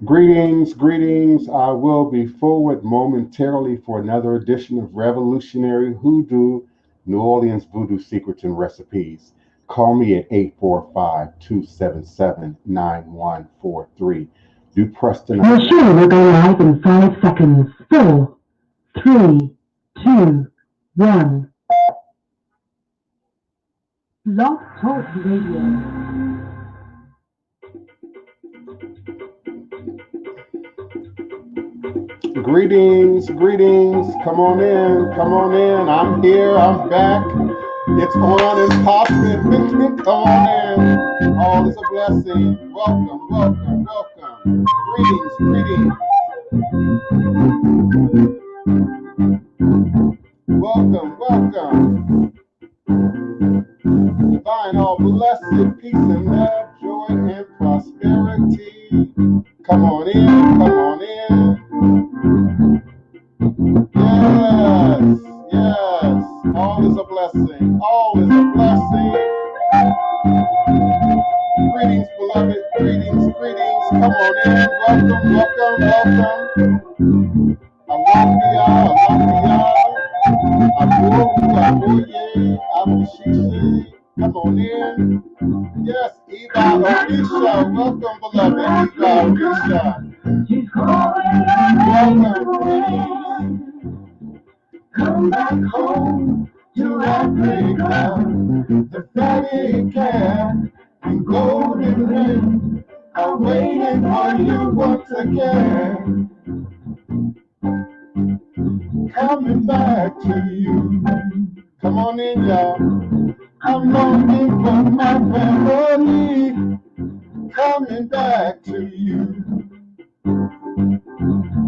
Greetings, greetings. I will be forward momentarily for another edition of Revolutionary Hoodoo, New Orleans Voodoo Secrets and Recipes. Call me at 845-277-9143. Do press the Your show will go live in 5 seconds. 4, 3, 2, 1. Blog Talk Radio. Greetings, greetings. Come on in, come on in. I'm here, I'm back. It's on and popping. Come on in. All is a blessing. Welcome, welcome, welcome. Greetings, greetings. Welcome, welcome. Divine, all blessed peace and love, joy and prosperity. Come on in, come on in. Yes, yes. All is a blessing. All is a blessing. Greetings, beloved. Greetings, greetings. Come on in. Welcome, welcome, welcome. Alafia, Abushishi. Come on in. Yes, Eva Orisha. Welcome, beloved. Eva Orisha. Welcome. Come back home to Africa. The fatty calf and golden ring are waiting for you once again. Coming back to you. Come on in, y'all. I'm longing for my family. Coming back to you.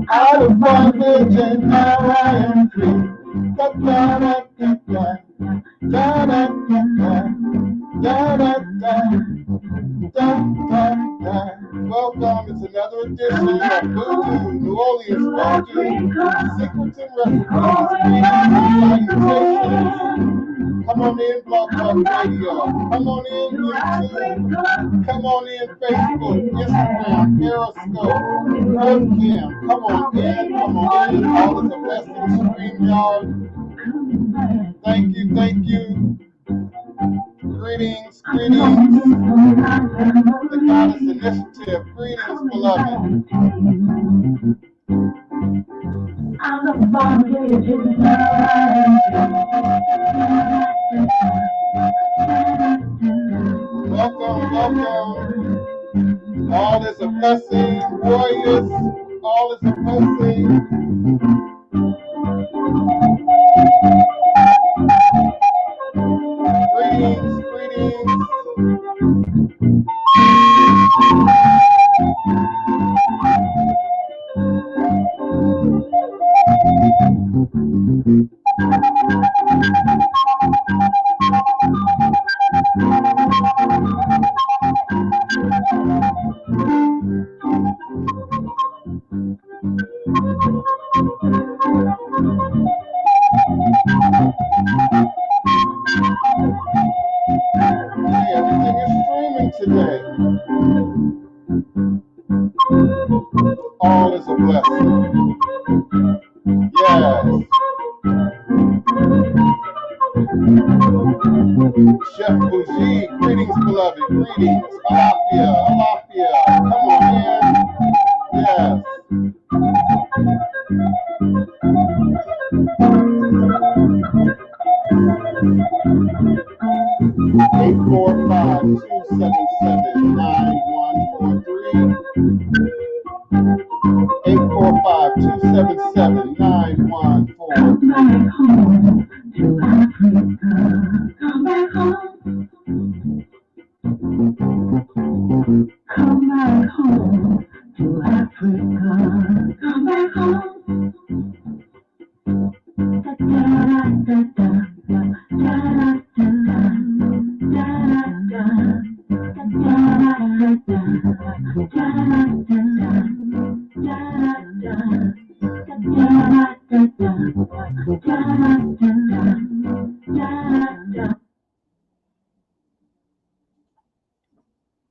Out of bondage and now I am free. Da da da da da da da da da da da da. Welcome, it's another edition of Voodoo, New Orleans Voodoo, Secrets and Recipes, salutations. Come on in, Blog Talk Radio. Come on in, YouTube. Come on in, Facebook, Instagram, Periscope, webcam. Come on in, come on in. All is a blessing, StreamYard. Thank you, thank you. Greetings, greetings. The Goddess Initiative. Greetings, beloved. Welcome, welcome. All is a blessing, warriors. All is a blessing. Greetings, greetings.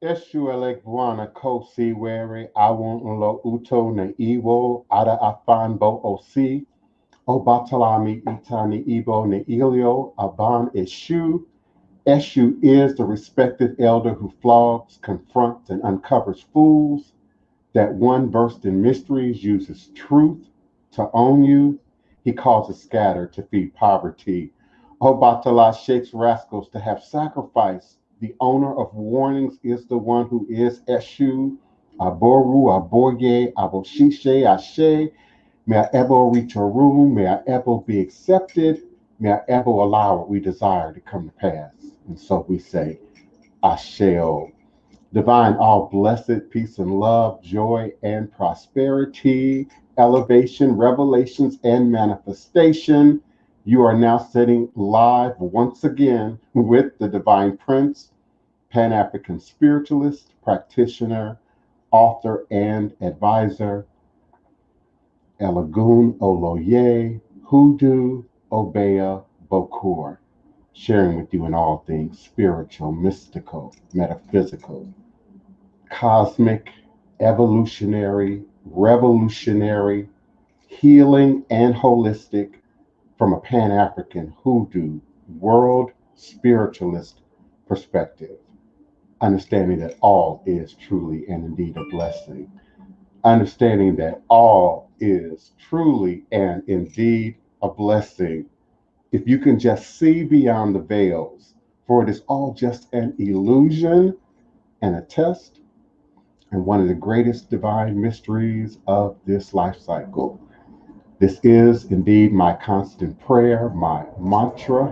Eshuelek Buana Ko Si Were Awon Lo Uto Ne Iwo Ada Afan Bo Osi Obatalami Itani Ibo Ne Ilio Aban Eshu. Eshu is the respected elder who flogs, confronts, and uncovers fools. That one versed in mysteries uses truth to own you. He causes scatter to feed poverty. Obatala shakes rascals to have sacrifice. The owner of warnings is the one who is Eshu. Aboru, Aboye, Aboshishe, Ashe. May I ever reach your room. May I ever be accepted. May I ever allow what we desire to come to pass. And so we say, Asheo. Divine, all blessed peace and love, joy and prosperity, elevation, revelations, and manifestation. You are now sitting live once again with the Divine Prince, Pan African spiritualist, practitioner, author, and advisor, Elagun Oloye, Hoodoo Obeah Bokor, sharing with you in all things spiritual, mystical, metaphysical, cosmic, evolutionary, revolutionary, healing, and holistic from a Pan African hoodoo world spiritualist perspective. Understanding that all is truly and indeed a blessing. Understanding that all is truly and indeed a blessing. If you can just see beyond the veils, for it is all just an illusion and a test and one of the greatest divine mysteries of this life cycle. This is indeed my constant prayer, my mantra,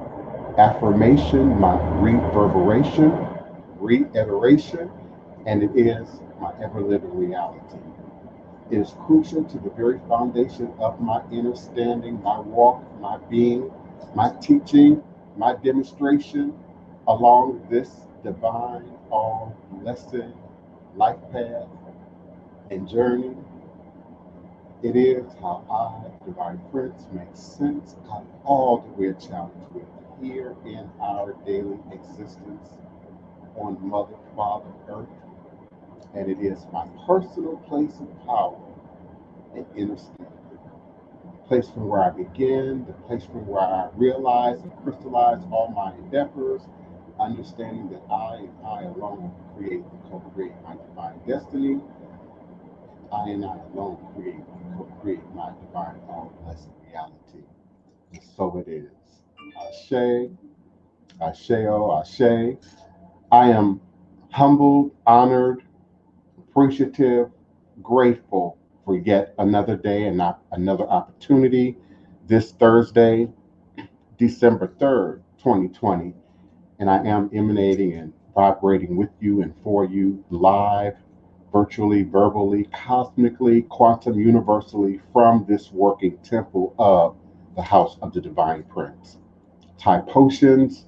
affirmation, my reverberation, reiteration, and it is my ever living reality. It is crucial to the very foundation of my understanding, my walk, my being, my teaching, my demonstration along this divine, all blessed life path and journey. It is how I, Divine Prince, make sense out of all that we're challenged with here in our daily existence on Mother, Father, Earth. And it is my personal place of power and understanding. The place from where I begin, the place from where I realize and crystallize all my endeavors, understanding that I and I alone create and co-create my divine destiny. I and I alone create and co-create my divine all blessed reality. And so it is. Ashe, Asheo, Ashe. I am humbled, honored, appreciative, grateful for yet another day and not another opportunity this Thursday, December 3rd, 2020. And I am emanating and vibrating with you and for you live, virtually, verbally, cosmically, quantum universally from this working temple of the House of the Divine Prince. Thai Potions,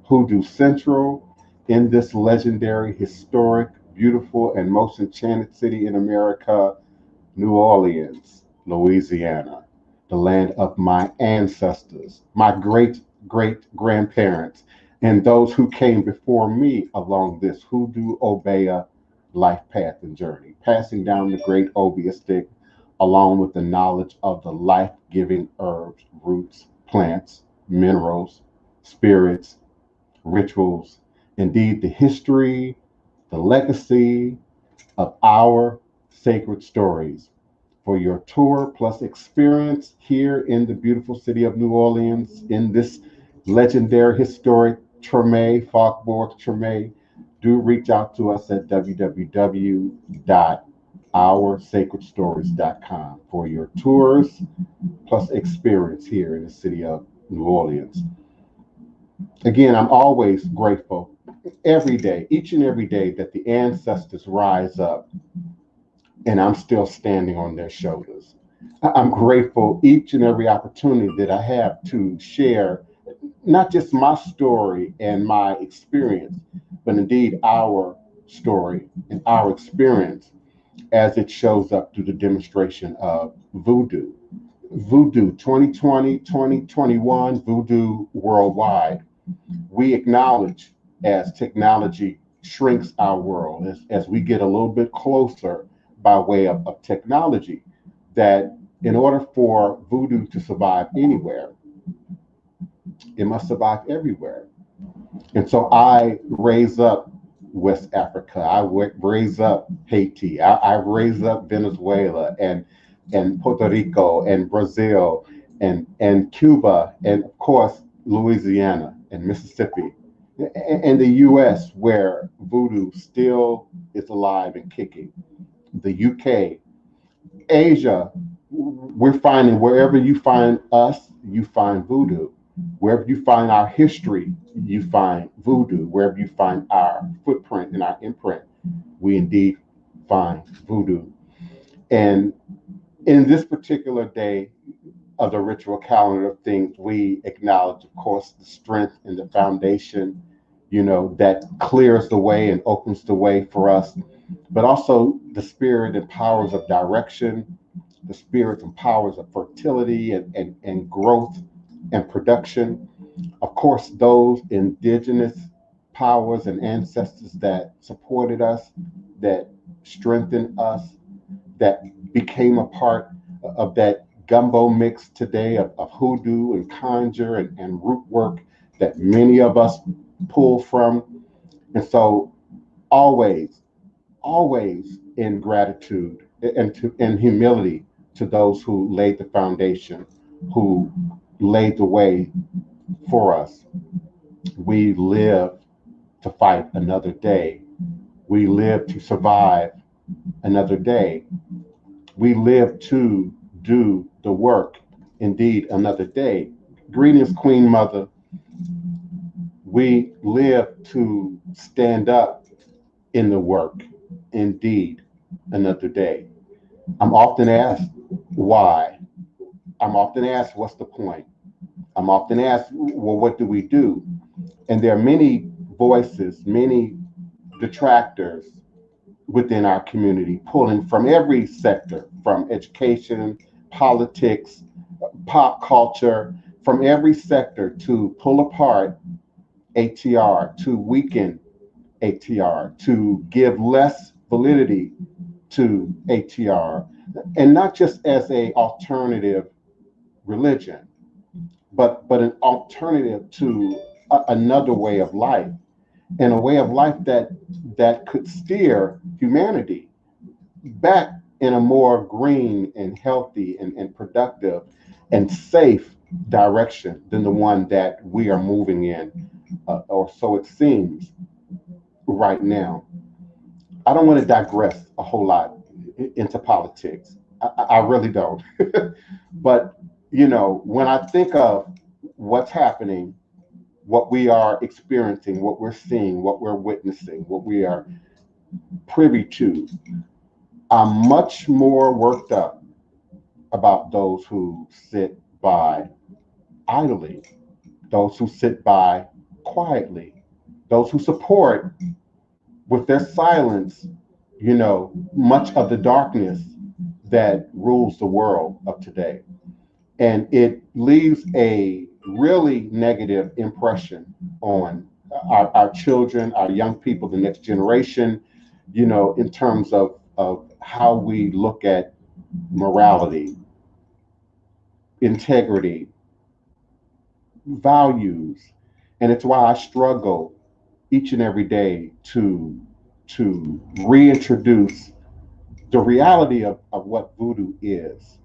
Hoodoo Central, in this legendary, historic, beautiful, and most enchanted city in America, New Orleans, Louisiana, the land of my ancestors, my great great grandparents, and those who came before me along this hoodoo obeah life path and journey, passing down the great obeah stick along with the knowledge of the life giving herbs, roots, plants, minerals, spirits, rituals, indeed the history, the legacy of our sacred stories for your tour plus experience here in the beautiful city of New Orleans in this legendary historic Treme, Falkborg Treme. Do reach out to us at www.oursacredstories.com for your tours plus experience here in the city of New Orleans. Again, I'm always grateful every day, each and every day, that the ancestors rise up and I'm still standing on their shoulders. I'm grateful each and every opportunity that I have to share not just my story and my experience, but indeed our story and our experience as it shows up through the demonstration of voodoo. Voodoo 2020, 2021, voodoo worldwide. We acknowledge as technology shrinks our world as we get a little bit closer by way of technology, that in order for voodoo to survive anywhere, it must survive everywhere. And so I raise up West Africa, raise up Haiti, I raise up Venezuela and Puerto Rico and Brazil and Cuba and of course Louisiana and Mississippi and the US where voodoo still is alive and kicking. The UK, Asia, we're finding wherever you find us, you find voodoo. Wherever you find our history, you find voodoo. Wherever you find our footprint and our imprint, we indeed find voodoo. And in this particular day of the ritual calendar of things, we acknowledge, of course, the strength and the foundation, that clears the way and opens the way for us, but also the spirit and powers of direction, the spirits and powers of fertility and growth and production. Of course, those indigenous powers and ancestors that supported us, that strengthened us, that became a part of that gumbo mix today of hoodoo and conjure and root work that many of us pull from. And so always, always in gratitude and humility to those who laid the foundation, who laid the way for us. We live to fight another day. We live to survive another day. We live to do the work, indeed, another day. Greetings, Queen Mother. We live to stand up in the work, indeed, another day. I'm often asked why. I'm often asked, what's the point? I'm often asked, well, what do we do? And there are many voices, many detractors within our community, pulling from every sector, from education, politics, pop culture, from every sector to pull apart ATR, to weaken ATR, to give less validity to ATR, and not just as a alternative religion, but an alternative to another way of life, and a way of life that could steer humanity back in a more green and healthy and productive and safe direction than the one that we are moving in, or so it seems right now. I don't want to digress a whole lot into politics. I really don't. But, when I think of what's happening, what we are experiencing, what we're seeing, what we're witnessing, what we are privy to, I'm much more worked up about those who sit by idly, those who sit by quietly, those who support with their silence, much of the darkness that rules the world of today. And it leaves a really negative impression on our children, our young people, the next generation, in terms of how we look at morality, integrity, values. And it's why I struggle each and every day to reintroduce the reality of what voodoo is.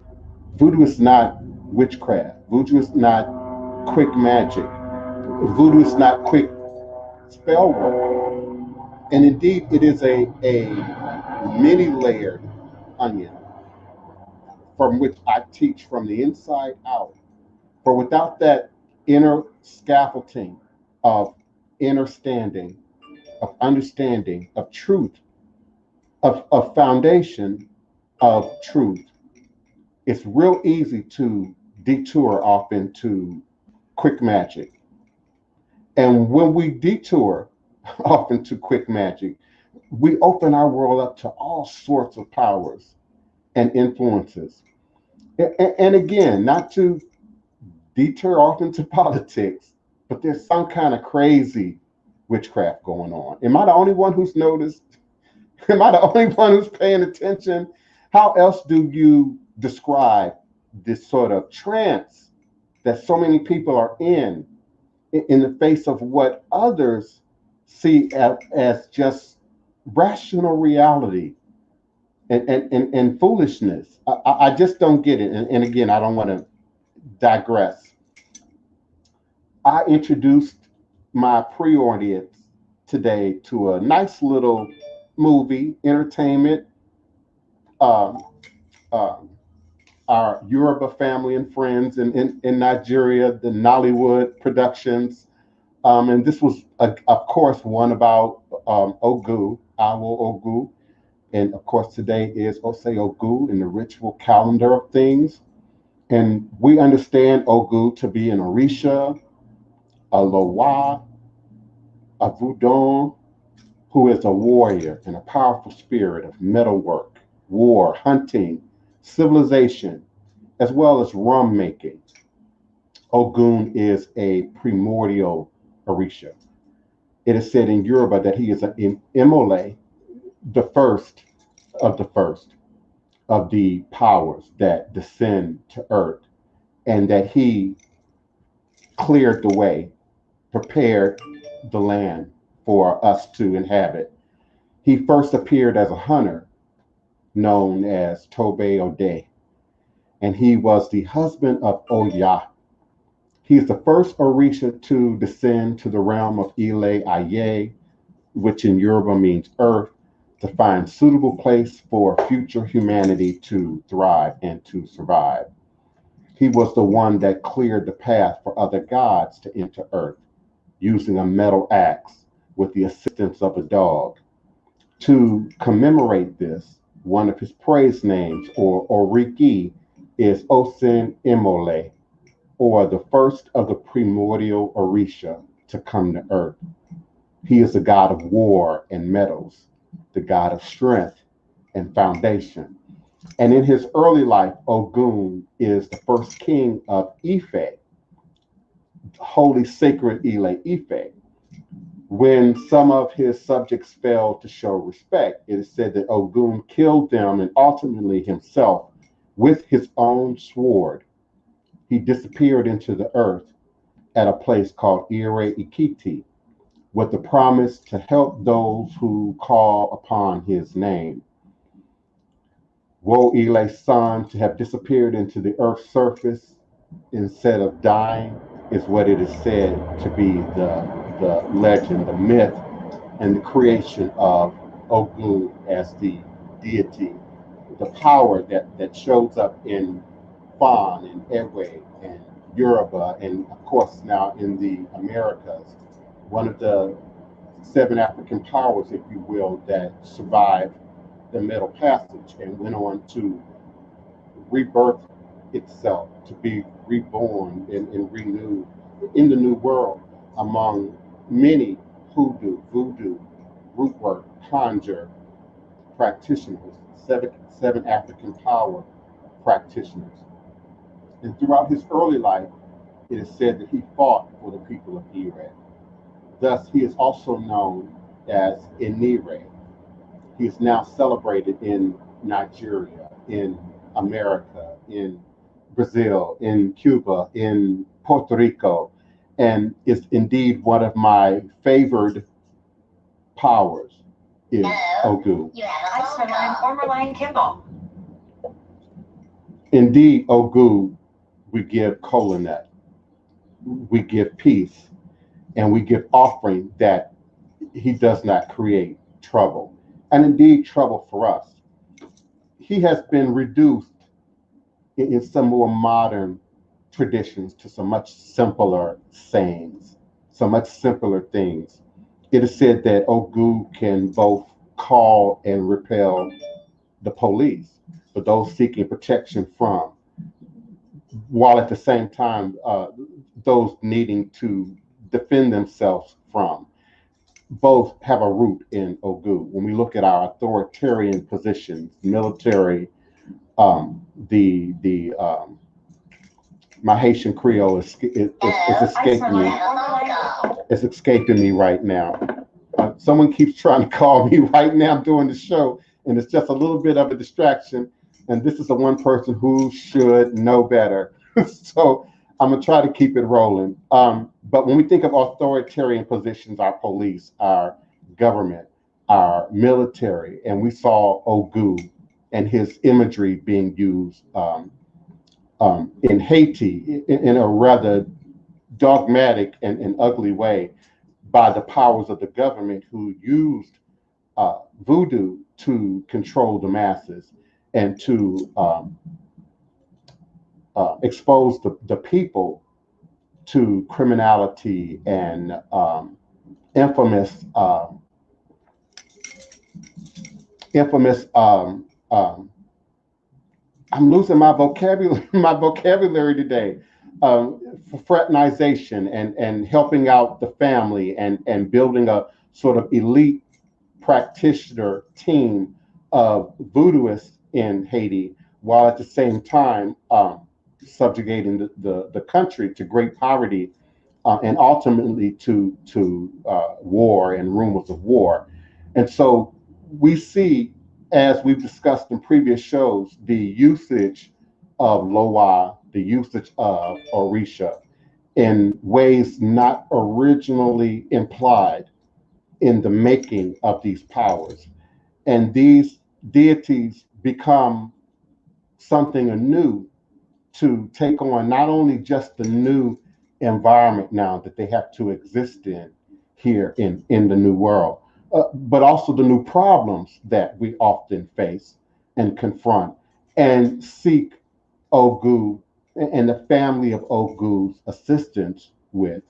Voodoo is not witchcraft. Voodoo is not quick magic. Voodoo is not quick spell work. And indeed, it is a many layered onion from which I teach from the inside out. For without that inner scaffolding of inner standing, of understanding, of truth, of foundation of truth, it's real easy to detour off into quick magic. And when we detour off into quick magic, we open our world up to all sorts of powers and influences. And again, not to detour off into politics, but there's some kind of crazy witchcraft going on. Am I the only one who's noticed? Am I the only one who's paying attention? How else do you describe this sort of trance that so many people are in the face of what others see as just rational reality and foolishness? I just don't get it. And again, I don't want to digress. I introduced my pre-audience today to a nice little movie, entertainment. Um, um, our Yoruba family and friends in Nigeria, the Nollywood productions. And this was, of course, one about Ogu, Awo Ogu. And of course, today is Ose Ogu in the ritual calendar of things. And we understand Ogu to be an Orisha, a Lowa, a Voodoo, who is a warrior and a powerful spirit of metalwork, war, hunting, civilization, as well as rum making. Ogun is a primordial Orisha. It is said in Yoruba that he is an Imole, the first of the powers that descend to earth, and that he cleared the way, prepared the land for us to inhabit. He first appeared as a hunter known as Tobe Ode, and he was the husband of Oya. He is the first Orisha to descend to the realm of Ile Aye, which in Yoruba means earth, to find suitable place for future humanity to thrive and to survive. He was the one that cleared the path for other gods to enter earth using a metal axe with the assistance of a dog. To commemorate this, one of his praise names, or Oriki, is Osin Imole, or the first of the primordial Orisha to come to earth. He is the god of war and metals, the god of strength and foundation. And in his early life, Ogun is the first king of Ife, holy sacred Ile Ife. When some of his subjects failed to show respect, it is said that Ogun killed them and ultimately himself with his own sword. He disappeared into the earth at a place called Ire Ikiti with the promise to help those who call upon his name. Woe Ile's son to have disappeared into the earth's surface instead of dying is what it is said to be the legend, the myth, and the creation of Ogun as the deity, the power that shows up in Fan and Ewe and Yoruba, and of course now in the Americas, one of the seven African powers, if you will, that survived the Middle Passage and went on to rebirth itself, to be reborn and renewed in the new world among many hoodoo, voodoo, root work, conjure practitioners, seven African power practitioners. And throughout his early life, it is said that he fought for the people of Ire. Thus, he is also known as Inire. He is now celebrated in Nigeria, in America, in Brazil, in Cuba, in Puerto Rico, and is indeed one of my favored powers is Ogu. Indeed, Ogu, we give Kolonet, we give peace, and we give offering that he does not create trouble, and indeed trouble for us. He has been reduced in some more modern traditions to some much simpler sayings, some much simpler things. It is said that Ogu can both call and repel the police for those seeking protection from, while at the same time those needing to defend themselves from. Both have a root in Ogu. When we look at our authoritarian positions, military, the My Haitian Creole is escaping me. It's escaping me right now. Someone keeps trying to call me right now during the show, and it's just a little bit of a distraction. And this is the one person who should know better. So I'm gonna try to keep it rolling. But when we think of authoritarian positions, our police, our government, our military, and we saw Ogu and his imagery being used in Haiti in a rather dogmatic and ugly way by the powers of the government who used voodoo to control the masses and to expose the people to criminality and infamous infamous I'm losing my vocabulary my vocabulary today. Fraternization and helping out the family and building a sort of elite practitioner team of voodooists in Haiti, while at the same time subjugating the country to great poverty and ultimately to war and rumors of war. And so we see, as we've discussed in previous shows, the usage of Loa, the usage of Orisha in ways not originally implied in the making of these powers. And these deities become something anew to take on not only just the new environment now that they have to exist in here in the new world, but also the new problems that we often face and confront and seek Ogu and the family of Ogu's assistance with.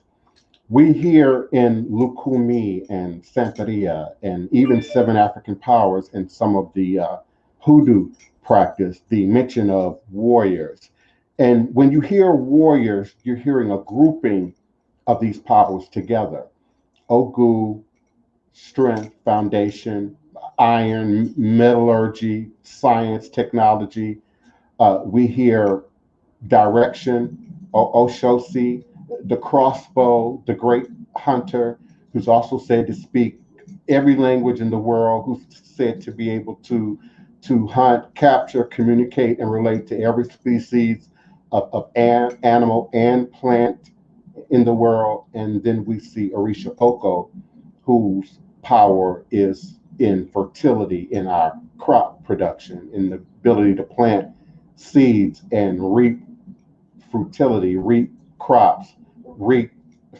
We hear in Lukumi and Santeria and even Seven African Powers and some of the hoodoo practice the mention of warriors. And when you hear warriors, you're hearing a grouping of these powers together. Ogu, strength, foundation, iron, metallurgy, science, technology. We hear direction, Oshosi, the crossbow, the great hunter, who's also said to speak every language in the world, who's said to be able to hunt, capture, communicate, and relate to every species of animal and plant in the world. And then we see Orisha Poko, whose power is in fertility in our crop production, in the ability to plant seeds and reap fruitility, reap crops, reap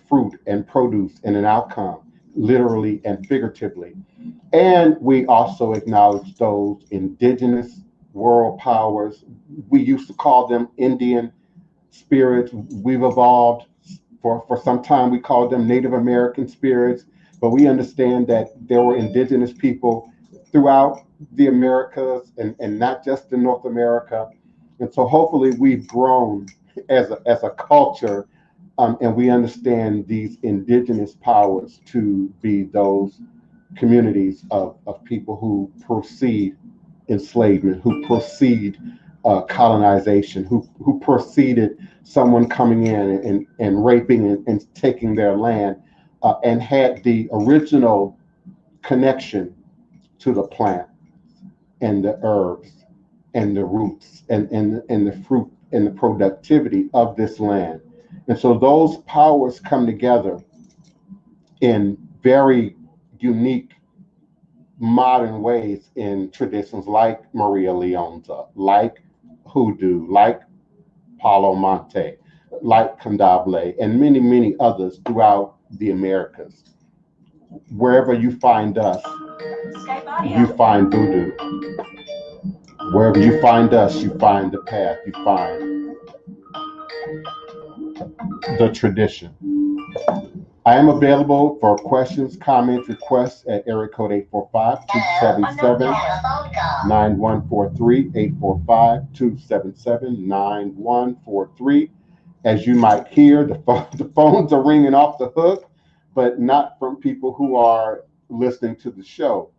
fruit and produce and an outcome, literally and figuratively. And we also acknowledge those indigenous world powers. We used to call them Indian spirits. We've evolved. For some time, we called them Native American spirits, but we understand that there were indigenous people throughout the Americas and not just in North America. And so hopefully we've grown as a culture, and we understand these indigenous powers to be those communities of people who proceed enslavement, who proceed colonization, who preceded someone coming in and raping and taking their land, and had the original connection to the plant and the herbs and the roots and the fruit and the productivity of this land. And so those powers come together in very unique modern ways in traditions like Maria Leonza, like Hoodoo, like Palo Monte, like Condable, and many, many others throughout the Americas. Wherever you find us, you find Voodoo. Wherever you find us, you find the path, you find the tradition. I am available for questions, comments, requests at area code 845-277-9143, 845-277-9143. As you might hear, the phones are ringing off the hook, but not from people who are listening to the show.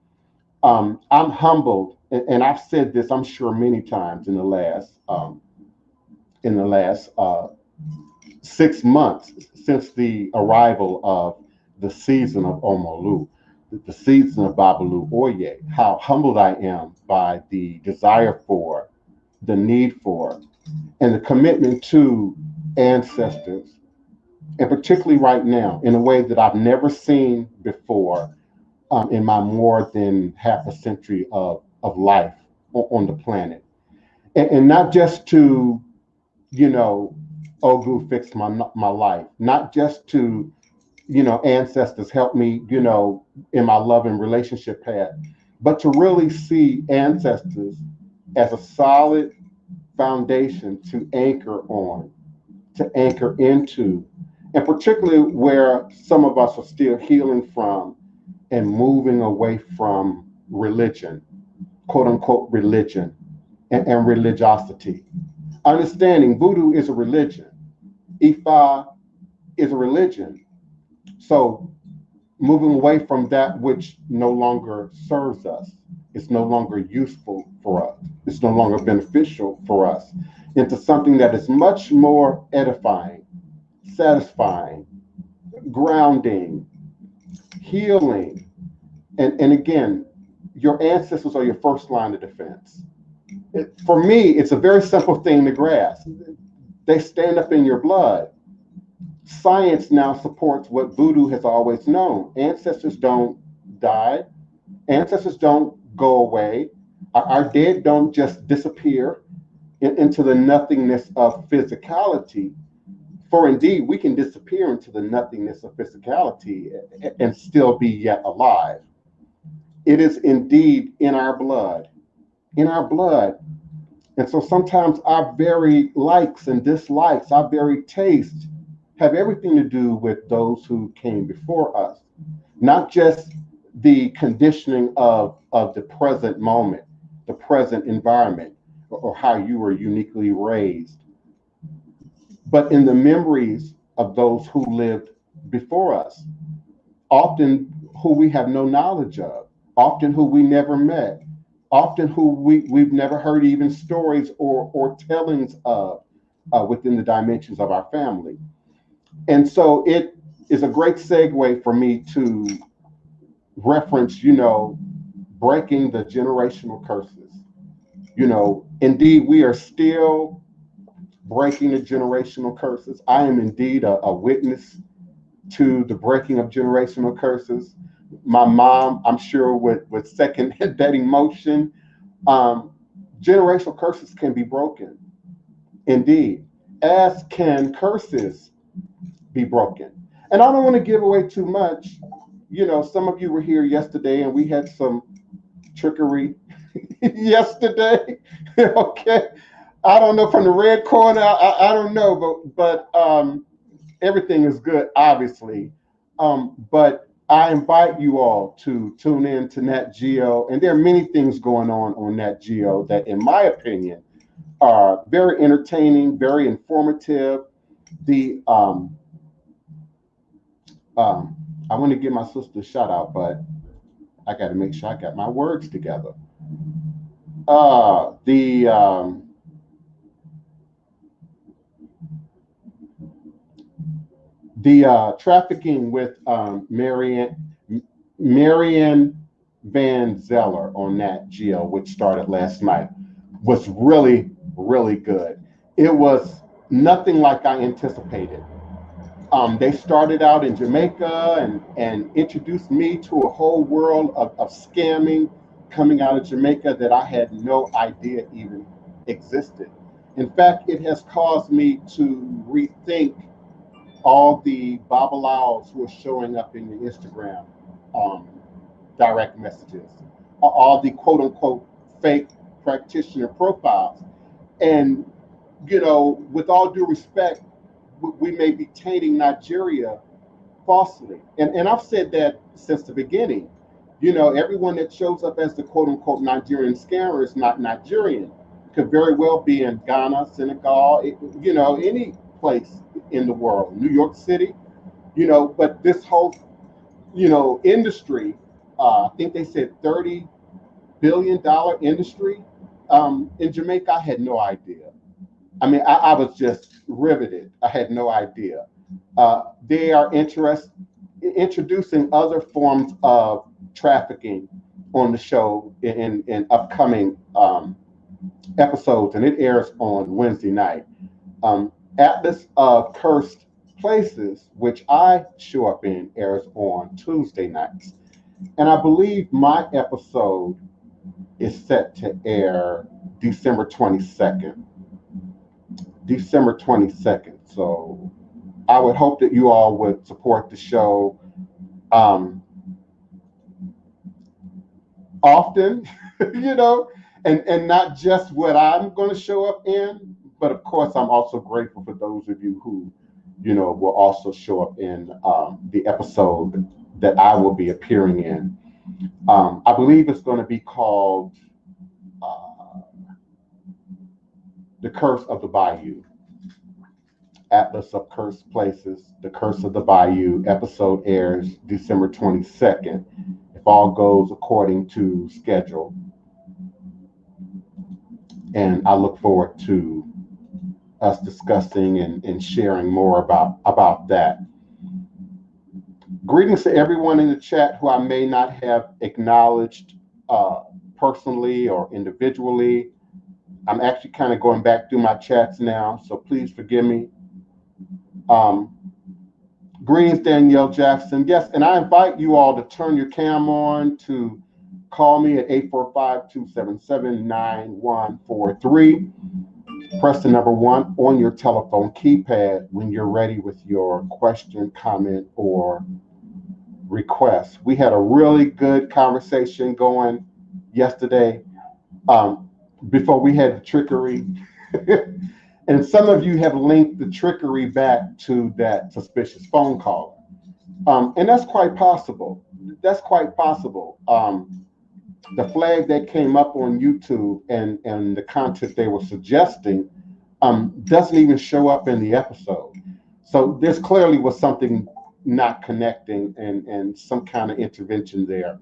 I'm humbled, and I've said this, I'm sure, many times in the last 6 months since the arrival of the season of Omolu, the season of Babalu Oye, how humbled I am by the desire for, the need for, and the commitment to ancestors, and particularly right now, in a way that I've never seen before in my more than half a century of life on the planet. And not just to, you know, Ogu fix my life, not just to, ancestors help me, in my love and relationship path, but to really see ancestors as a solid foundation to anchor on, to anchor into, and particularly where some of us are still healing from and moving away from religion, quote unquote religion, and religiosity. Understanding voodoo is a religion, Ifa is a religion. So moving away from that which no longer serves us, it's no longer useful for us, it's no longer beneficial for us, into something that is much more edifying, satisfying, grounding, healing. And again, your ancestors are your first line of defense. For me, it's a very simple thing to grasp. They stand up in your blood. Science now supports what voodoo has always known. Ancestors don't die. Ancestors don't go away. Our dead don't just disappear into the nothingness of physicality. For indeed, we can disappear into the nothingness of physicality and still be yet alive. It is indeed in our blood, in our blood. And so sometimes our very likes and dislikes, our very taste, have everything to do with those who came before us, not just the conditioning of the present moment, the present environment, or how you were uniquely raised, but in the memories of those who lived before us, often who we have no knowledge of, often who we never met, often who we've never heard even stories or tellings of within the dimensions of our family. And so it is a great segue for me to reference, breaking the generational curses. Indeed, we are still breaking the generational curses. I am indeed a witness to the breaking of generational curses. My mom, I'm sure, with second that emotion. Generational curses can be broken, indeed, as can curses be broken. And I don't want to give away too much. Some of you were here yesterday and we had some trickery yesterday. Okay. I don't know, from the red corner, I don't know, but everything is good, obviously. But I invite you all to tune in to Nat Geo, and there are many things going on Nat Geo that, in my opinion, are very entertaining, very informative. The I want to give my sister a shout out, but I got to make sure I got my words together. The trafficking with Marianne Van Zeller on Nat Geo, which started last night, was really, really good. It was nothing like I anticipated. They started out in Jamaica and introduced me to a whole world of scamming coming out of Jamaica that I had no idea even existed. In fact, it has caused me to rethink all the babalaos who are showing up in your Instagram um, direct messages, all the quote unquote fake practitioner profiles. And, with all due respect, we may be tainting Nigeria falsely. And I've said that since the beginning. Everyone that shows up as the quote unquote Nigerian scammer is not Nigerian. Could very well be in Ghana, Senegal, any place in the world, New York City, but this whole, industry, I think they said $30 billion industry in Jamaica. I had no idea. I mean, I was just riveted. I had no idea. They are introducing other forms of trafficking on the show in upcoming episodes, and it airs on Wednesday night. Atlas of Cursed Places, which I show up in, airs on Tuesday nights. And I believe my episode is set to air December 22nd. December 22nd. So I would hope that you all would support the show often, you know, and not just what I'm going to show up in, but of course, I'm also grateful for those of you who, you know, will also show up in the episode that I will be appearing in. I believe it's going to be called The Curse of the Bayou. Atlas of Cursed Places, The Curse of the Bayou. Episode airs December 22nd, if all goes according to schedule. And I look forward to us discussing and sharing more about that. Greetings to everyone in the chat who I may not have acknowledged personally or individually. I'm actually kind of going back through my chats now, so please forgive me. Greetings, Danielle Jackson. Yes, and I invite you all to turn your cam on, to call me at 845-277-9143. Press the number 1 on your telephone keypad when you're ready with your question, comment, or request. We had a really good conversation going yesterday before we had the trickery. And some of you have linked the trickery back to that suspicious phone caller. And that's quite possible. That's quite possible. The flag that came up on YouTube and the content they were suggesting doesn't even show up in the episode. So there's clearly was something not connecting and some kind of intervention there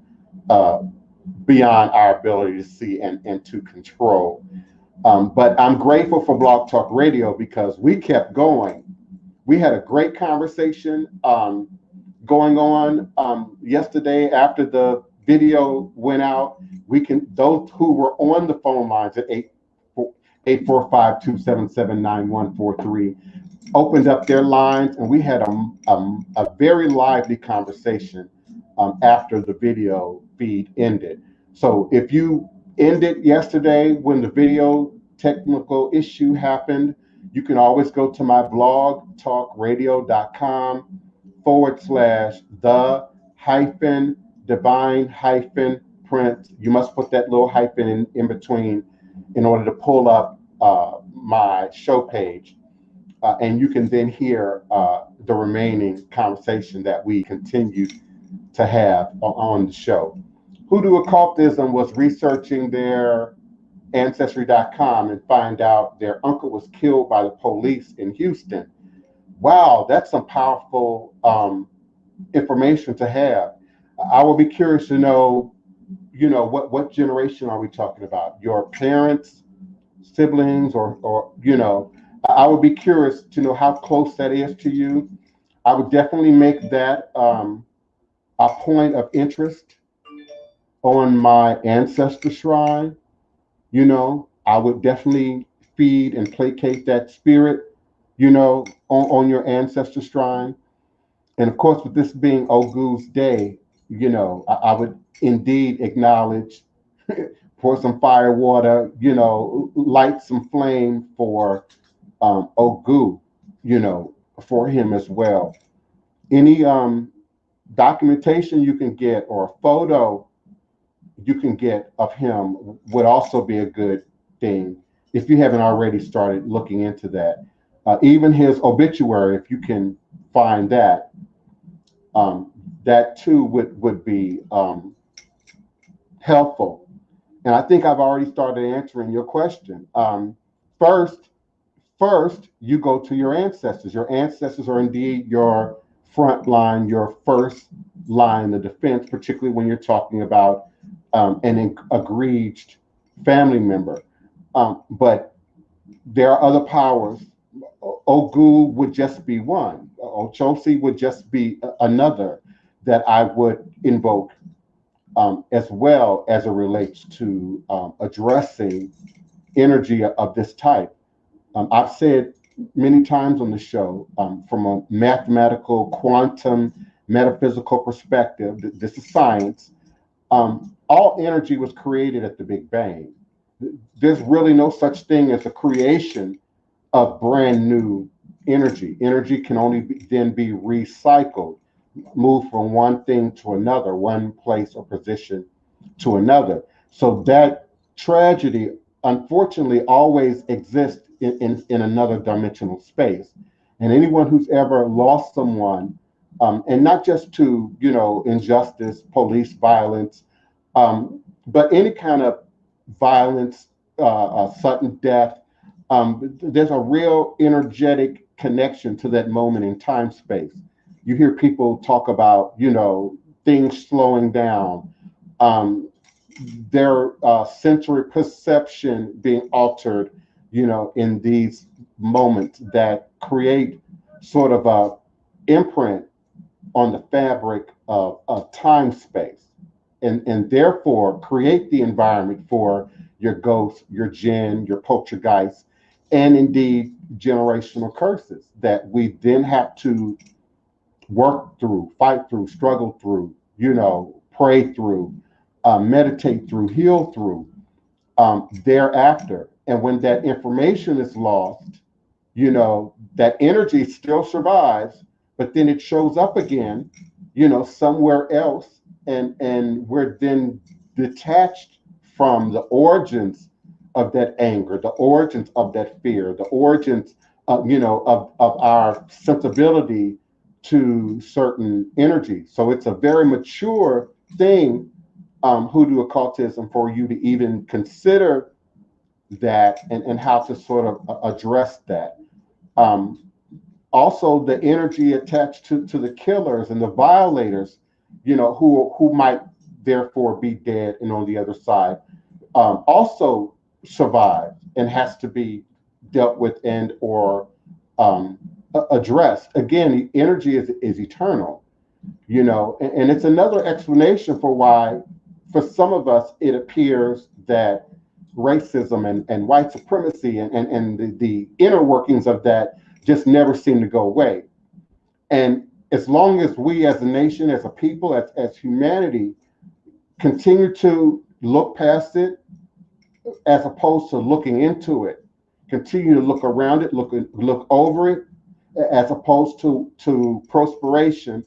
beyond our ability to see and to control. But I'm grateful for Blog Talk Radio because we kept going. We had a great conversation going on yesterday after the video went out. Those who were on the phone lines at 845-277-9143 opened up their lines, and we had a very lively conversation after the video feed ended. So if you ended yesterday when the video technical issue happened, you can always go to my blog, talkradio.com/the-divine-print. You must put that little hyphen in between in order to pull up my show page. And you can then hear the remaining conversation that we continued to have on the show. Hoodoo Occultism was researching their Ancestry.com and find out their uncle was killed by the police in Houston. Wow, that's some powerful information to have. I would be curious to know, you know, what generation are we talking about? Your parents, siblings, or you know, I would be curious to know how close that is to you. I would definitely make that a point of interest on my ancestor shrine. You know, I would definitely feed and placate that spirit, you know, on your ancestor shrine. And of course, with this being Ogu's Day, you know, I would indeed acknowledge, pour some fire water, you know, light some flame for Ogu, you know, for him as well. Any documentation you can get or a photo you can get of him would also be a good thing if you haven't already started looking into that. Even his obituary, if you can find that, that too would be helpful. And I think I've already started answering your question. First, you go to your ancestors. Your ancestors are indeed your front line, your first line of defense, particularly when you're talking about an aggrieved family member. But there are other powers Ogu would just be one. Ochosi would just be another that I would invoke, as well as it relates to addressing energy of this type. I've said many times on the show, from a mathematical, quantum, metaphysical perspective, this is science. All energy was created at the Big Bang. There's really no such thing as a creation of brand new energy. Energy can only then be recycled, moved from one thing to another, one place or position to another. So that tragedy, unfortunately, always exists in another dimensional space. And anyone who's ever lost someone, and not just to, injustice, police violence, but any kind of violence, sudden death, there's a real energetic connection to that moment in time space. You hear people talk about, things slowing down, their sensory perception being altered, in these moments that create sort of a imprint on the fabric of time space, and therefore create the environment for your ghost, your jinn, your poltergeist, and indeed generational curses that we then have to work through, fight through, struggle through, pray through, meditate through, heal through, thereafter. And when that information is lost, that energy still survives, but then it shows up again, somewhere else, and we're then detached from the origins of that anger, the origins of that fear, the origins of our sensibility to certain energy. So it's a very mature thing, hoodoo occultism, for you to even consider that, and how to sort of address that. Also, the energy attached to the killers and the violators, who might therefore be dead and on the other side, also survive and has to be dealt with and or addressed. Again, the energy is eternal, and it's another explanation for why, for some of us, it appears that racism and white supremacy and the inner workings of that just never seem to go away. And as long as we as a nation, as a people, as humanity, continue to look past it, as opposed to looking into it, continue to look around it, look over it, as opposed to prosperation,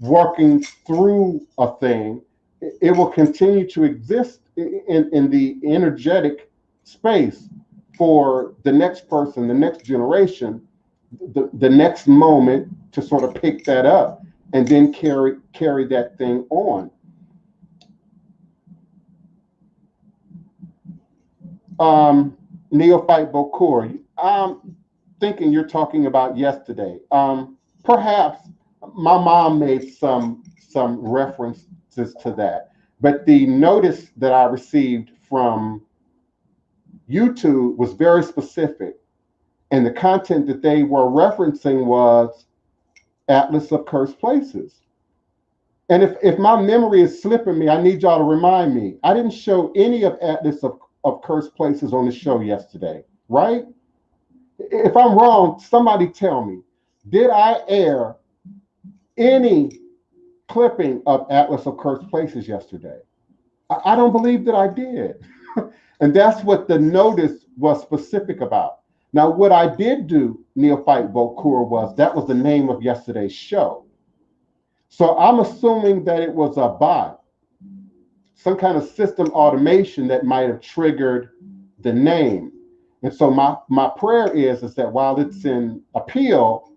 working through a thing, it will continue to exist in the energetic space for the next person, the next generation, the next moment, to sort of pick that up and then carry that thing on. Neophyte Bokor, I'm thinking you're talking about yesterday. Perhaps my mom made some references to that, but the notice that I received from YouTube was very specific, and the content that they were referencing was Atlas of Cursed Places. And if my memory is slipping me, I need y'all to remind me. I didn't show any of Atlas of Cursed Places on the show yesterday, right? If I'm wrong, somebody tell me. Did I air any clipping of Atlas of Cursed Places yesterday? I don't believe that I did. And that's what the notice was specific about. Now, what I did do, Neophyte Bokor, was that was the name of yesterday's show. So I'm assuming that it was a bot, some kind of system automation that might have triggered the name. And so my prayer is that while it's in appeal,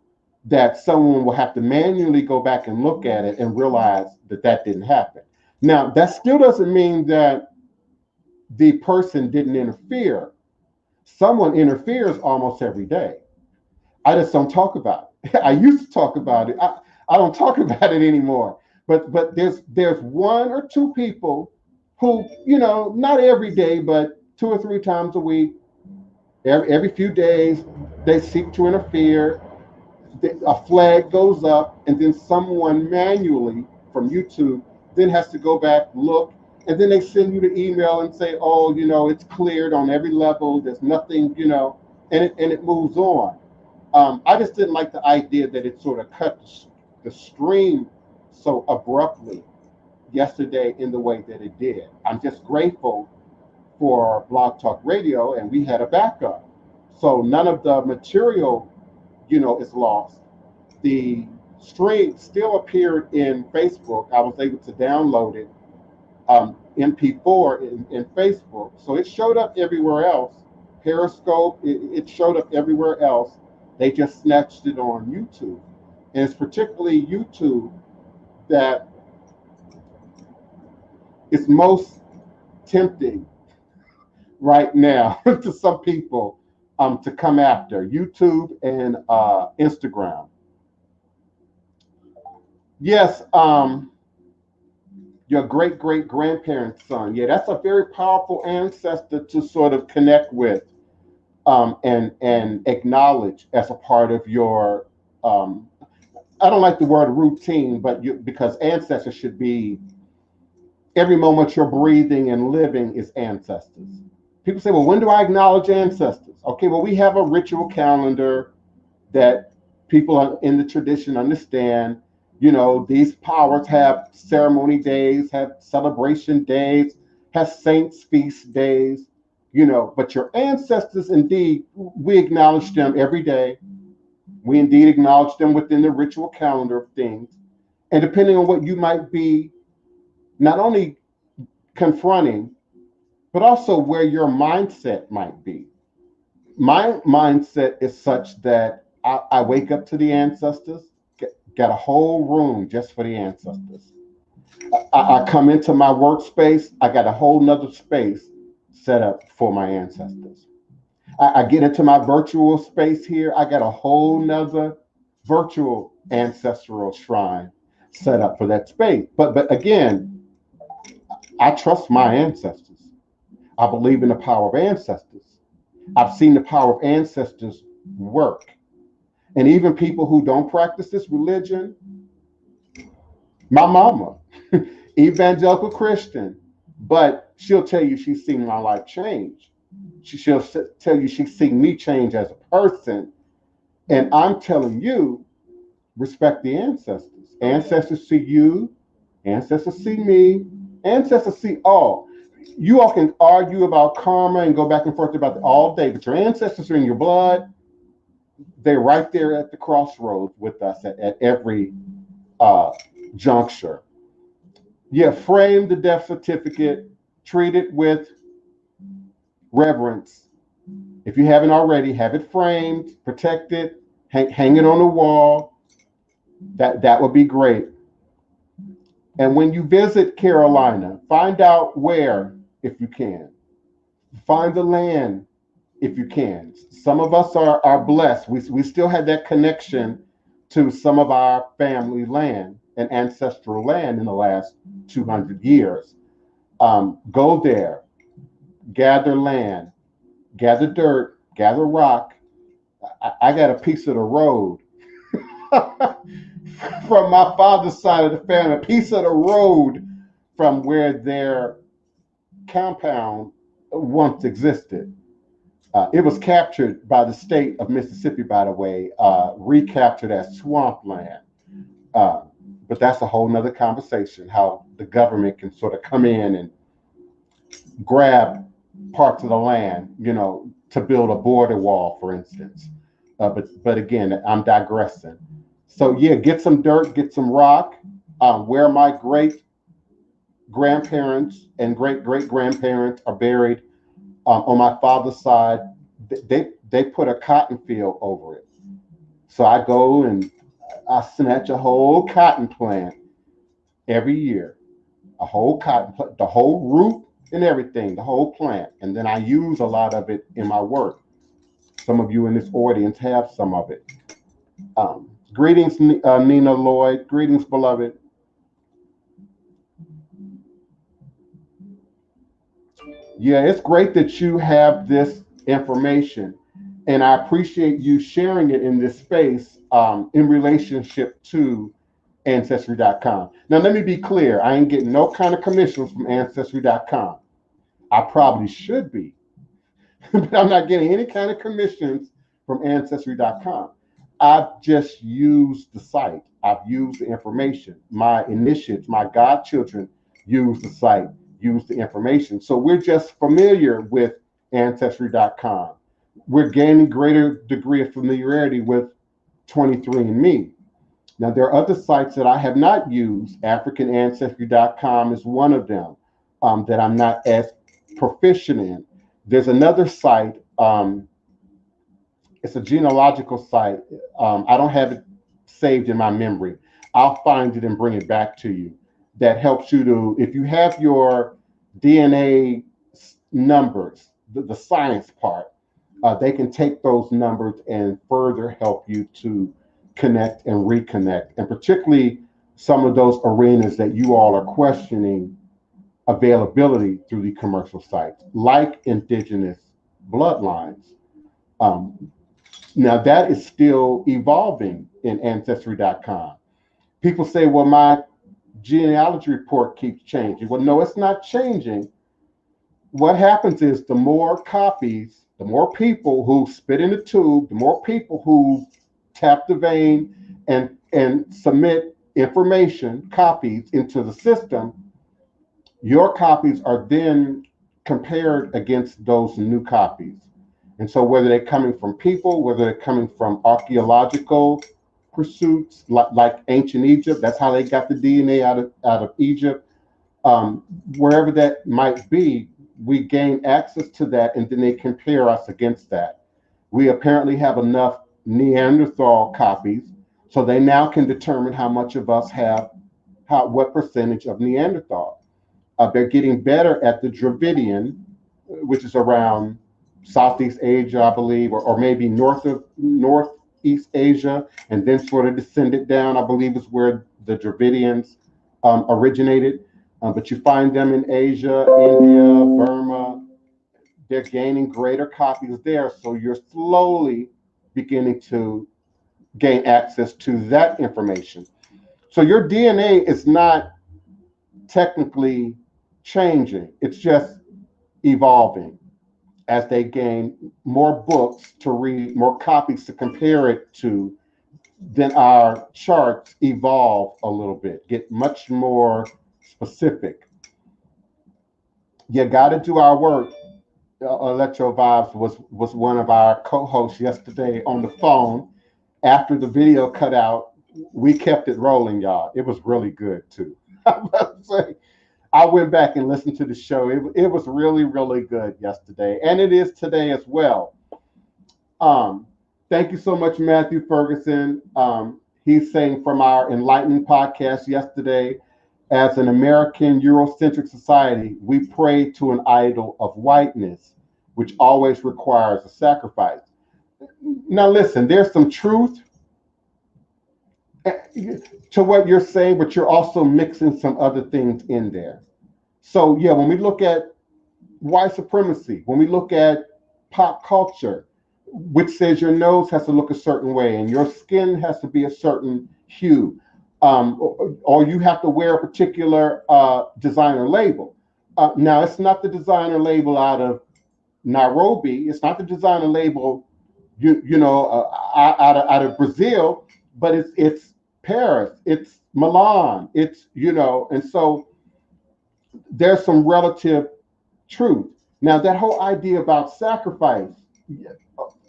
that someone will have to manually go back and look at it and realize that that didn't happen. Now, that still doesn't mean that the person didn't interfere. Someone interferes almost every day. I just don't talk about it. I used to talk about it. I don't talk about it anymore. But there's one or two people who, not every day, but 2 or 3 times a week, every few days, they seek to interfere. A flag goes up, and then someone manually from YouTube then has to go back, look, and then they send you the email and say, oh, it's cleared on every level. There's nothing, and it moves on. I just didn't like the idea that it sort of cut the stream so abruptly yesterday in the way that it did. I'm just grateful for Blog Talk Radio, and we had a backup. So none of the material, is lost. The stream still appeared in Facebook. I was able to download it, MP4 in Facebook. So it showed up everywhere else. Periscope, it showed up everywhere else. They just snatched it on YouTube. And it's particularly YouTube that is most tempting right now to some people to come after. YouTube and Instagram. Yes, your great-great-grandparents' son. Yeah, that's a very powerful ancestor to sort of connect with and acknowledge as a part of your, I don't like the word routine, but because ancestors should be, every moment you're breathing and living is ancestors. People say, well, when do I acknowledge ancestors? Okay, well, we have a ritual calendar that people in the tradition understand. These powers have ceremony days, have celebration days, have saints' feast days, but your ancestors, indeed, we acknowledge them every day. We indeed acknowledge them within the ritual calendar of things. And depending on what you might be not only confronting, but also where your mindset might be. My mindset is such that I wake up to the ancestors, got a whole room just for the ancestors. I come into my workspace, I got a whole nother space set up for my ancestors. I get into my virtual space here, I got a whole nother virtual ancestral shrine set up for that space. But again, I trust my ancestors. I believe in the power of ancestors. I've seen the power of ancestors work. And even people who don't practice this religion, my mama, evangelical Christian, but she'll tell you she's seen my life change. She'll tell you she's seen me change as a person. And I'm telling you, respect the ancestors. Ancestors see you, ancestors see me, ancestors see all. You all can argue about karma and go back and forth about it all day, but your ancestors are in your blood. They're right there at the crossroads with us at every juncture. Yeah, frame the death certificate, treat it with reverence. If you haven't already, have it framed, protect it, hang it on the wall. That would be great. And when you visit Carolina, find out where, if you can. Find the land, if you can. Some of us are blessed. We still have that connection to some of our family land and ancestral land in the last 200 years. Go there, gather land, gather dirt, gather rock. I got a piece of the road from my father's side of the family, a piece of the road from where their compound once existed. It was captured by the state of Mississippi, by the way, recaptured as swampland. But that's a whole nother conversation, how the government can sort of come in and grab parts of the land, to build a border wall, for instance. But again, I'm digressing. So yeah, get some dirt, get some rock. Where my great grandparents and great great grandparents are buried, on my father's side, they put a cotton field over it. So I go and I snatch a whole cotton plant every year, a whole cotton plant, the whole root and everything, the whole plant, and then I use a lot of it in my work. Some of you in this audience have some of it. Greetings, Nina Lloyd. Greetings, beloved. Yeah, it's great that you have this information. And I appreciate you sharing it in this space in relationship to Ancestry.com. Now, let me be clear. I ain't getting no kind of commissions from Ancestry.com. I probably should be, but I'm not getting any kind of commissions from Ancestry.com. I've just used the site. I've used the information. My initiates, my godchildren use the site, use the information. So we're just familiar with Ancestry.com. We're gaining greater degree of familiarity with 23andMe. Now, there are other sites that I have not used. AfricanAncestry.com is one of them that I'm not as proficient in. There's another site. It's a genealogical site. I don't have it saved in my memory. I'll find it and bring it back to you. That helps you to, if you have your DNA numbers, the science part, they can take those numbers and further help you to connect and reconnect, and particularly some of those arenas that you all are questioning availability through the commercial sites, like indigenous bloodlines. Um, Now that is still evolving in Ancestry.com. People say, well, my genealogy report keeps changing. Well, no, it's not changing. What happens is the more copies, the more people who spit in the tube, the more people who tap the vein and submit information, copies into the system, your copies are then compared against those new copies. And so whether they're coming from people, whether they're coming from archaeological pursuits, like ancient Egypt, that's how they got the DNA out of Egypt, wherever that might be, we gain access to that, and then they compare us against that. We apparently have enough Neanderthal copies, so they now can determine how much of us have, what percentage of Neanderthal. They're getting better at the Dravidian, which is around Southeast Asia, I believe, or maybe Northeast Asia, and then sort of descended down, I believe is where the Dravidians originated. But you find them in Asia, India, Burma. They're gaining greater copies there. So you're slowly beginning to gain access to that information. So your DNA is not technically changing, it's just evolving as they gain more books to read, more copies to compare it to. Then our charts evolve a little bit, get much more specific. You got to do our work. Electro Vibes was one of our co-hosts yesterday on the phone. After the video cut out, we kept it rolling, y'all. It was really good too. I went back and listened to the show. It was really, really good yesterday, and it is today as well. Thank you so much, Matthew Ferguson. He's saying from our enlightening podcast yesterday, as an American Eurocentric society, we pray to an idol of whiteness, which always requires a sacrifice. Now, listen, there's some truth to what you're saying, but you're also mixing some other things in there. So, yeah, when we look at white supremacy, when we look at pop culture, which says your nose has to look a certain way and your skin has to be a certain hue, or you have to wear a particular designer label. Now, it's not the designer label out of Nairobi. It's not the designer label, out of Brazil, but it's Paris, it's Milan, it's, and so there's some relative truth. Now, that whole idea about sacrifice,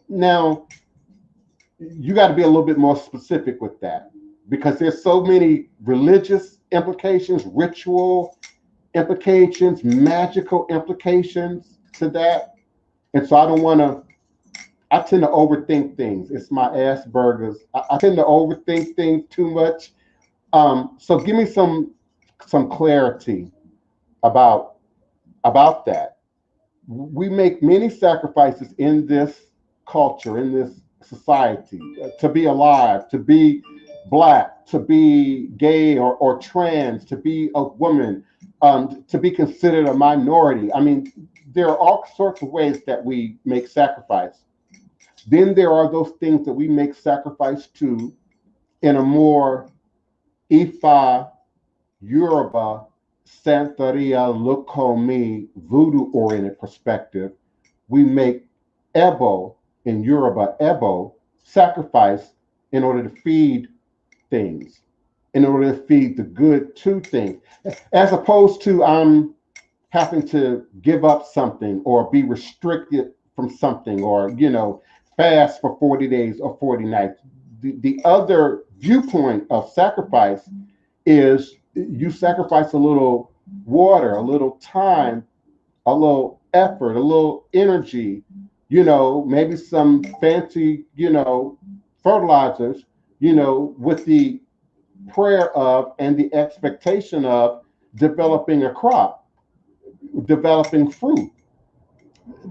now you got to be a little bit more specific with that, because there's so many religious implications, ritual implications, magical implications to that. And so I tend to overthink things. It's my Asperger's. I tend to overthink things too much. So give me some clarity about that. We make many sacrifices in this culture, in this society, to be alive, to be Black, to be gay or trans, to be a woman, to be considered a minority. I mean, there are all sorts of ways that we make sacrifice. Then there are those things that we make sacrifice to in a more Ifa, Yoruba, Santeria, Lukomi, voodoo-oriented perspective. We make Ebo, in Yoruba, Ebo, sacrifice in order to feed things, in order to feed the good to things, as opposed to having to give up something or be restricted from something, or fast for 40 days or 40 nights. The other viewpoint of sacrifice is you sacrifice a little water, a little time, a little effort, a little energy, maybe some fancy, fertilizers, with the prayer of and the expectation of developing a crop, developing fruit,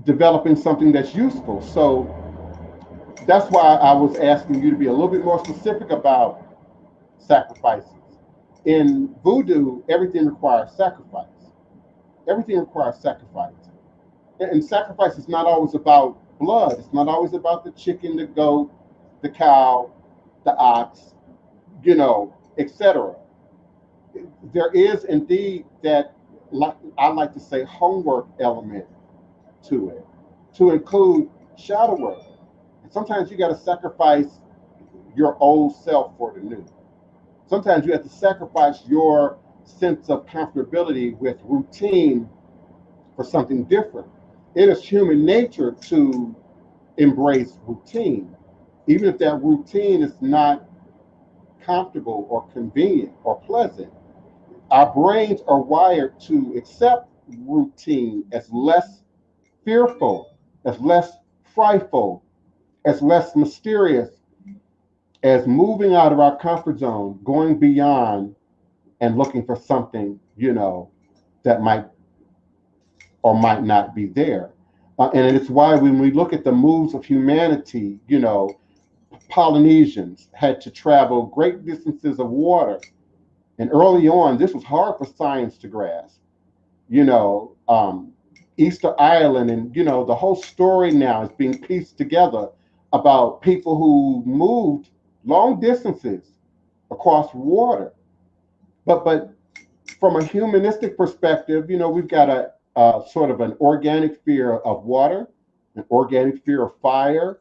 developing something that's useful. So that's why I was asking you to be a little bit more specific about sacrifices. In voodoo, everything requires sacrifice. Everything requires sacrifice. And sacrifice is not always about blood. It's not always about the chicken, the goat, the cow, the ox, etc. There is indeed that, like I like to say, homework element to it, to include shadow work. And sometimes you got to sacrifice your old self for the new. Sometimes you have to sacrifice your sense of comfortability with routine for something different. It is human nature to embrace routine, even if that routine is not comfortable or convenient or pleasant. Our brains are wired to accept routine as less fearful, as less frightful, as less mysterious, as moving out of our comfort zone, going beyond and looking for something, that might or might not be there. And it's why when we look at the moves of humanity, Polynesians had to travel great distances of water. And early on, this was hard for science to grasp. You know, Easter Island, and the whole story now is being pieced together about people who moved long distances across water. But from a humanistic perspective, we've got a sort of an organic fear of water, an organic fear of fire,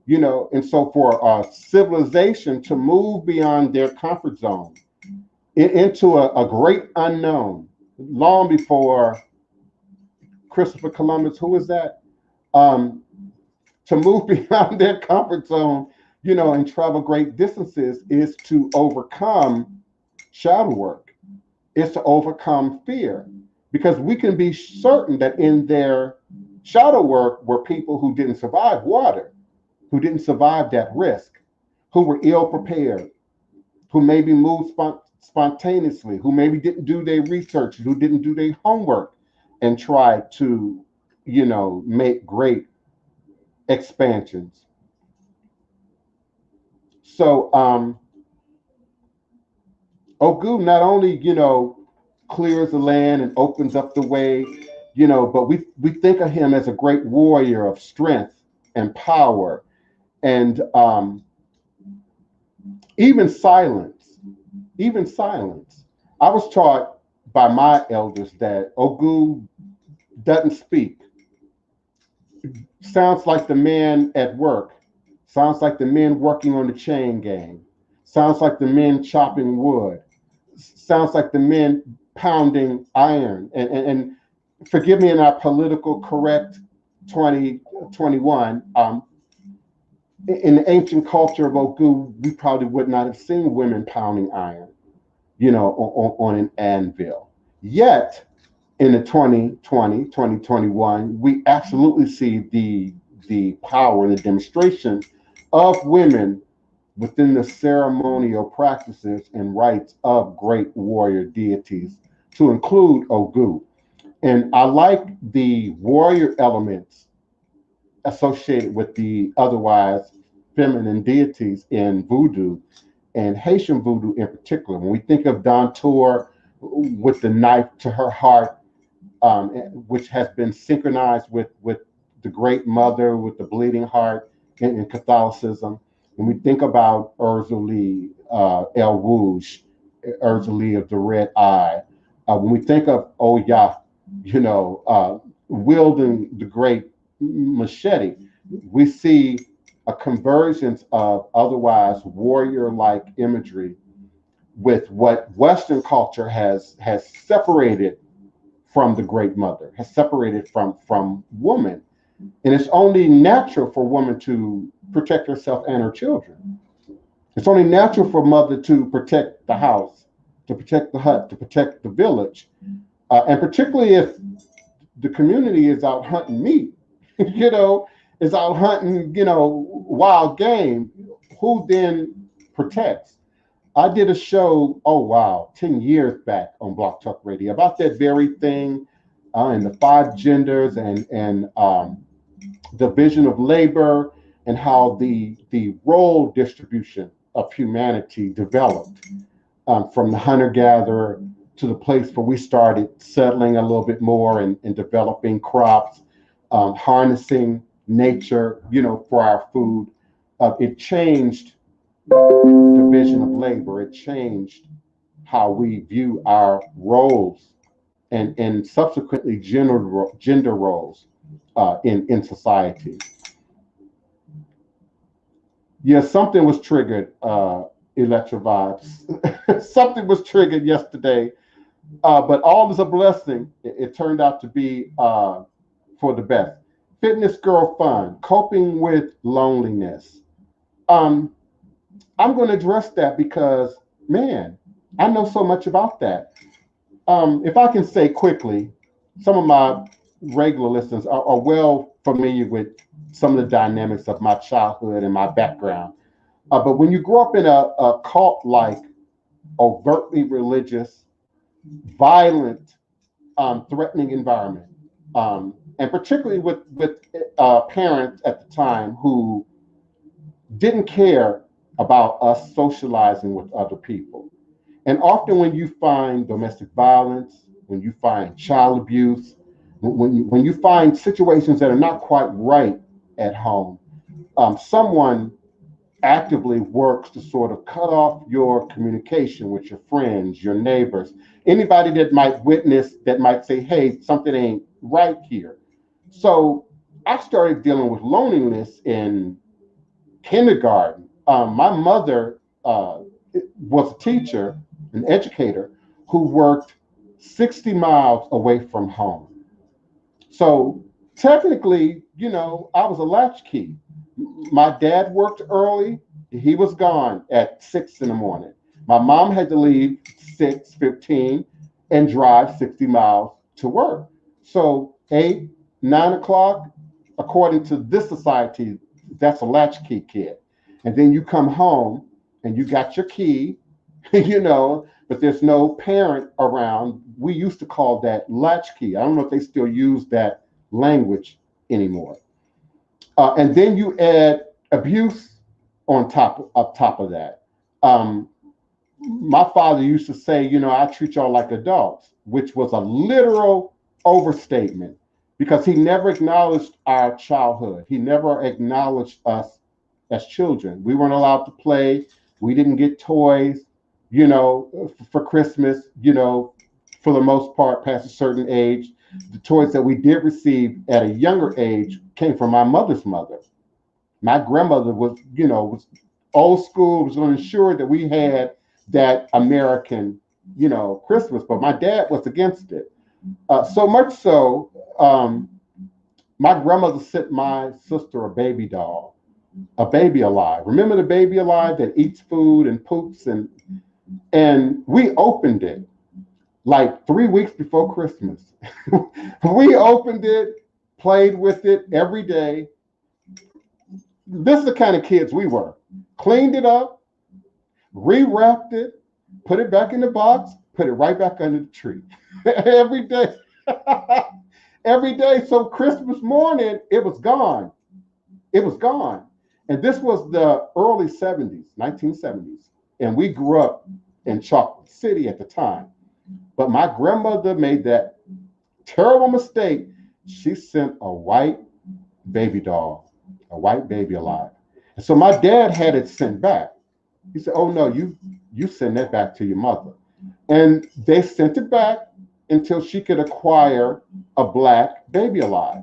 and so for a civilization to move beyond their comfort zone into a great unknown, long before Christopher Columbus, who was that? To move beyond their comfort zone, and travel great distances is to overcome shadow work, is to overcome fear. Because we can be certain that in their shadow work were people who didn't survive water, who didn't survive that risk, who were ill prepared, who maybe moved spontaneously, who maybe didn't do their research, who didn't do their homework, and tried to, make great expansions. So Ogu not only, clears the land and opens up the way, but we think of him as a great warrior of strength and power, and even silence, even silence. I was taught by my elders that Ogu doesn't speak. Sounds like the man at work. Sounds like the men working on the chain gang. Sounds like the men chopping wood. Sounds like the men pounding iron. And forgive me in our political correct 2021. In the ancient culture of Ogu, we probably would not have seen women pounding iron, on an anvil. Yet, in the 2021, we absolutely see the power and the demonstration of women within the ceremonial practices and rites of great warrior deities, to include Ogu. And I like the warrior elements associated with the otherwise feminine deities in voodoo, and Haitian voodoo in particular. When we think of Dantour with the knife to her heart, which has been synchronized with the Great Mother with the bleeding heart, in Catholicism. When we think about Urzuli El Rouge, Urzuli of the Red Eye, when we think of Oya, wielding the great machete, we see a convergence of otherwise warrior-like imagery with what Western culture has separated from the Great Mother, has separated from woman. And it's only natural for woman to protect herself and her children. It's only natural for mother to protect the house, to protect the hut, to protect the village. And particularly if the community is out hunting meat, is out hunting, wild game, who then protects? I did a show, 10 years back on Block Talk Radio about that very thing, and the 5 genders and division of labor, and how the role distribution of humanity developed from the hunter-gatherer to the place where we started settling a little bit more and developing crops, harnessing nature, for our food. It changed division of labor. It changed how we view our roles and subsequently gender roles in society. Yeah, something was triggered, Electro Vibes. Something was triggered yesterday, but all is a blessing. It turned out to be for the best. Fitness Girl Fun, coping with loneliness. I'm going to address that because, man, I know so much about that. If I can say quickly, some of my regular listeners are well familiar with some of the dynamics of my childhood and my background. But when you grow up in a cult-like, overtly religious, violent, threatening environment, and particularly with parents at the time who didn't care about us socializing with other people. And often when you find domestic violence, when you find child abuse, when you find situations that are not quite right at home, someone actively works to sort of cut off your communication with your friends, your neighbors, anybody that might witness, that might say, hey, something ain't right here. So I started dealing with loneliness in kindergarten. My mother was a teacher, an educator, who worked 60 miles away from home. So technically, I was a latchkey. My dad worked early. He was gone at 6 in the morning. My mom had to leave 6:15 and drive 60 miles to work. So 8, 9 o'clock, according to this society, that's a latchkey kid. And then you come home and you got your key, but there's no parent around. We used to call that latchkey. I don't know if they still use that language anymore. And then you add abuse on top of that. My father used to say, I treat y'all like adults, which was a literal overstatement because he never acknowledged our childhood. He never acknowledged us as children. We weren't allowed to play. We didn't get toys, for Christmas, for the most part, past a certain age. The toys that we did receive at a younger age came from my mother's mother. My grandmother was old school, was going to ensure that we had that American, Christmas, but my dad was against it. So much so, my grandmother sent my sister a baby doll, a baby alive. Remember the baby alive that eats food and poops, and we opened it like 3 weeks before Christmas. We opened it, played with it every day. This is the kind of kids we were. Cleaned it up, rewrapped it, put it back in the box, put it right back under the tree. Every day. Every day. So Christmas morning, it was gone. It was gone. And this was the early 70s, 1970s. And we grew up in Chocolate City at the time. But my grandmother made that terrible mistake. She sent a white baby doll a white baby alive. And so my dad had it sent back. He said, "Oh no, you send that back to your mother." And they sent it back until she could acquire a black baby alive.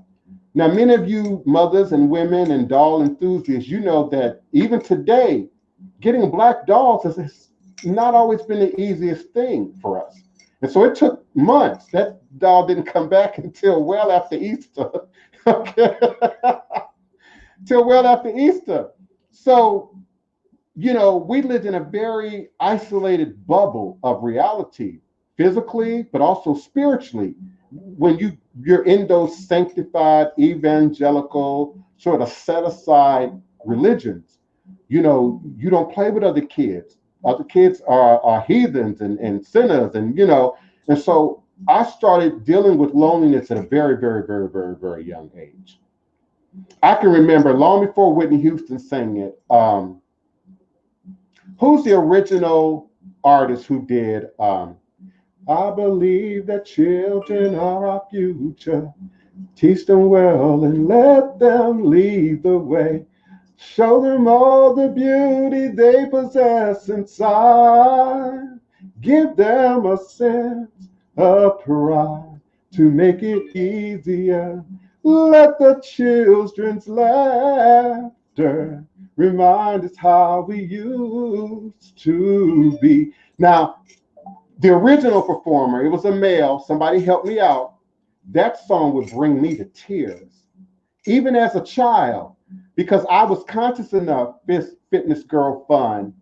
Now, many of you mothers and women and doll enthusiasts, you know that even today, getting black dolls has not always been the easiest thing for us. And so it took months. That doll didn't come back until well after Easter. Okay. Till well after Easter. So, we lived in a very isolated bubble of reality, physically, but also spiritually. When you're in those sanctified, evangelical, sort of set aside religions, you don't play with other kids. Other kids are heathens and sinners, and so I started dealing with loneliness at a very, very, very, very, very young age. I can remember long before Whitney Houston sang it. Who's the original artist who did I believe that children are our future. Teach them well and let them lead the way. Show them all the beauty they possess inside. Give them a sense of pride to make it easier. Let the children's laughter remind us how we used to be. Now, the original performer, it was a male, somebody helped me out. That song would bring me to tears, even as a child, because I was conscious enough, this fitness girl fun,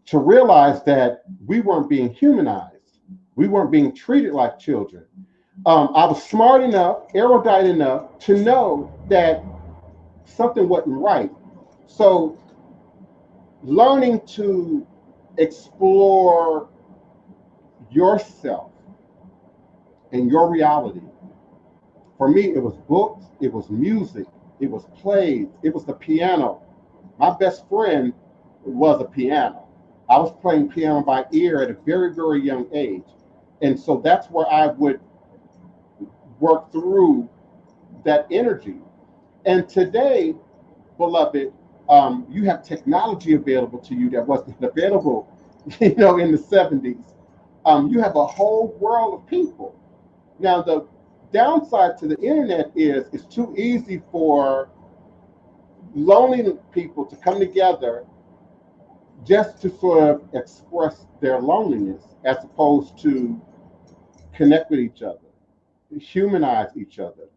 to realize that we weren't being humanized. We weren't being treated like children. I was smart enough, erudite enough to know that something wasn't right. So learning to explore yourself and your reality. For me, it was books, it was music, it was plays, it was the piano. My best friend was a piano. I was playing piano by ear at a very, very young age. And so that's where I would work through that energy. And today, beloved, you have technology available to you that wasn't available, in the 70s. You have a whole world of people. Now, the downside to the internet is it's too easy for lonely people to come together just to sort of express their loneliness as opposed to connect with each other, humanize each other,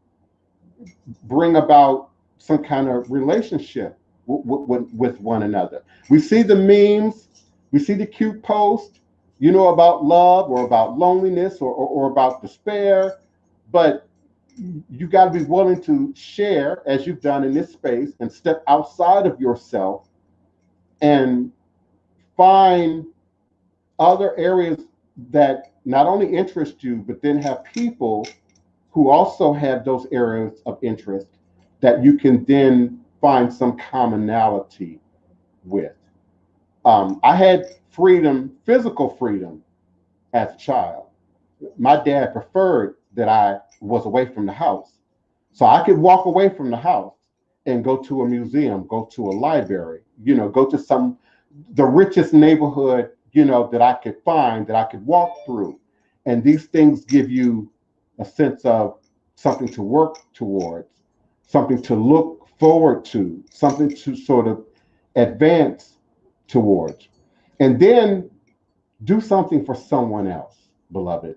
bring about some kind of relationship with one another. We see the memes, we see the cute posts, about love or about loneliness or about despair, but you got to be willing to share as you've done in this space and step outside of yourself and find other areas that not only interest you, but then have people who also have those areas of interest that you can then find some commonality with. I had freedom, physical freedom as a child. My dad preferred that I was away from the house. So I could walk away from the house and go to a museum, go to a library, go to the richest neighborhood, that I could find, that I could walk through. And these things give you a sense of something to work towards, something to look forward to, something to sort of advance towards. And then do something for someone else, beloved.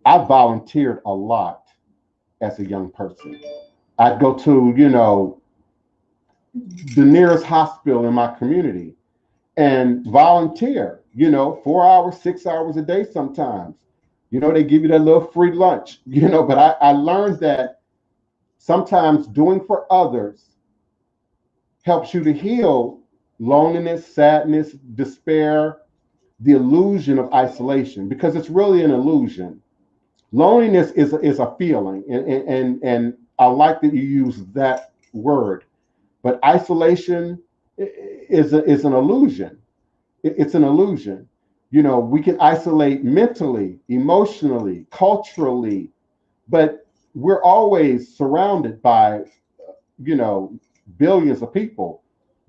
I volunteered a lot as a young person. I'd go to, the nearest hospital in my community and volunteer, 4 hours, 6 hours a day sometimes. They give you that little free lunch, but I learned that sometimes doing for others helps you to heal loneliness, sadness, despair, the illusion of isolation, because it's really an illusion. Loneliness is a feeling, and I like that you use that word. But isolation is an illusion. It's an illusion. We can isolate mentally, emotionally, culturally, but we're always surrounded by, billions of people,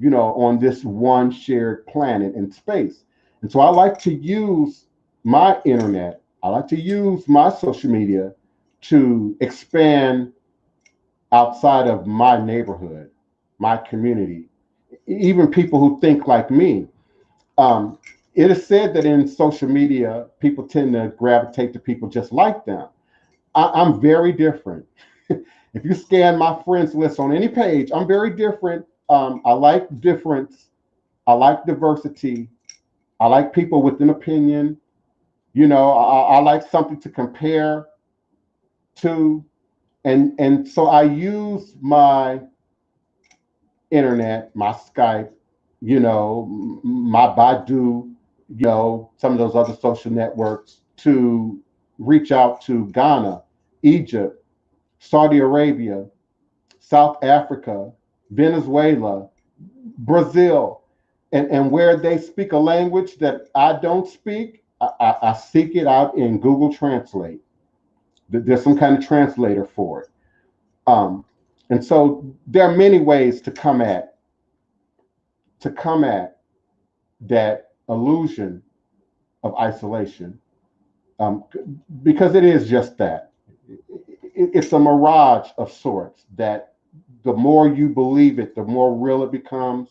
on this one shared planet and space. And so I like to use my internet, I like to use my social media to expand outside of my neighborhood, my community, even people who think like me. Um, it is said that in social media, people tend to gravitate to people just like them. I'm very different. If you scan my friends list on any page, I'm very different. I like difference. I like diversity. I like people with an opinion. I like something to compare to. And so I use my internet, my Skype, my Baidu, some of those other social networks to reach out to Ghana, Egypt, Saudi Arabia, South Africa, Venezuela, Brazil, and where they speak a language that I don't speak, I seek it out in Google Translate. There's some kind of translator for it. And so there are many ways to come at that illusion of isolation, because it is just that. It's a mirage of sorts that the more you believe it, the more real it becomes,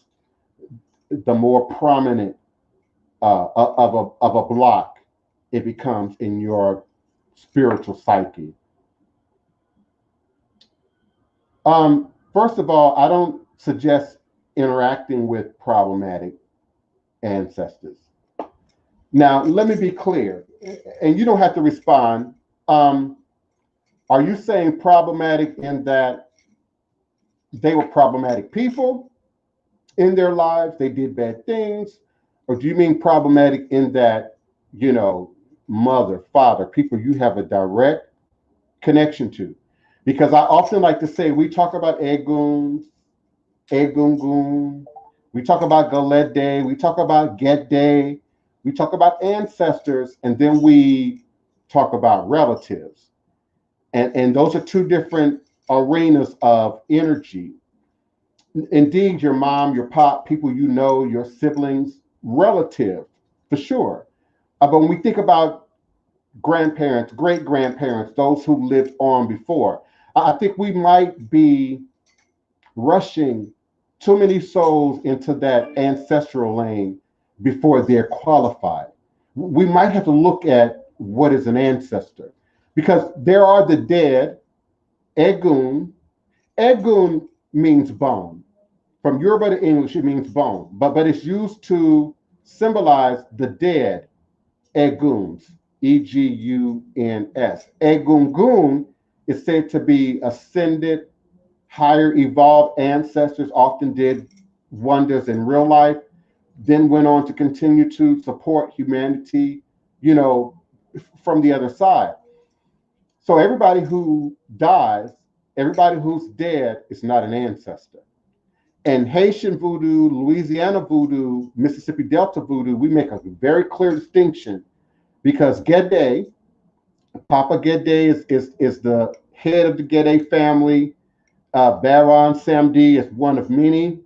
the more prominent of a block it becomes in your spiritual psyche. First of all, I don't suggest interacting with problematic ancestors. Now, let me be clear, and you don't have to respond. Are you saying problematic in that they were problematic people in their lives, they did bad things? Or do you mean problematic in that, mother, father, people you have a direct connection to? Because I often like to say, we talk about Eguns, Egungun, we talk about Galede, we talk about Gede, we talk about ancestors, and then we talk about relatives. And those are two different arenas of energy. Indeed, your mom, your pop, people your siblings, relative, for sure. But when we think about grandparents, great grandparents, those who lived on before, I think we might be rushing too many souls into that ancestral lane before they're qualified. We might have to look at what is an ancestor, because there are the dead, Egun. Egun means bone. From Yoruba to English, it means bone, but it's used to symbolize the dead, Eguns, Eguns. Egungun is said to be ascended, higher evolved ancestors, often did wonders in real life, then went on to continue to support humanity, from the other side. So everybody who dies, everybody who's dead is not an ancestor. And Haitian voodoo, Louisiana voodoo, Mississippi Delta voodoo, we make a very clear distinction, because Gede, Papa Gede is the head of the Gede family. Baron Samedi is one of many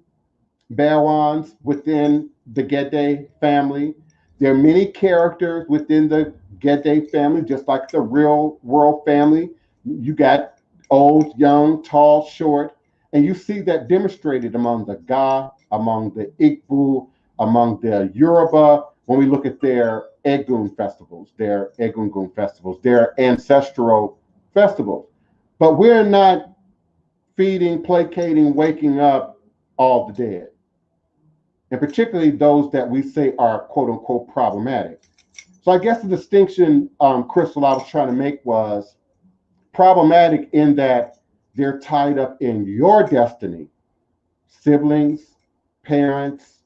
Barons within the Gede family. There are many characters within the Gede family, just like the real world family. You got old, young, tall, short, and you see that demonstrated among the Ga, among the Igbo, among the Yoruba, when we look at their Egun festivals, their Egungun festivals, their ancestral festivals. But we're not feeding, placating, waking up all the dead, and particularly those that we say are quote unquote problematic. So I guess the distinction, Crystal, I was trying to make was problematic in that they're tied up in your destiny, siblings, parents,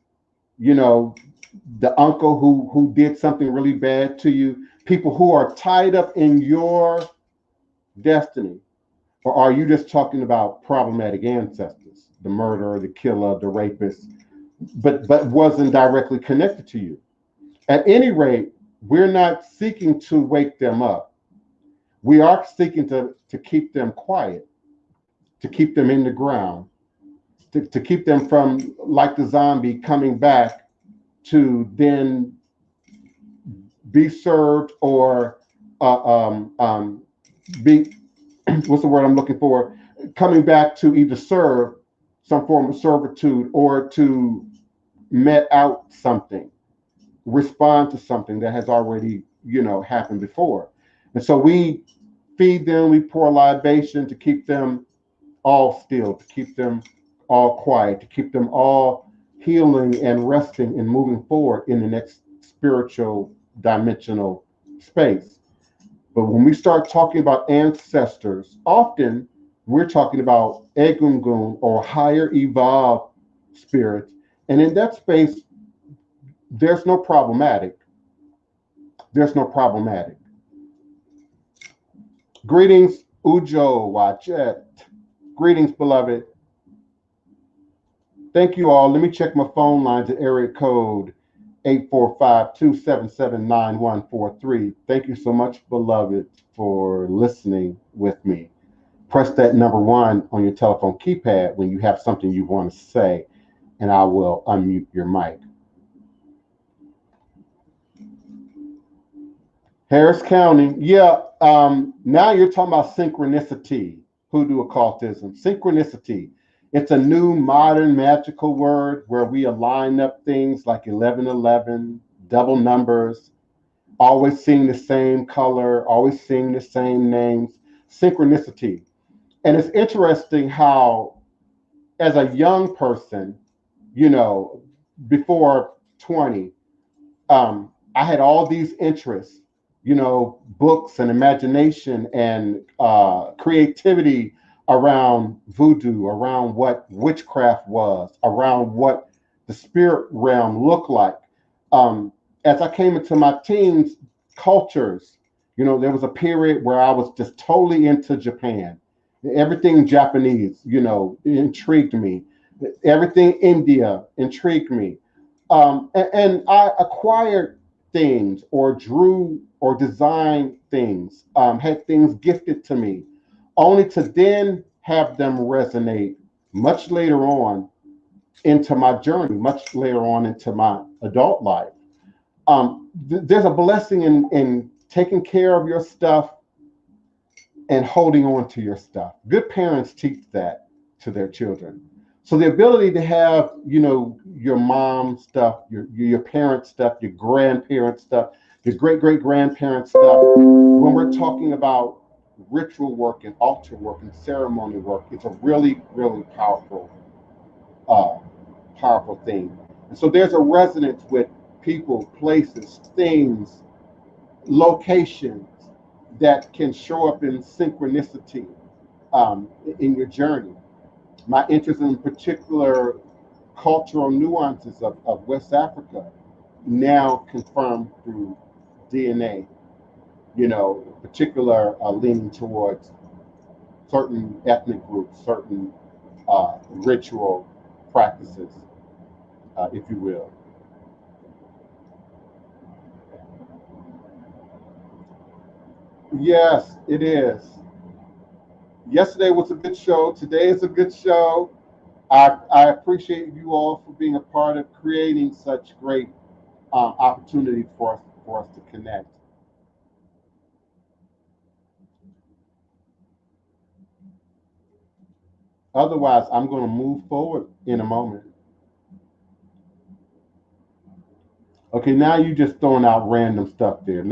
the uncle who did something really bad to you, people who are tied up in your destiny. Or are you just talking about problematic ancestors, the murderer, the killer, the rapist, but wasn't directly connected to you? At any rate, we're not seeking to wake them up. We are seeking to keep them quiet, to keep them in the ground, to keep them from, like the zombie, coming back to then be served or be, what's the word I'm looking for? Coming back to either serve some form of servitude or to met out something, respond to something that has already, happened before. And so we feed them, we pour libation to keep them all still, to keep them all quiet, to keep them all healing and resting and moving forward in the next spiritual dimensional space. But when we start talking about ancestors, often we're talking about egungun or higher evolved spirits. And in that space, there's no problematic. There's no problematic. Greetings, Ujo Wachet. Greetings, beloved. Thank you all. Let me check my phone lines at area code 845-277-9143. Thank you so much, beloved, for listening with me. Press that number 1 on your telephone keypad when you have something you want to say, and I will unmute your mic. Harris County, yeah. Now you're talking about synchronicity, hoodoo occultism. Synchronicity. It's a new modern magical word where we align up things like 1111, double numbers, always seeing the same color, always seeing the same names. Synchronicity. And it's interesting how, as a young person, before 20, I had all these interests, books and imagination and creativity around voodoo, around what witchcraft was, around what the spirit realm looked like. As I came into my teens, cultures, there was a period where I was just totally into Japan. Everything Japanese, intrigued me. Everything India intrigued me. And I acquired things or drew or designed things, had things gifted to me, only to then have them resonate much later on into my journey, much later on into my adult life. There's a blessing in taking care of your stuff and holding on to your stuff. Good parents teach that to their children. So the ability to have, your mom stuff, your parents' stuff, your grandparents' stuff, your great-great-grandparents' stuff, when we're talking about ritual work and altar work and ceremony work, it's a really, really powerful thing. And so there's a resonance with people, places, things, locations that can show up in synchronicity in your journey. My interest in particular cultural nuances of West Africa, now confirmed through DNA, particular leaning towards certain ethnic groups, certain ritual practices, if you will. Yes, it is. Yesterday was a good show. Today is a good show. I appreciate you all for being a part of creating such great opportunities for us to connect. Otherwise, I'm going to move forward in a moment. Okay, now you just throwing out random stuff there.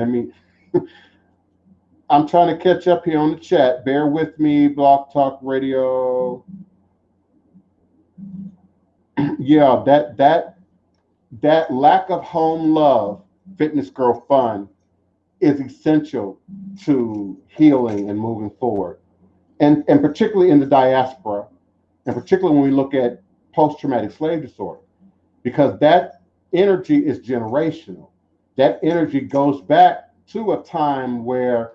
I'm trying to catch up here on the chat. Bear with me, Blog Talk Radio. Yeah, that lack of home love, Fitness Girl Fun, is essential to healing and moving forward. And particularly in the diaspora, and particularly when we look at post-traumatic slave disorder, because that energy is generational. That energy goes back to a time where,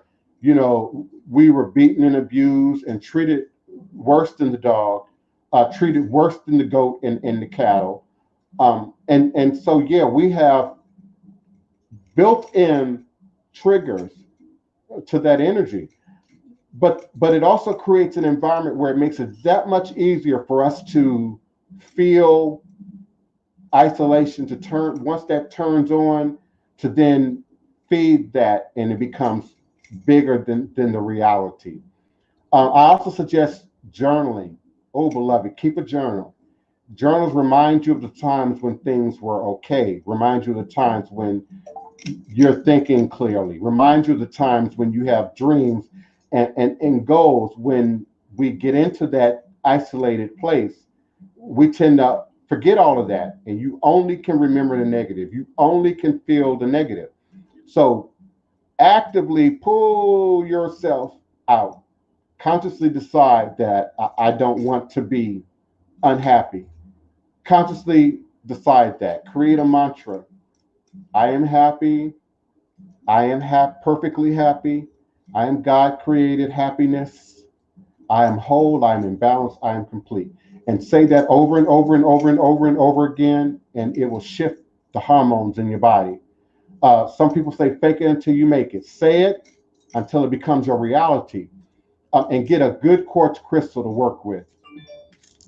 we were beaten and abused and treated worse than the dog, treated worse than the goat and the cattle. And so, yeah, we have built-in triggers to that energy. But it also creates an environment where it makes it that much easier for us to feel isolation to turn, once that turns on, to then feed that, and it becomes bigger than the reality. I also suggest journaling. Oh, beloved, keep a journal. Journals remind you of the times when things were okay, remind you of the times when you're thinking clearly, remind you of the times when you have dreams and goals. When we get into that isolated place, we tend to forget all of that, and you only can remember the negative. You only can feel the negative. So actively pull yourself out. Consciously decide that I don't want to be unhappy. Consciously decide that. Create a mantra. I am happy. I am perfectly happy. I am God created happiness. I am whole. I am in balance. I am complete. And say that over and over and over and over and over again, and it will shift the hormones in your body. Some people say fake it until you make it. Say it until it becomes your reality. And get a good quartz crystal to work with.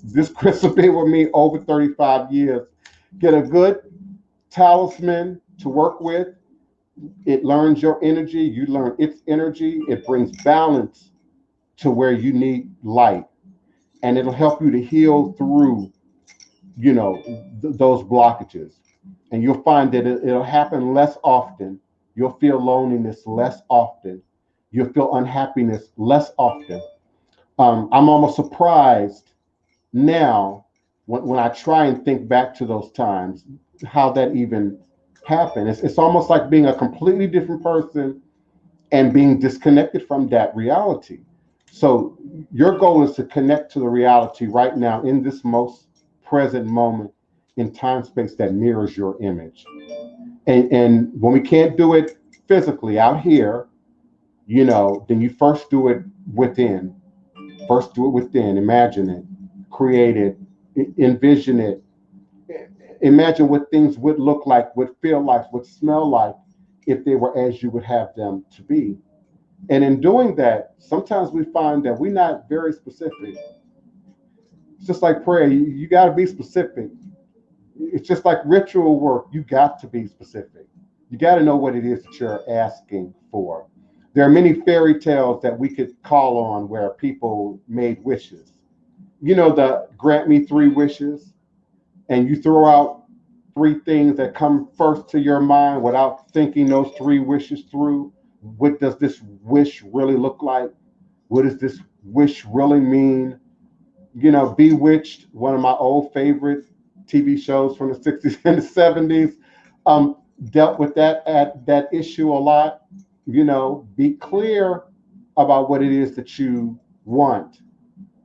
This crystal been with me over 35 years. Get a good talisman to work with. It learns your energy. You learn its energy. It brings balance to where you need light. And it'll help you to heal through, those blockages. And you'll find that it'll happen less often. You'll feel loneliness less often. You'll feel unhappiness less often. I'm almost surprised now when I try and think back to those times, how that even happened. It's almost like being a completely different person and being disconnected from that reality. So your goal is to connect to the reality right now in this most present moment in time space that mirrors your image. And when we can't do it physically out here, then you first do it within. First do it within. Imagine it, create it, envision it. Imagine what things would look like, would feel like, would smell like if they were as you would have them to be. And in doing that, sometimes we find that we're not very specific. It's just like prayer. You got to be specific. It's just like ritual work. You got to be specific. You got to know what it is that you're asking for. There are many fairy tales that we could call on where people made wishes. The grant me 3 wishes, and you throw out 3 things that come first to your mind without thinking those 3 wishes through. What does this wish really look like? What does this wish really mean? Bewitched, one of my old favorite TV shows from the 60s and the 70s, dealt with that issue a lot. Be clear about what it is that you want.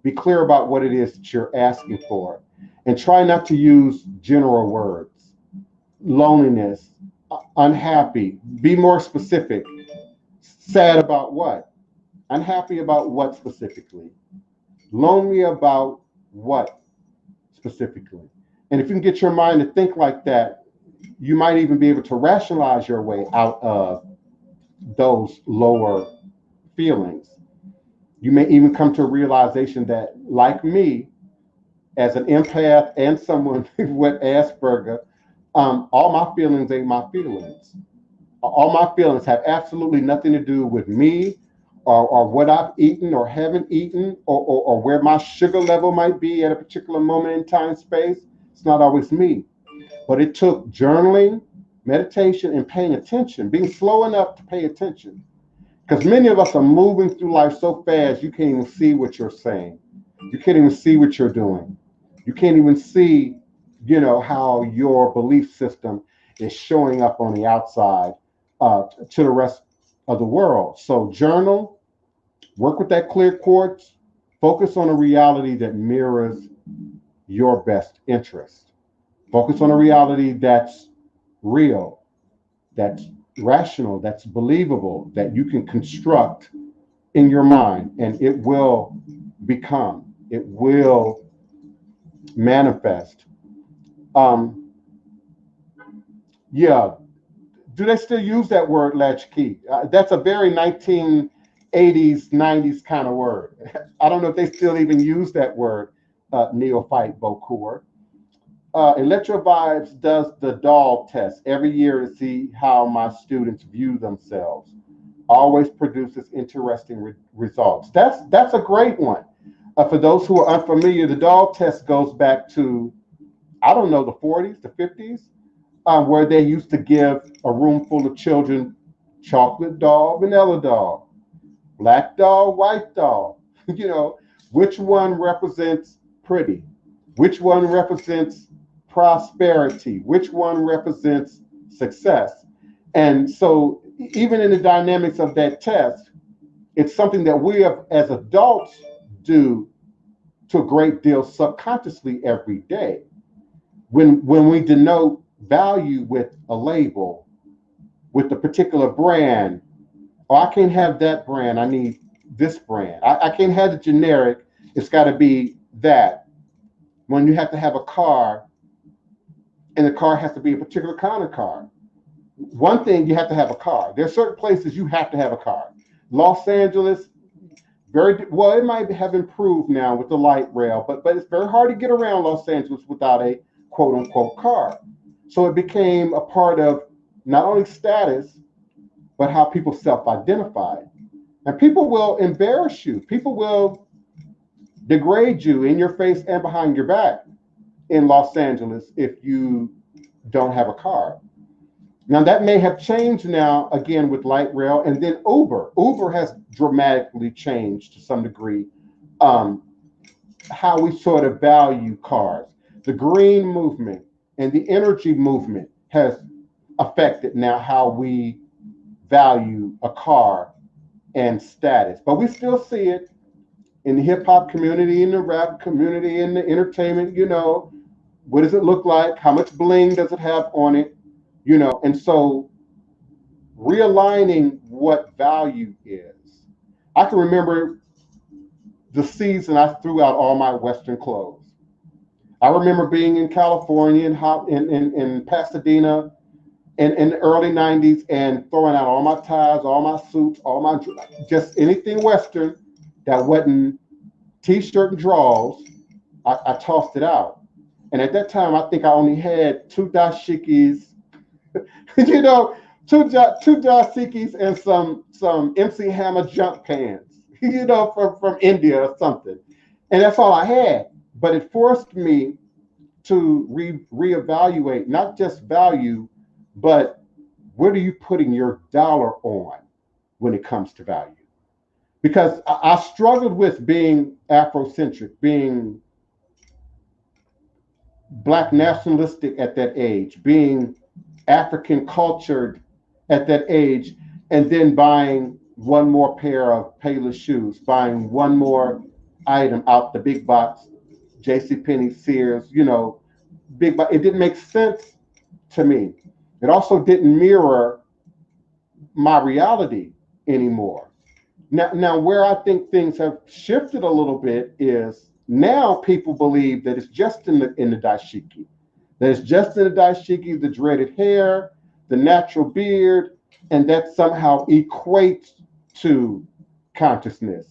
Be clear about what it is that you're asking for. And try not to use general words. Loneliness, unhappy. Be more specific. Sad about what? Unhappy about what specifically? Lonely about what specifically? And if you can get your mind to think like that, you might even be able to rationalize your way out of those lower feelings. You may even come to a realization that, like me, as an empath and someone with Asperger, all my feelings ain't my feelings. All my feelings have absolutely nothing to do with me or what I've eaten or haven't eaten or where my sugar level might be at a particular moment in time space. It's not always me. But it took journaling, meditation, and paying attention, being slow enough to pay attention. Because many of us are moving through life so fast, you can't even see what you're saying. You can't even see what you're doing. You can't even see, how your belief system is showing up on the outside to the rest of the world. So journal, work with that clear quartz, focus on a reality that mirrors your best interest. Focus on a reality that's real, that's rational, that's believable, that you can construct in your mind, and it will become, it will manifest. Yeah, do they still use that word latchkey? That's a very 1980s, 90s kind of word. I don't know if they still even use that word, Neophyte Bokor. Electro Vibes does the doll test every year to see how my students view themselves. Always produces interesting results. That's a great one. For those who are unfamiliar, the doll test goes back to, I don't know, the 40s, the 50s, where they used to give a room full of children chocolate doll, vanilla doll, black doll, white doll. You know, which one represents pretty? Which one represents prosperity? Which one represents success? And so, even in the dynamics of that test, it's something that we have, as adults do to a great deal subconsciously every day. When we denote value with a label, with a particular brand, oh, I can't have that brand. I need this brand. I can't have the generic. It's got to be that. When you have to have a car, and the car has to be a particular kind of car. One thing, you have to have a car. There are certain places you have to have a car. Los Angeles, very well. It might have improved now with the light rail, but it's very hard to get around Los Angeles without a quote unquote car. So it became a part of not only status, but how people self-identified. And people will embarrass you. People will degrade you in your face and behind your back in Los Angeles if you don't have a car. Now that may have changed now again with light rail, and then Uber. Uber has dramatically changed to some degree how we sort of value cars. The green movement and the energy movement has affected now how we value a car and status. But we still see it in the hip hop community, in the rap community, in the entertainment. You know, what does it look like? How much bling does it have on it? You know, and so realigning what value is. I can remember the season I threw out all my Western clothes. I remember being in California in Pasadena in the early 90s and throwing out all my ties, all my suits, all my just anything Western that wasn't t-shirt and drawers. I tossed it out. And at that time, I think I only had two dashikis, you know, two dashikis and some MC Hammer jump pants, you know, from India or something. And that's all I had. But it forced me to reevaluate not just value, but what are you putting your dollar on when it comes to value? Because I struggled with being Afrocentric, being Black nationalistic at that age, being African cultured at that age, and then buying one more pair of Payless shoes, buying one more item out the big box, JCPenney, Sears, you know, big box. It didn't make sense to me. It also didn't mirror my reality anymore. Now, where I think things have shifted a little bit is now people believe that it's just in the dashiki, that it's just in the dashiki, the dreaded hair, the natural beard, and that somehow equates to consciousness.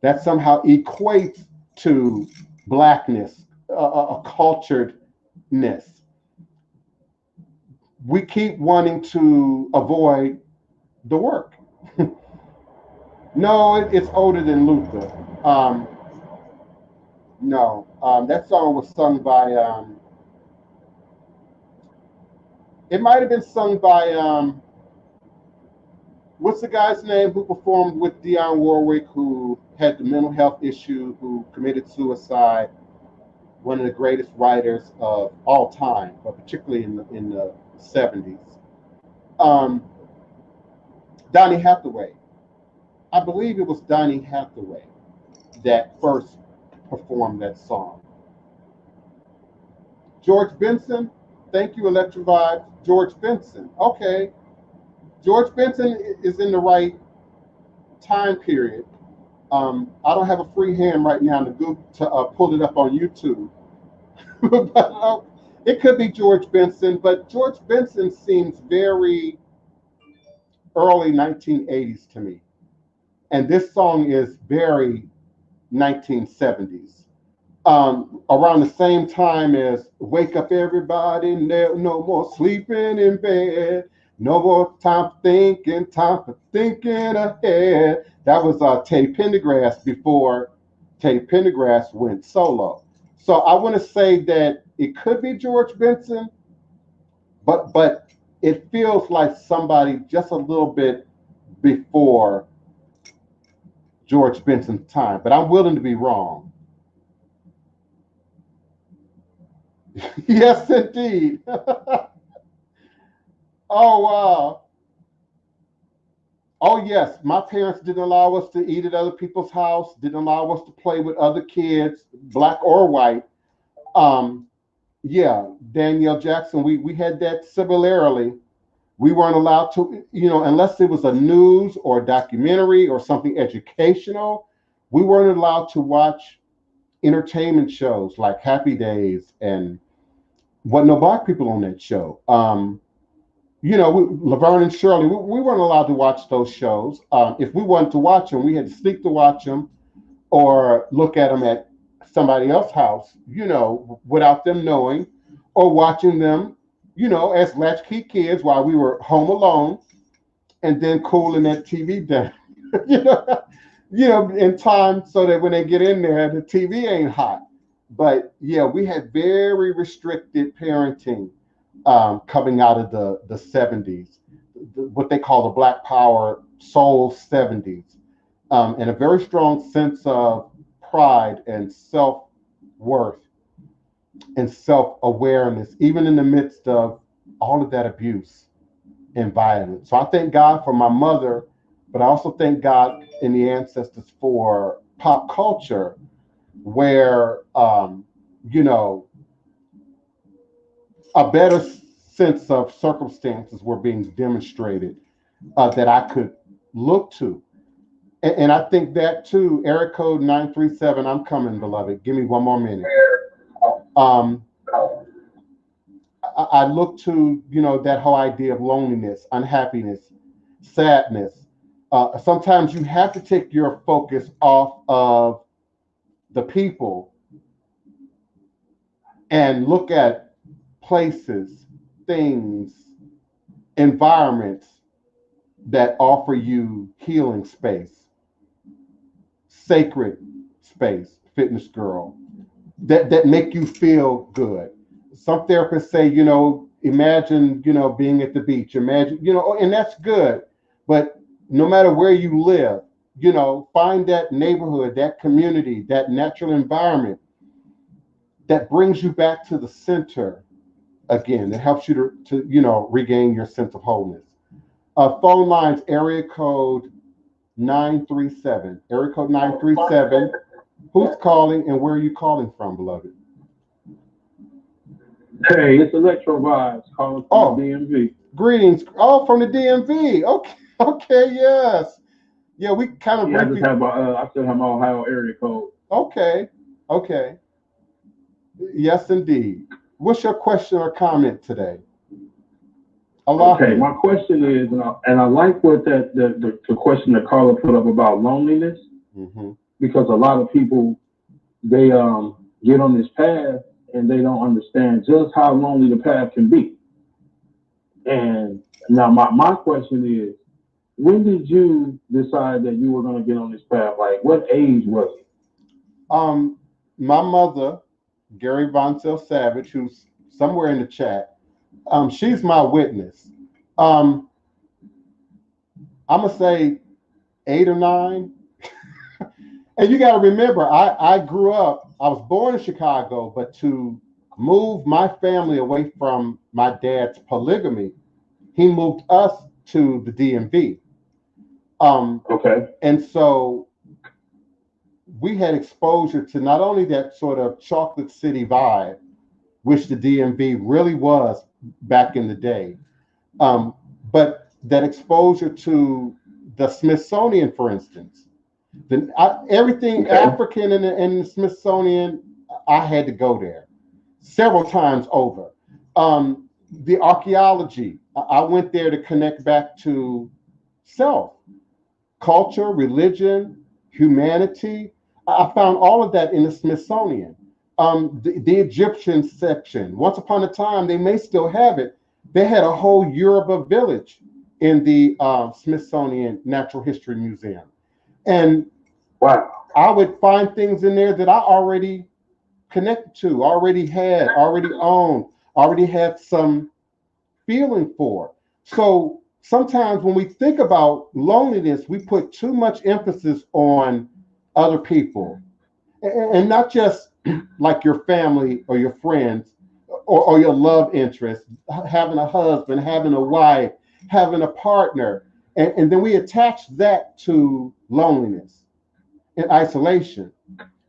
That somehow equates to blackness, a culturedness. We keep wanting to avoid the work. No, it's older than Luther. No, that song was sung by. It might have been sung by. What's the guy's name who performed with Dionne Warwick, who had the mental health issue, who committed suicide? One of the greatest writers of all time, but particularly in the 70s. Um, Donny Hathaway. I believe it was Donny Hathaway that first performed that song. George Benson, thank you, Electro Vibes. George Benson, okay. George Benson is in the right time period. I don't have a free hand right now to pull it up on YouTube, but it could be George Benson. But George Benson seems very early 1980s to me, and this song is very 1970s. around the same time as Wake Up Everybody, no more sleeping in bed, no more time for thinking ahead. That was Teddy Pendergrass before Teddy Pendergrass went solo. So I want to say that it could be George Benson, but it feels like somebody just a little bit before George Benson's time, but I'm willing to be wrong. Yes, indeed. Oh, wow. Oh, yes. My parents didn't allow us to eat at other people's house, didn't allow us to play with other kids, black or white. Um, yeah, Danielle Jackson, we had that similarly. We weren't allowed to, unless it was a news or a documentary or something educational, we weren't allowed to watch entertainment shows like Happy Days and wasn't no black people on that show. Laverne and Shirley, we weren't allowed to watch those shows. If we wanted to watch them, we had to sneak to watch them or look at them at somebody else's house, without them knowing, or watching them, as latchkey kids while we were home alone, and then cooling that TV down, you know, in time so that when they get in there, the TV ain't hot. But yeah, we had very restricted parenting coming out of the 70s, what they call the Black Power Soul 70s, and a very strong sense of pride and self worth and self awareness, even in the midst of all of that abuse and violence. So I thank God for my mother, but I also thank God in the ancestors for pop culture, where, you know, a better sense of circumstances were being demonstrated that I could look to. And I think that too, area code 937, I'm coming, beloved. Give me one more minute. Um, I look to, that whole idea of loneliness, unhappiness, sadness. Sometimes you have to take your focus off of the people and look at places, things, environments that offer you healing space, sacred space, fitness girl, that make you feel good. Some therapists say, imagine, being at the beach, imagine, and that's good. But no matter where you live, find that neighborhood, that community, that natural environment that brings you back to the center again, that helps you to regain your sense of wholeness. Phone lines, area code 937. Area code 937. Who's calling and where are you calling from, beloved? Hey, it's Electro Vibes calling from the DMV. Greetings. Oh, from the DMV. Okay, yes. Yeah, we kind of. Yeah, I still have my Ohio area code. Okay. Yes, indeed. What's your question or comment today? Okay, my question is, and I like what the question that Carla put up about loneliness, because a lot of people, they get on this path and they don't understand just how lonely the path can be. And now my question is, when did you decide that you were going to get on this path? Like, what age was it? My mother, Gary Von Savage, who's somewhere in the chat, she's my witness. I'm gonna say 8 or 9. And you got to remember, I grew up. I was born in Chicago, but to move my family away from my dad's polygamy, he moved us to the DMV. Okay. And so we had exposure to not only that sort of chocolate city vibe, which the DMV really was back in the day, but that exposure to the Smithsonian, for instance. Everything African in the Smithsonian, I had to go there several times over. The archaeology, I went there to connect back to self, culture, religion, humanity. I found all of that in the Smithsonian. the Egyptian section. Once upon a time, they may still have it. They had a whole Yoruba village in the Smithsonian Natural History Museum. And wow, I would find things in there that I already connected to, already had, already owned, already had some feeling for. So sometimes when we think about loneliness, we put too much emphasis on other people, and not just like your family or your friends or your love interest, having a husband, having a wife, having a partner. And then we attach that to loneliness and isolation.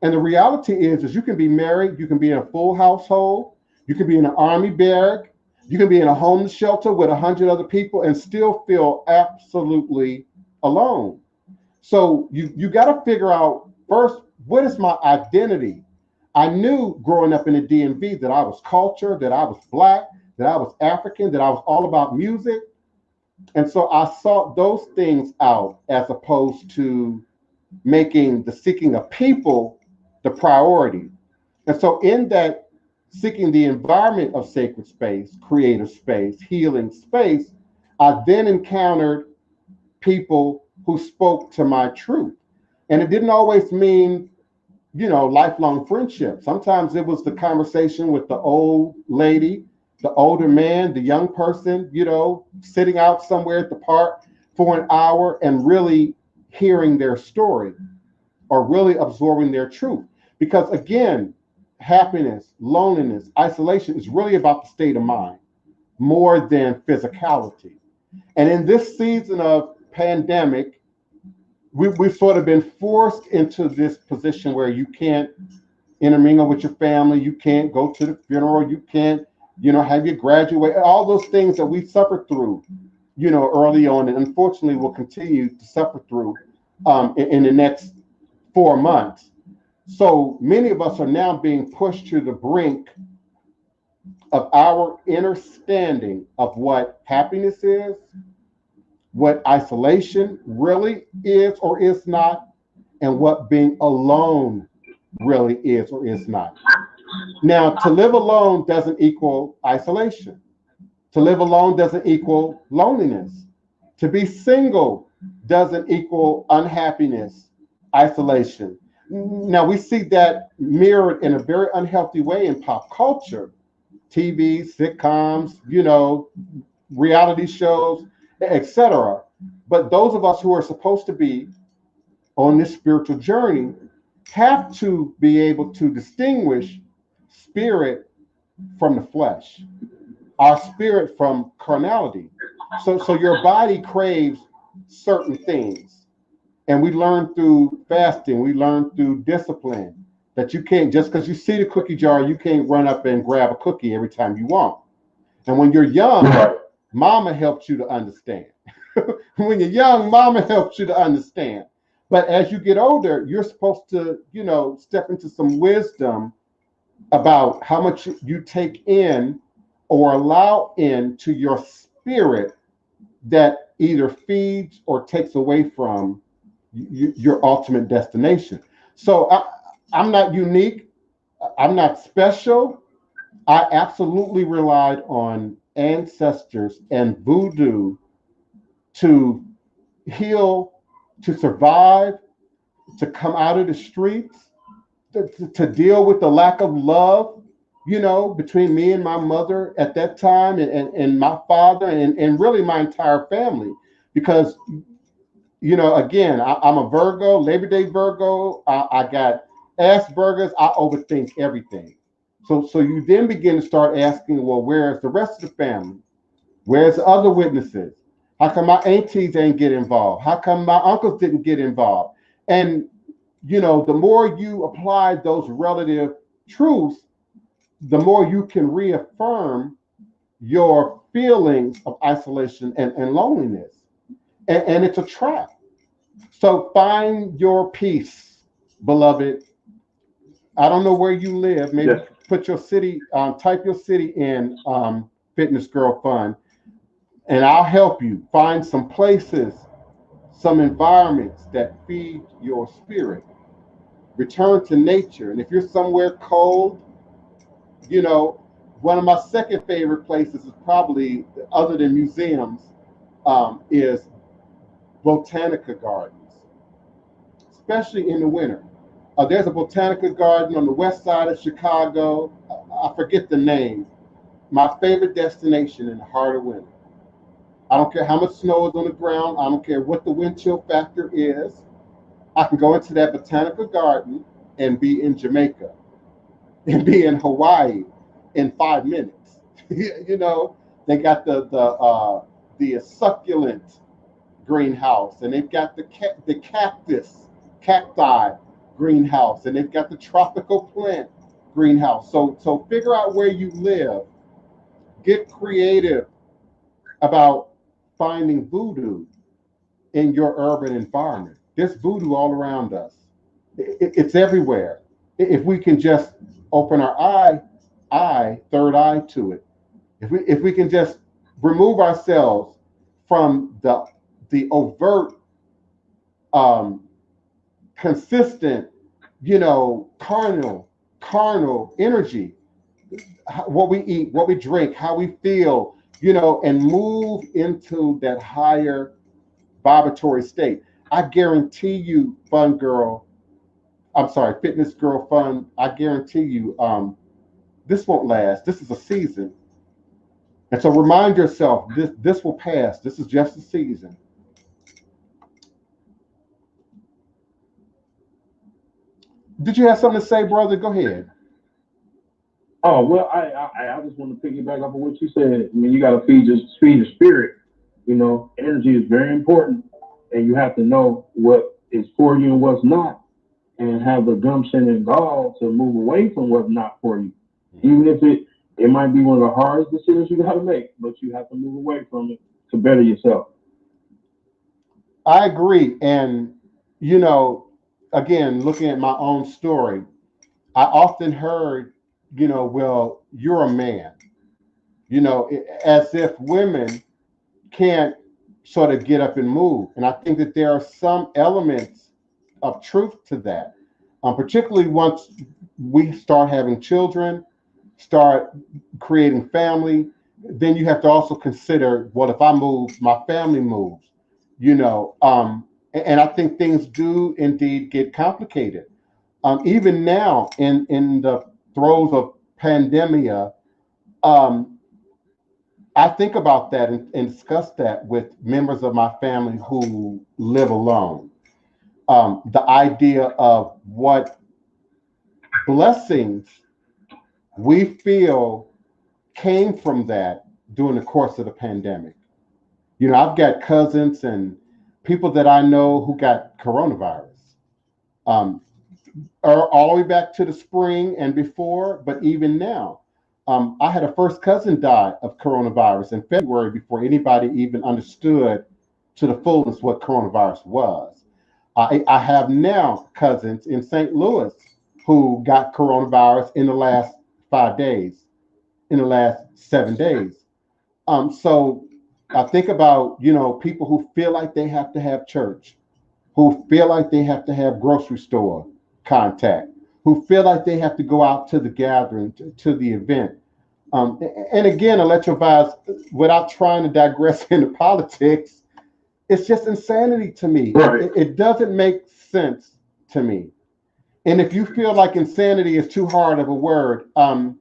And the reality is you can be married, you can be in a full household, you can be in an army barrack, you can be in a homeless shelter with 100 other people and still feel absolutely alone. So you got to figure out first, what is my identity? I knew growing up in the DMV that I was culture, that I was Black, that I was African, that I was all about music. And so I sought those things out as opposed to making the seeking of people the priority. And so in that seeking the environment of sacred space, creative space, healing space, I then encountered people who spoke to my truth. And it didn't always mean, lifelong friendship. Sometimes it was the conversation with the old lady, the older man, the young person, sitting out somewhere at the park for an hour and really hearing their story or really absorbing their truth. Because again, happiness, loneliness, isolation is really about the state of mind more than physicality. And in this season of pandemic, we've sort of been forced into this position where you can't intermingle with your family, you can't go to the funeral, you can't, have you graduate, all those things that we suffered through, early on, and unfortunately will continue to suffer through in the next 4 months. So many of us are now being pushed to the brink of our understanding of what happiness is, what isolation really is or is not, and what being alone really is or is not. Now, to live alone doesn't equal isolation. To live alone doesn't equal loneliness. To be single doesn't equal unhappiness, isolation. Now, we see that mirrored in a very unhealthy way in pop culture, TV, sitcoms, reality shows, etc. But those of us who are supposed to be on this spiritual journey have to be able to distinguish spirit from the flesh, our spirit from carnality. So your body craves certain things. And we learn through fasting, we learn through discipline that you can't, just because you see the cookie jar, you can't run up and grab a cookie every time you want. And when you're young, mama helps you to understand. When you're young, mama helps you to understand. But as you get older, you're supposed to, step into some wisdom about how much you take in or allow into your spirit that either feeds or takes away from your ultimate destination. So I'm not unique. I'm not special. I absolutely relied on ancestors and voodoo to heal, to survive, to come out of the streets, to deal with the lack of love, between me and my mother at that time and my father and really my entire family. Because, again, I'm a Virgo, Labor Day Virgo. I got Asperger's. I overthink everything. So you then begin to start asking, well, where's the rest of the family? Where's the other witnesses? How come my aunties ain't get involved? How come my uncles didn't get involved? And, the more you apply those relative truths, the more you can reaffirm your feelings of isolation and loneliness. And it's a trap. So find your peace, beloved. I don't know where you live. Maybe put your city, type your city in Fitness Girl Fund, and I'll help you find some places, some environments that feed your spirit. return to nature. And if you're somewhere cold, you know, one of my second favorite places is probably, other than museums, is botanica gardens, especially in the winter. There's a botanica garden on the west side of Chicago. I forget the name. My favorite destination in the heart of winter. I don't care how much snow is on the ground. I don't care what the wind chill factor is. I can go into that botanical garden and be in Jamaica and be in Hawaii in 5 minutes. You know, they got the succulent greenhouse, and they've got the cacti greenhouse, and they've got the tropical plant greenhouse. So figure out where you live. Get creative about finding voodoo in your urban environment. There's voodoo all around us. It's everywhere. If we can just open our third eye to it. If we can just remove ourselves from the overt, consistent, carnal energy, what we eat, what we drink, how we feel, and move into that higher vibratory state. I guarantee you, fitness girl fun, I guarantee you, this won't last. This is a season. And so remind yourself, this will pass. This is just a season. Did you have something to say, brother? Go ahead. Oh, well, I just want to piggyback off of what you said. I mean, you got to feed your spirit. Energy is very important, and you have to know what is for you and what's not, and have the gumption and gall to move away from what's not for you. Even if it might be one of the hardest decisions you got to make, but you have to move away from it to better yourself. I agree. And, again, looking at my own story, I often heard, well, you're a man, as if women can't sort of get up and move. And I think that there are some elements of truth to that, particularly once we start having children, start creating family. Then you have to also consider, well, if I move, my family moves, and I think things do indeed get complicated. Even now, in the throes of pandemia, I think about that and discuss that with members of my family who live alone. The idea of what blessings we feel came from that during the course of the pandemic. I've got cousins and people that I know who got coronavirus. All the way back to the spring and before, but even now. I had a first cousin die of coronavirus in February before anybody even understood to the fullness what coronavirus was. I have now cousins in St. Louis who got coronavirus in the last 5 days, in the last 7 days. So I think about, people who feel like they have to have church, who feel like they have to have grocery store contact, who feel like they have to go out to the gathering, to the event. And again, Electrovibes, without trying to digress into politics, it's just insanity to me. Right. It doesn't make sense to me. And if you feel like insanity is too hard of a word, common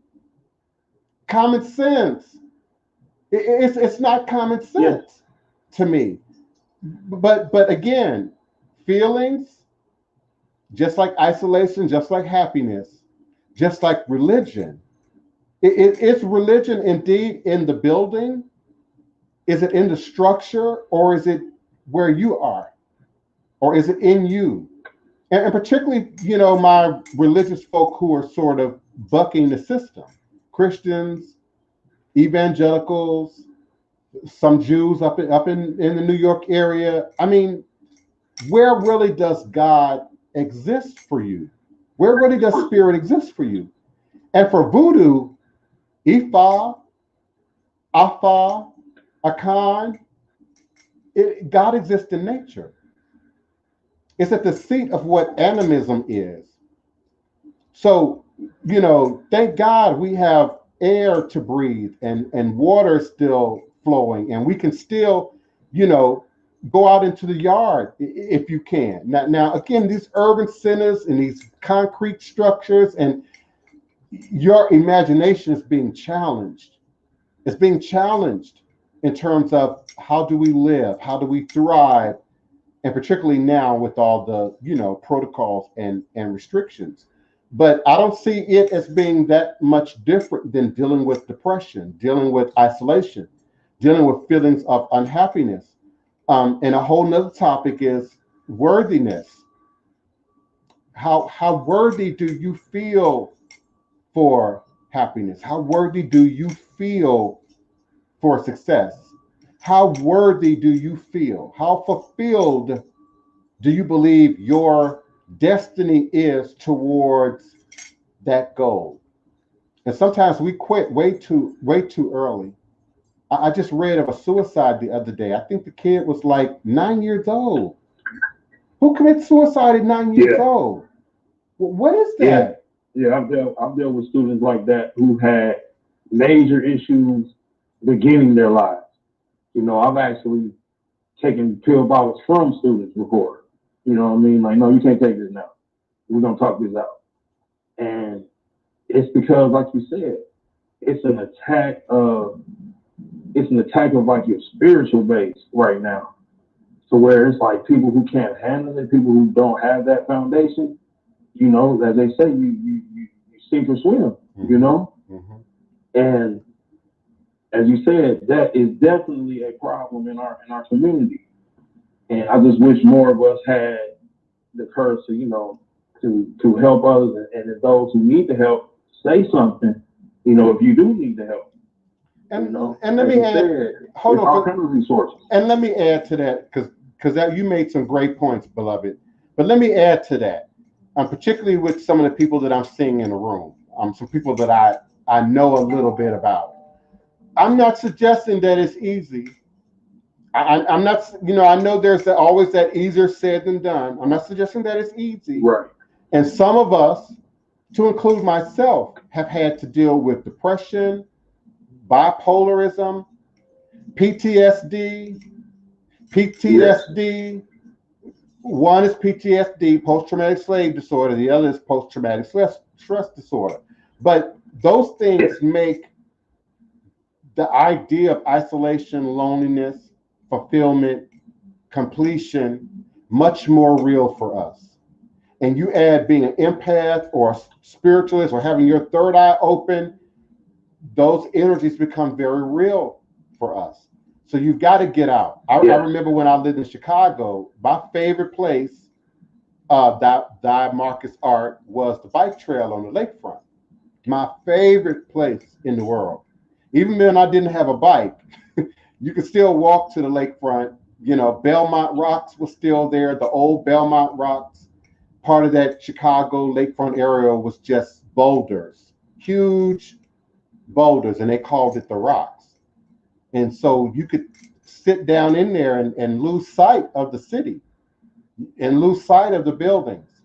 sense. It's not common sense to me. But again, feelings, just like isolation, just like happiness, just like religion. Is religion indeed in the building? Is it in the structure, or is it where you are? Or is it in you? And particularly, my religious folk who are sort of bucking the system. Christians, evangelicals, some Jews up in the New York area. I mean, where really does God exist for you? Where really does spirit exist for you? And for voodoo, Ifa, Afa, Akan, God exists in nature. It's at the seat of what animism is. So, thank God we have air to breathe and water is still flowing, and we can still, go out into the yard if you can. Now again, these urban centers and these concrete structures, and your imagination is being challenged. It's being challenged in terms of how do we live, how do we thrive, and particularly now with all the protocols and restrictions. But I don't see it as being that much different than dealing with depression, dealing with isolation, dealing with feelings of unhappiness. And a whole nother topic is worthiness. How worthy do you feel for happiness? How worthy do you feel for success? How worthy do you feel? How fulfilled do you believe your destiny is towards that goal? And sometimes we quit way too early. I just read of a suicide the other day. I think the kid was like 9 years old. Who commits suicide at 9 years old? What is that? Yeah, I've dealt with students like that who had major issues beginning their lives. I've actually taken pill bottles from students before. You know what I mean? Like, no, you can't take this now. We're gonna talk this out. And it's because, like you said, it's an attack of like your spiritual base right now. So where it's like people who can't handle it, people who don't have that foundation, as they say, you sink or swim, Mm-hmm. And as you said, that is definitely a problem in our community. And I just wish more of us had the courage to help others, and those who need the help, say something, if you do need the help. And let me add, hold on, all kinds of resources. And let me add to that, because you made some great points, beloved. But let me add to that, particularly with some of the people that I'm seeing in the room, some people that I know a little bit about. I'm not suggesting that it's easy. I'm not, I know there's always that easier said than done. I'm not suggesting that it's easy. Right. And some of us, to include myself, have had to deal with depression, bipolarism, PTSD. Yes. One is PTSD, post-traumatic slave disorder. The other is post-traumatic stress disorder. But those things make the idea of isolation, loneliness, fulfillment, completion much more real for us. And you add being an empath or a spiritualist or having your third eye open, those energies become very real for us. So you've got to get out. I remember when I lived in Chicago, my favorite place, that Marcus Art, was the bike trail on the lakefront. My favorite place in the world. Even when I didn't have a bike, you could still walk to the lakefront. Belmont Rocks was still there. The old Belmont Rocks, part of that Chicago lakefront area, was just boulders, huge boulders, and they called it the Rocks. And so you could sit down in there and lose sight of the city and lose sight of the buildings.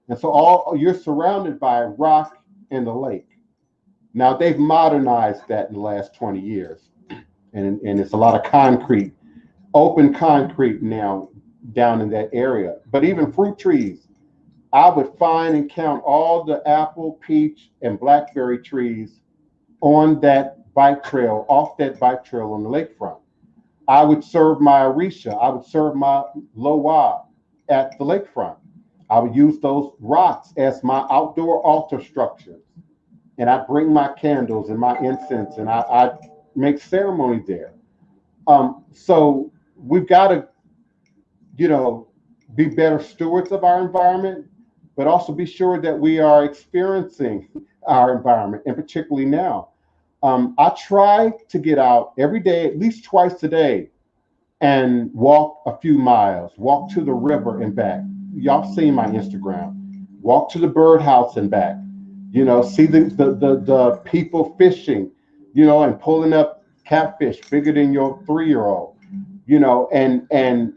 And so you're surrounded by rock and the lake. Now they've modernized that in the last 20 years. And it's a lot of concrete, open concrete now down in that area. But even fruit trees, I would find and count all the apple, peach, and blackberry trees on that bike trail, off that bike trail on the lakefront. I would serve my Orisha, I would serve my Loa at the lakefront. I would use those rocks as my outdoor altar structures. And I bring my candles and my incense, and I make ceremony there. So we've got to, be better stewards of our environment, but also be sure that we are experiencing our environment, and particularly now. I try to get out every day, at least twice a day, and walk a few miles, walk to the river and back. Y'all seen my Instagram. Walk to the birdhouse and back. See the people fishing, and pulling up catfish bigger than your 3-year-old, and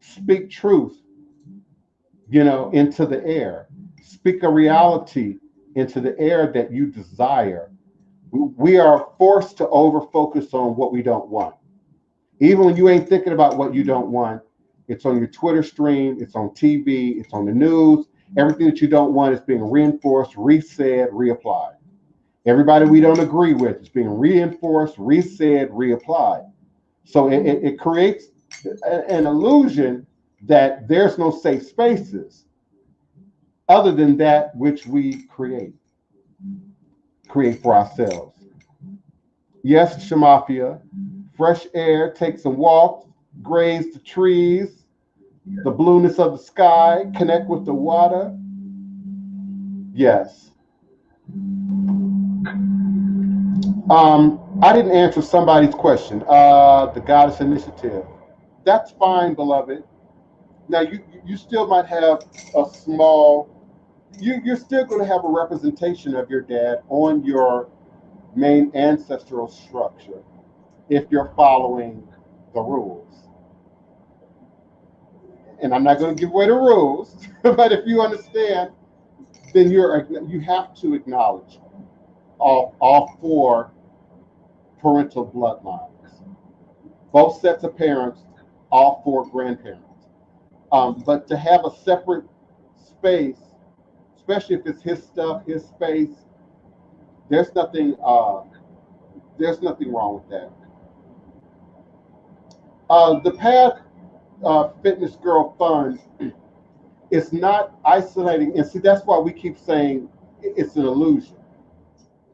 speak truth, into the air. Speak a reality into the air that you desire. We are forced to over-focus on what we don't want. Even when you ain't thinking about what you don't want, it's on your Twitter stream, it's on TV, it's on the news. Everything that you don't want is being reinforced, resaid, reapplied. Everybody we don't agree with is being reinforced, resaid, reapplied. So it creates an illusion that there's no safe spaces other than that which we create for ourselves. Yes, Shamafia, fresh air, take some walks, graze the trees, the blueness of the sky, connect with the water. Yes. I didn't answer somebody's question. The Goddess Initiative. That's fine, beloved. Now you still might have a small. You're still going to have a representation of your dad on your main ancestral structure if you're following the rules. And I'm not going to give away the rules, but if you understand, then you have to acknowledge all four parental bloodlines, both sets of parents, all four grandparents. But to have a separate space, especially if it's his stuff, his space, there's nothing wrong with that. The Path Fitness Girl Fund is not isolating, and see, that's why we keep saying it's an illusion,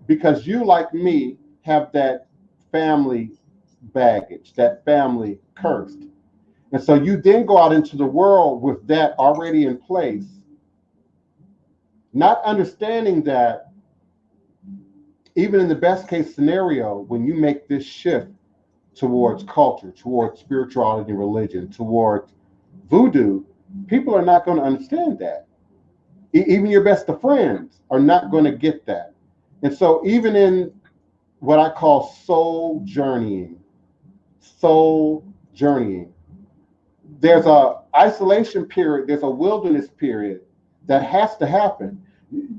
because you, like me, have that family baggage, that family cursed. And so you then go out into the world with that already in place, not understanding that even in the best case scenario, when you make this shift towards culture, towards spirituality and religion, towards voodoo, people are not going to understand that. Even your best of friends are not going to get that. And so even in what I call soul journeying, there's a isolation period, there's a wilderness period that has to happen.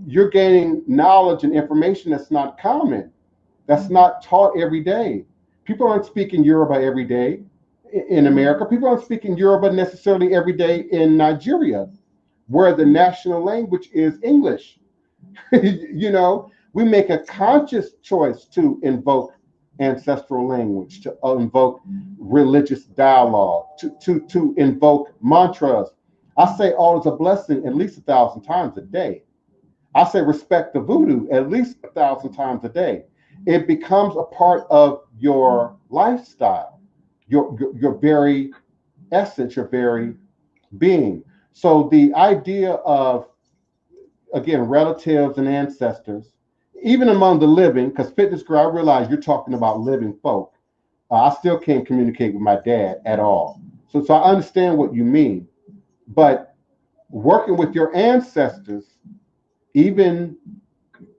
You're gaining knowledge and information that's not common, that's not taught every day. People aren't speaking Yoruba every day in America. People aren't speaking Yoruba necessarily every day in Nigeria, where the national language is English. We make a conscious choice to invoke ancestral language, to invoke religious dialogue, to invoke mantras. I say all is a blessing at least 1,000 times a day. I say respect the voodoo at least 1,000 times a day. It becomes a part of your lifestyle, your very essence, your very being. So the idea of, again, relatives and ancestors, even among the living, because Fitness Girl, I realize you're talking about living folk. I still can't communicate with my dad at all. So I understand what you mean. But working with your ancestors, even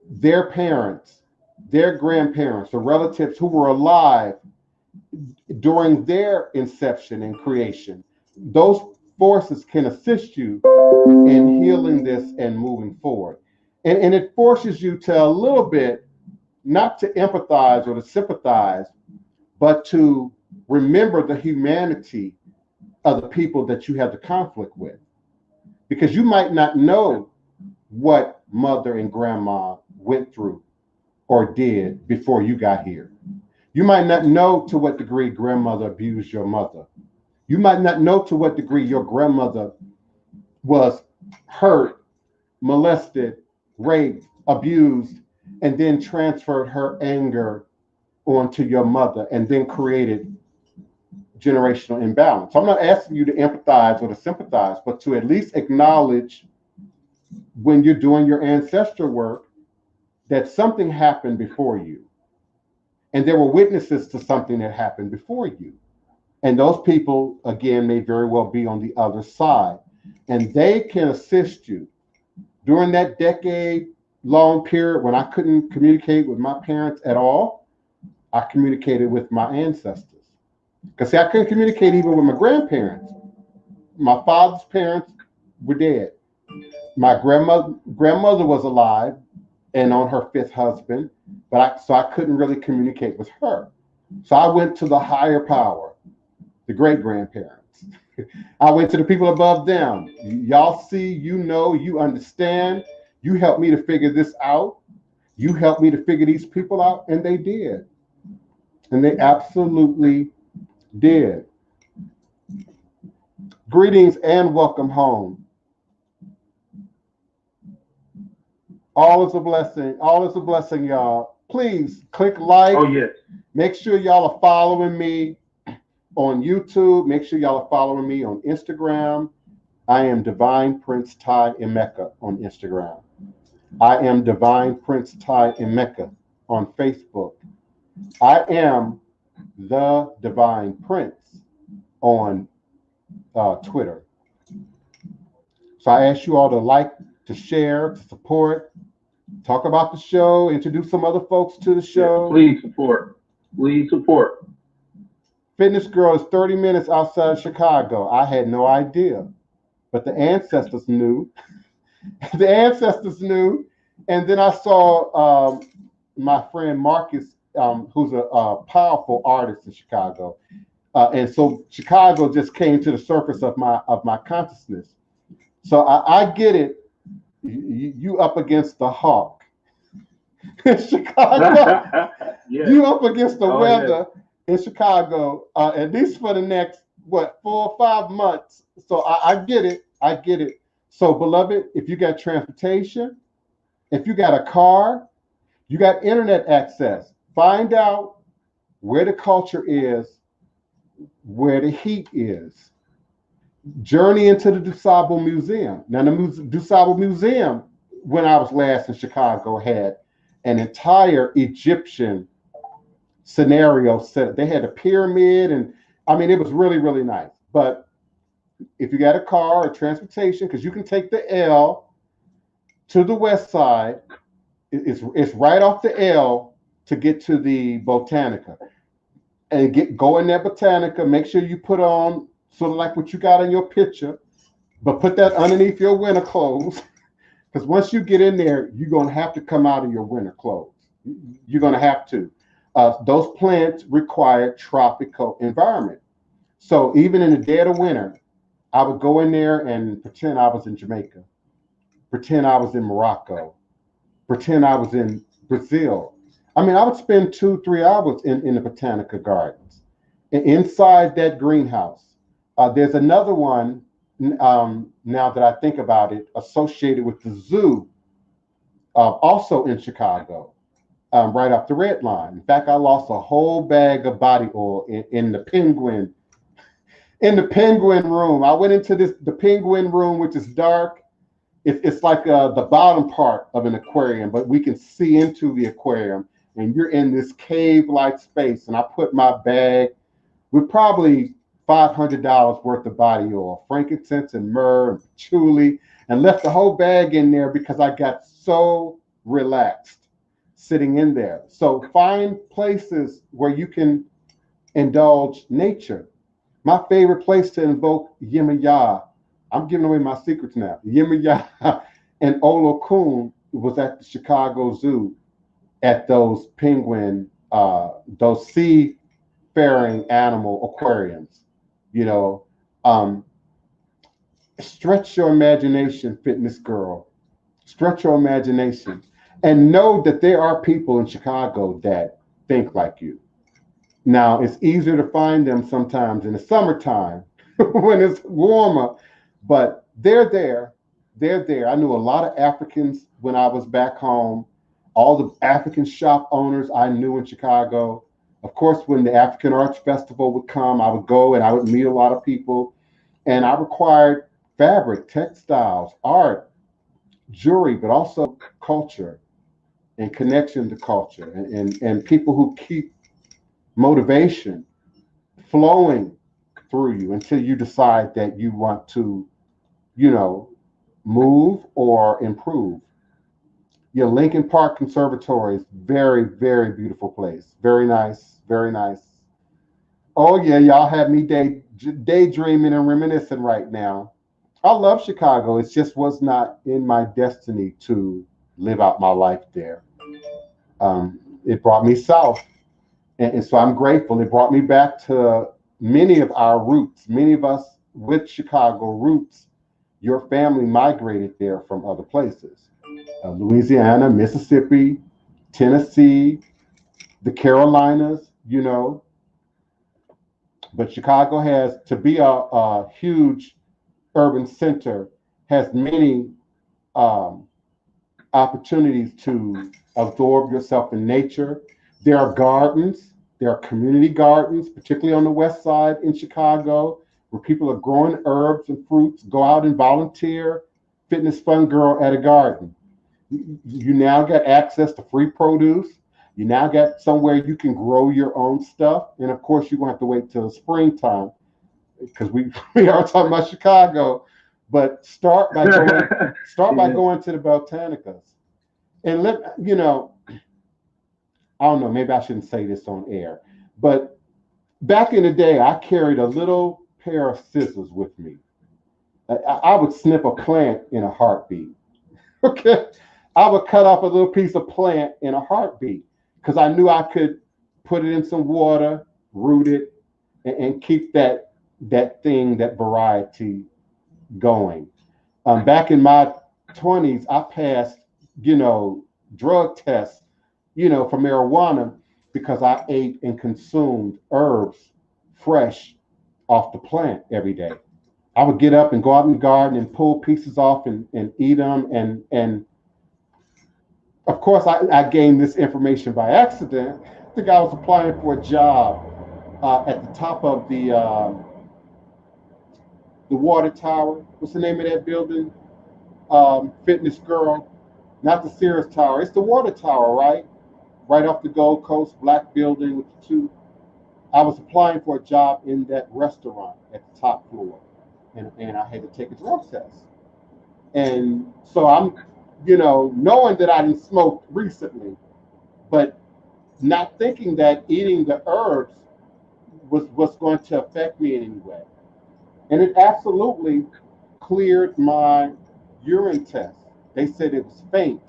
their parents, their grandparents, the relatives who were alive during their inception and creation, those forces can assist you in healing this and moving forward. And it forces you to a little bit, not to empathize or to sympathize, but to remember the humanity of the people that you have the conflict with. Because you might not know what mother and grandma went through or did before you got here. You might not know to what degree grandmother abused your mother. You might not know to what degree your grandmother was hurt, molested, raped, abused, and then transferred her anger onto your mother and then created generational imbalance. So I'm not asking you to empathize or to sympathize, but to at least acknowledge when you're doing your ancestral work that something happened before you. And there were witnesses to something that happened before you. And those people, again, may very well be on the other side. And they can assist you. During that decade-long period when I couldn't communicate with my parents at all, I communicated with my ancestors. Because see, I couldn't communicate even with my grandparents. My father's parents were dead. My grandmother was alive and on her 5th husband, but I couldn't really communicate with her. So I went to the higher power, the great grandparents. I went to the people above them. Y'all see, you know, you understand. You helped me to figure this out. You helped me to figure these people out, and they did. And they absolutely did. Greetings and welcome home. All is a blessing. All is a blessing, y'all. Please click like. Oh, yes. Make sure y'all are following me on YouTube. Make sure y'all are following me on Instagram. I am Divine Prince Ty Emeka on Instagram. I am Divine Prince Ty Emeka on Facebook. I am the Divine Prince on Twitter. So I ask you all to like, to share, to support, talk about the show, introduce some other folks to the show. Yeah, please support. Please support. Fitness Girl is 30 minutes outside Chicago. I had no idea, but the ancestors knew. The ancestors knew. And then I saw my friend Marcus, who's a powerful artist in Chicago. And so Chicago just came to the surface of my consciousness. So I get it. You up against the hawk in Chicago. Yeah. You up against the weather in Chicago, at least for the next, 4 or 5 months. So I get it. I get it. So, beloved, if you got transportation, if you got a car, you got internet access, find out where the culture is, where the heat is. Journey into the DuSable Museum. Now, the DuSable Museum, when I was last in Chicago, had an entire Egyptian scenario set. They had a pyramid, and I mean, it was really, really nice. But if you got a car or transportation, because you can take the L to the west side, it's right off the L to get to the Botanica. And go in that Botanica, make sure you put on sort of like what you got in your picture, but put that underneath your winter clothes. Because once you get in there, you're going to have to come out of your winter clothes. You're going to have to. Those plants require tropical environment. So even in the dead of winter, I would go in there and pretend I was in Jamaica, pretend I was in Morocco, pretend I was in Brazil. I mean, I would spend 2-3 hours in the Botanica Gardens. And inside that greenhouse, there's another one, now that I think about it, associated with the zoo, also in Chicago, right off the red line. In fact, I lost a whole bag of body oil in the penguin room. I went into the penguin room, which is dark. It's like the bottom part of an aquarium, but we can see into the aquarium, and you're in this cave-like space. And I put my bag with probably $500 worth of body oil, frankincense and myrrh and patchouli, and left the whole bag in there because I got so relaxed sitting in there. So find places where you can indulge nature. My favorite place to invoke Yemaya, I'm giving away my secrets now. Yemaya and Olokun was at the Chicago Zoo at those penguin, those seafaring animal aquariums. You know, stretch your imagination, fitness girl. Stretch your imagination and know that there are people in Chicago that think like you. Now, it's easier to find them sometimes in the summertime when it's warmer, but they're there. They're there. I knew a lot of Africans when I was back home. All the African shop owners I knew in Chicago. Of course, when the African Arts Festival would come, I would go and I would meet a lot of people. And I required fabric, textiles, art, jewelry, but also culture and connection to culture and people who keep motivation flowing through you until you decide that you want to, you know, move or improve. Your Lincoln Park Conservatory is very, very beautiful place. Very nice, very nice. Oh yeah, y'all have me daydreaming and reminiscing right now. I love Chicago. It just was not in my destiny to live out my life there. It brought me south. And so I'm grateful. It brought me back to many of our roots. Many of us with Chicago roots, your family migrated there from other places. Louisiana, Mississippi, Tennessee, the Carolinas, but Chicago has, to be a huge urban center, has many um, opportunities to absorb yourself in nature. There are gardens, there are community gardens, particularly on the west side in Chicago, where people are growing herbs and fruits. Go out and volunteer, Fitness Fun Girl at a garden. You now get access to free produce. You now got somewhere you can grow your own stuff. And of course, you're going to have to wait till the springtime because we are talking about Chicago. But start by going to the Botanicas. And I don't know, maybe I shouldn't say this on air, but back in the day, I carried a little pair of scissors with me. I would snip a plant in a heartbeat. Okay. I would cut off a little piece of plant in a heartbeat because I knew I could put it in some water, root it, and keep that variety going. Back in my 20s, I passed, drug tests, for marijuana because I ate and consumed herbs fresh off the plant every day. I would get up and go out in the garden and pull pieces off and eat them. And of course, I gained this information by accident. I think I was applying for a job at the top of the water tower. What's the name of that building? Fitness Girl. Not the Sears Tower. It's the water tower, right? Right off the Gold Coast, black building with the two. I was applying for a job in that restaurant at the top floor. And I had to take a drug test. And so I'm, knowing that I didn't smoke recently, but not thinking that eating the herbs was going to affect me in any way. And it absolutely cleared my urine test. They said it was faint,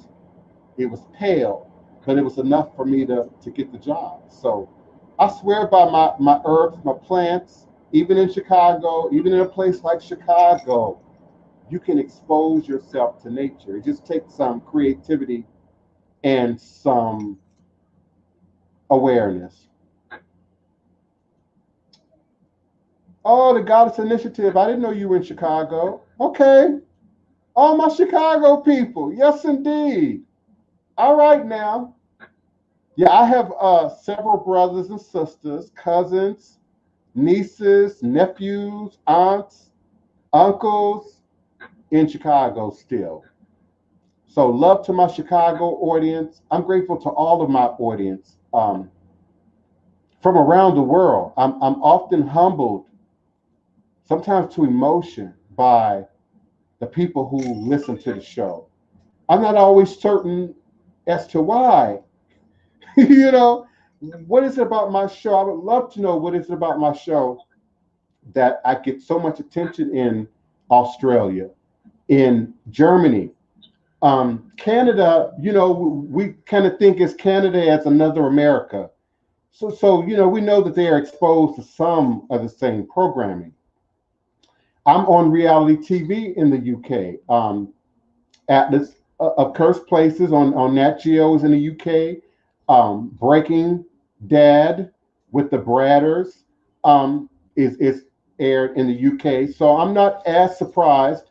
it was pale, but it was enough for me to get the job. So I swear by my herbs, my plants, even in Chicago, even in a place like Chicago, you can expose yourself to nature. It just takes some creativity and some awareness. Oh, the Goddess Initiative. I didn't know you were in Chicago. Okay. All my Chicago people. Yes, indeed. All right now. Yeah, I have several brothers and sisters, cousins, nieces, nephews, aunts, uncles in Chicago still. So love to my Chicago audience. I'm grateful to all of my audience from around the world. I'm often humbled, sometimes to emotion, by the people who listen to the show. I'm not always certain as to why. What is it about my show? I would love to know what is it about my show that I get so much attention in Australia, in Germany, Canada. We kind of think as Canada as another America. So we know that they are exposed to some of the same programming. I'm on reality TV in the UK. Atlas of Cursed Places on Nat Geo is in the UK. Breaking Dad with the Bradders is aired in the UK. So I'm not as surprised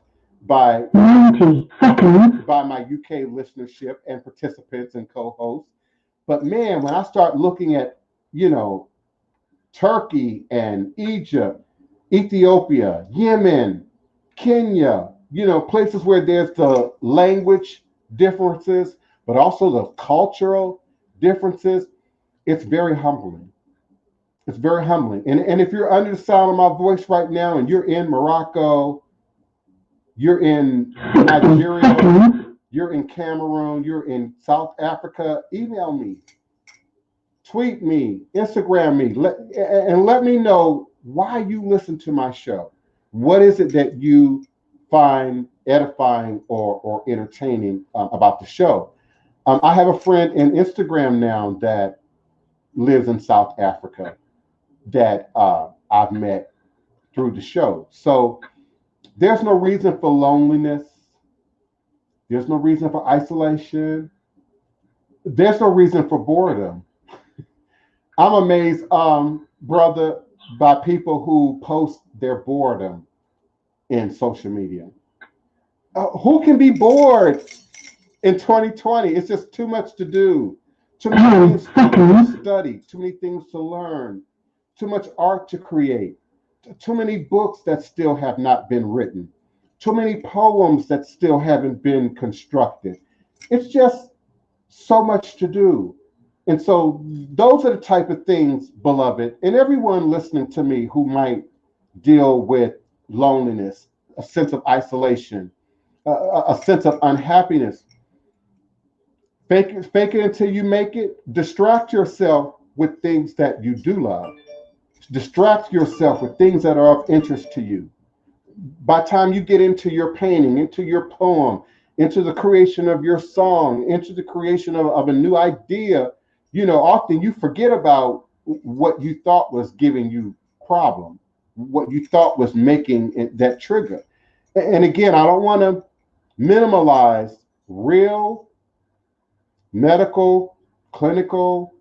by 90 seconds. by my UK listenership and participants and co-hosts. But man, when I start looking at, Turkey and Egypt, Ethiopia, Yemen, Kenya, places where there's the language differences, but also the cultural differences, it's very humbling. It's very humbling. And if you're under the sound of my voice right now and you're in Morocco, you're in Nigeria, you're in Cameroon, you're in South Africa, email me, tweet me, Instagram me, and let me know why you listen to my show. What is it that you find edifying or entertaining about the show. I have a friend in Instagram now that lives in South Africa that I've met through the show. So there's no reason for loneliness. There's no reason for isolation. There's no reason for boredom. I'm amazed, brother, by people who post their boredom in social media. Who can be bored in 2020? It's just too much to do. Too many things to study, too many things to learn, too much art to create, too many books that still have not been written, too many poems that still haven't been constructed. It's just so much to do. And so those are the type of things, beloved, and everyone listening to me who might deal with loneliness, a sense of isolation, a sense of unhappiness. Fake it until you make it. Distract yourself with things that you do love. Distract yourself with things that are of interest to you. By the time you get into your painting, into your poem, into the creation of your song, into the creation of a new idea, often you forget about what you thought was giving you problem, what you thought was making that trigger. And again, I don't want to minimalize real medical, clinical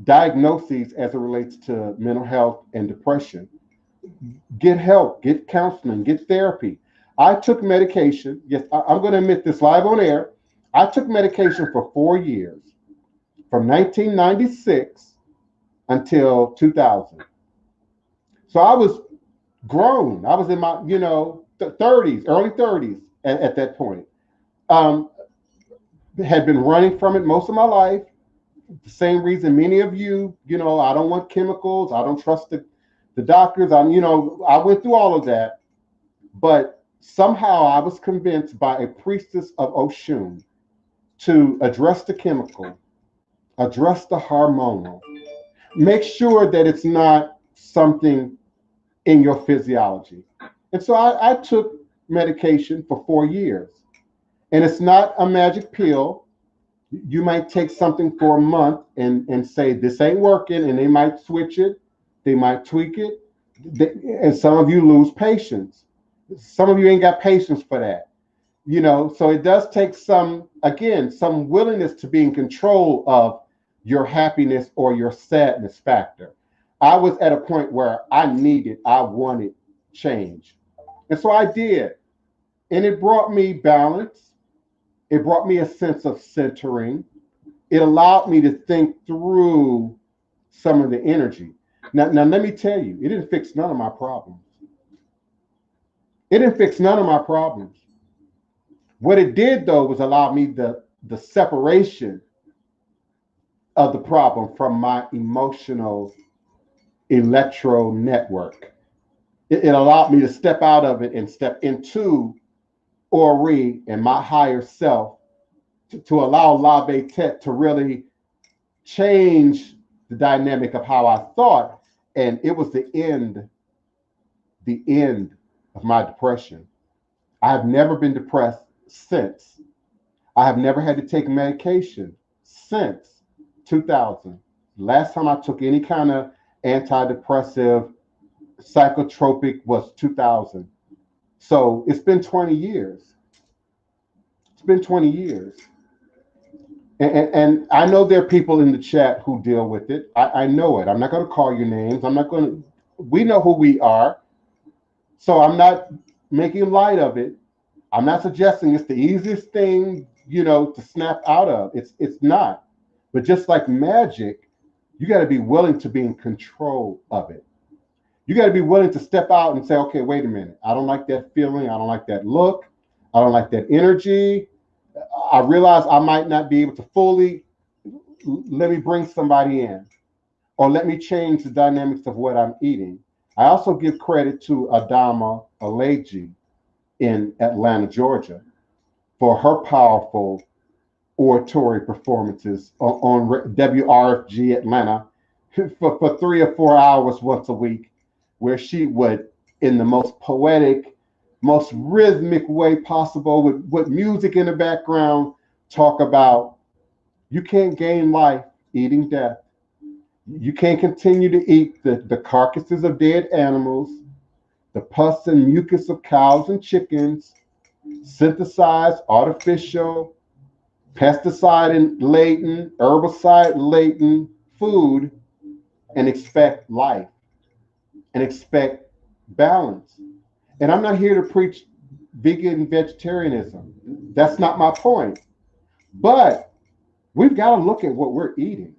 diagnoses as it relates to mental health and depression. Get help, get counseling, get therapy. I took medication. Yes, I'm going to admit this live on air. I took medication for 4 years, from 1996 until 2000. So I was grown. I was in my, 30s, early 30s at that point. Had been running from it most of my life. The same reason many of you, I don't want chemicals. I don't trust the doctors. I went through all of that. But somehow I was convinced by a priestess of Oshun to address the chemical, address the hormonal, make sure that it's not something in your physiology. And so I took medication for 4 years. And it's not a magic pill. You might take something for a month and say, this ain't working, and they might switch it. They might tweak it. And some of you lose patience. Some of you ain't got patience for that. So it does take some willingness to be in control of your happiness or your sadness factor. I was at a point where I wanted change. And so I did. And it brought me balance. It brought me a sense of centering. It allowed me to think through some of the energy. Now let me tell you, it didn't fix none of my problems. It didn't fix none of my problems. What it did, though, was allow me the separation of the problem from my emotional electro network. It allowed me to step out of it and step into Ori and my higher self to allow La Tet to really change the dynamic of how I thought. And it was the end of my depression. I have never been depressed since. I have never had to take medication since 2000. Last time I took any kind of antidepressive, psychotropic was 2000. So it's been 20 years. It's been 20 years. And I know there are people in the chat who deal with it. I know it. I'm not going to call your names. We know who we are. So I'm not making light of it. I'm not suggesting it's the easiest thing, to snap out of. It's not. But just like magic, you got to be willing to be in control of it. You got to be willing to step out and say, okay, wait a minute. I don't like that feeling. I don't like that look. I don't like that energy. I realize I might not be able to fully, let me bring somebody in, or let me change the dynamics of what I'm eating. I also give credit to Adama Aleji in Atlanta, Georgia, for her powerful oratory performances on WRFG Atlanta for 3 or 4 hours once a week, where she would, in the most poetic, most rhythmic way possible with music in the background, talk about you can't gain life eating death. You can't continue to eat the carcasses of dead animals, the pus and mucus of cows and chickens, synthesized, artificial, pesticide-laden, herbicide-laden food, and expect life and expect balance. And I'm not here to preach vegan vegetarianism. That's not my point. But we've got to look at what we're eating.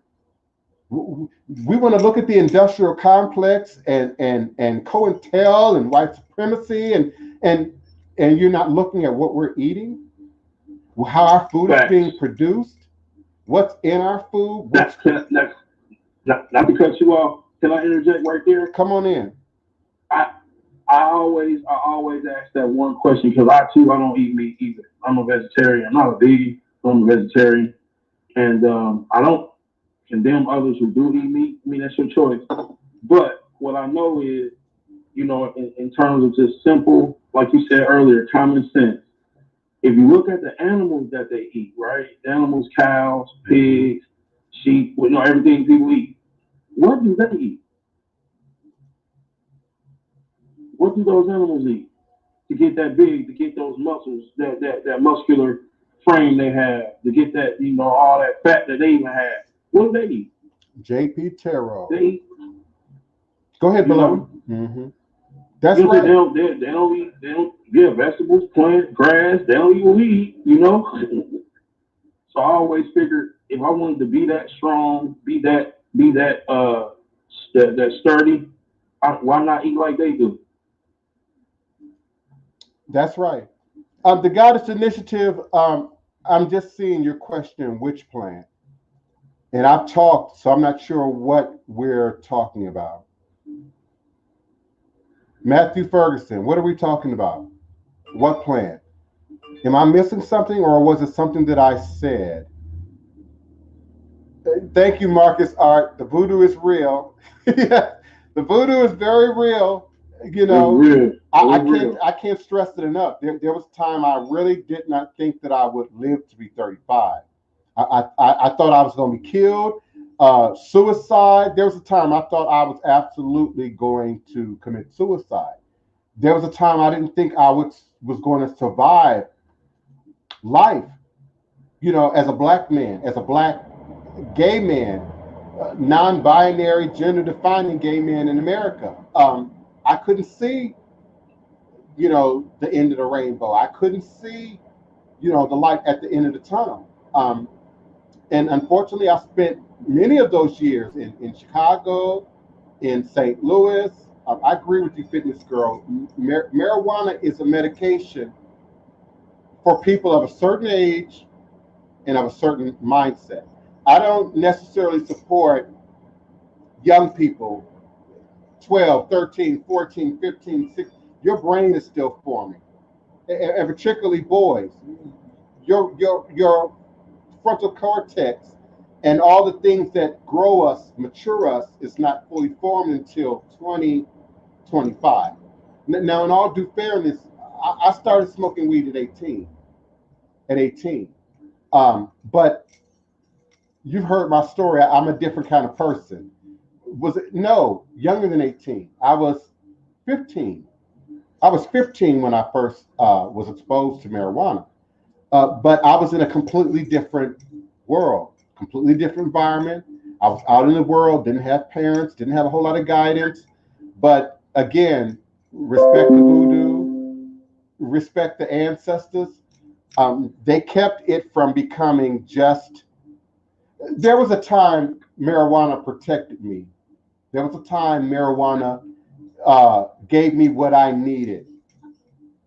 We want to look at the industrial complex and COINTEL and white supremacy and you're not looking at what we're eating, how our food is being produced, what's in our food. Not to cut you off. Can I interject right there? Come on in. I always ask that one question because I don't eat meat either. I'm a vegetarian. I'm not a vegan. I'm a vegetarian, and I don't condemn others who do eat meat. I mean, that's your choice. But what I know is, in terms of just simple, like you said earlier, common sense. If you look at the animals that they eat, right? The animals, cows, pigs, sheep, everything people eat. What do they eat? What do those animals eat to get that big, to get those muscles, that muscular frame they have, to get that, all that fat that they even have? What do they eat? JP Terrell. They eat. Go ahead, beloved. Mm-hmm. That's right. They don't vegetables, plants, grass. They don't even eat, So I always figured if I wanted to be that strong, be that sturdy, why not eat like they do? That's right. The Goddess Initiative, I'm just seeing your question, which plant? And I've talked, so I'm not sure what we're talking about. Matthew Ferguson, what are we talking about? What plant? Am I missing something, or was it something that I said? Thank you, Marcus Art. The voodoo is real. Yeah, the voodoo is very real. I can't stress it enough. There was a time I really did not think that I would live to be 35. I thought I was going to be killed. Suicide. There was a time I thought I was absolutely going to commit suicide. There was a time I didn't think I was going to survive life. As a black man, as a black gay man, non-binary, gender-defining gay man in America. I couldn't see, the end of the rainbow. I couldn't see, the light at the end of the tunnel. And unfortunately, I spent many of those years in Chicago, in St. Louis. I agree with you, Fitness Girl. Marijuana is a medication for people of a certain age and of a certain mindset. I don't necessarily support young people, 12, 13, 14, 15, 16. Your brain is still forming. And particularly boys. Your frontal cortex and all the things that grow us, mature us, is not fully formed until 20, 25. Now, in all due fairness, I started smoking weed at 18. But you've heard my story. I'm a different kind of person. No, younger than 18. I was 15. I was 15 when I first was exposed to marijuana. But I was in a completely different world, completely different environment. I was out in the world, didn't have parents, didn't have a whole lot of guidance. But again, respect the voodoo, respect the ancestors. They kept it from becoming just. There was a time marijuana protected me. There was a time marijuana gave me what I needed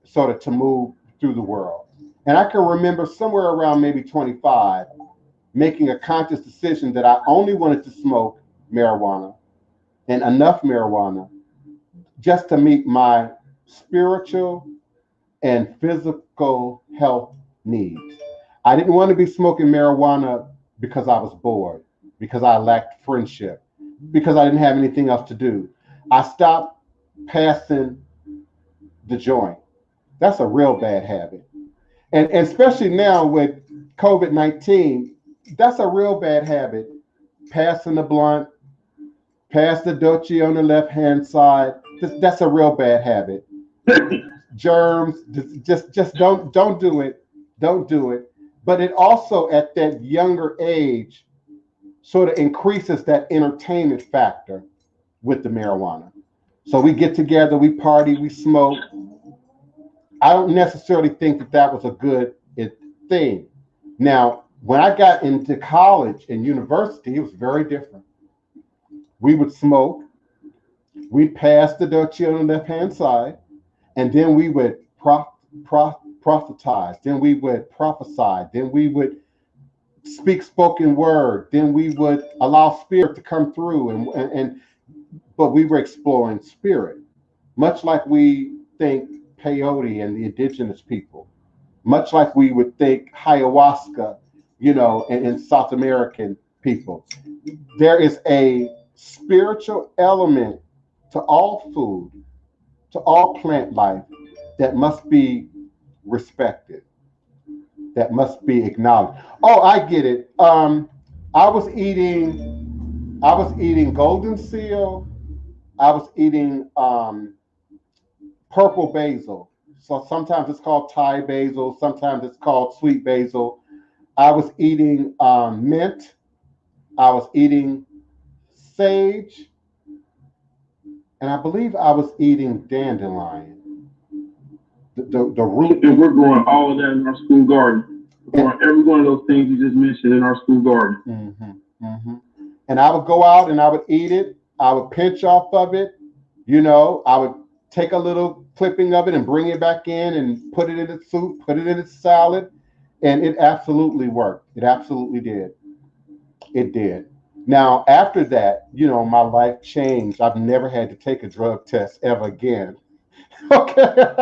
sort of to move through the world. And I can remember somewhere around maybe 25 making a conscious decision that I only wanted to smoke marijuana and enough marijuana just to meet my spiritual and physical health needs. I didn't want to be smoking marijuana because I was bored, because I lacked friendship, because I didn't have anything else to do. I stopped passing the joint. That's a real bad habit. And especially now with COVID-19, that's a real bad habit. Passing the blunt, pass the Dutchie on the left-hand side. That's a real bad habit. Germs, just don't do it. Don't do it. But it also, at that younger age, sort of increases that entertainment factor with the marijuana. So we get together, we party, we smoke. I don't necessarily think that was a good thing. Now, when I got into college and university, it was very different. We would smoke, we'd pass the Dutchie on the left-hand side, and then we would prophesize, then we would prophesy, then we would speak spoken word, then we would allow spirit to come through, but we were exploring spirit, much like we think peyote and the indigenous people, much like we would think ayahuasca, and South American people. There is a spiritual element to all food, to all plant life that must be respected, that must be acknowledged. Oh, I get it. I was eating golden seal. I was eating purple basil. So sometimes it's called Thai basil. Sometimes it's called sweet basil. I was eating mint. I was eating sage. And I believe I was eating dandelion. The root. And we're growing all of that in our school garden. We're growing every one of those things you just mentioned in our school garden. Mm-hmm, mm-hmm. And I would go out and I would eat it. I would pinch off of it. I would take a little clipping of it and bring it back in and put it in the soup, put it in the salad. And it absolutely worked. It absolutely did. It did. Now, after that, my life changed. I've never had to take a drug test ever again. Okay.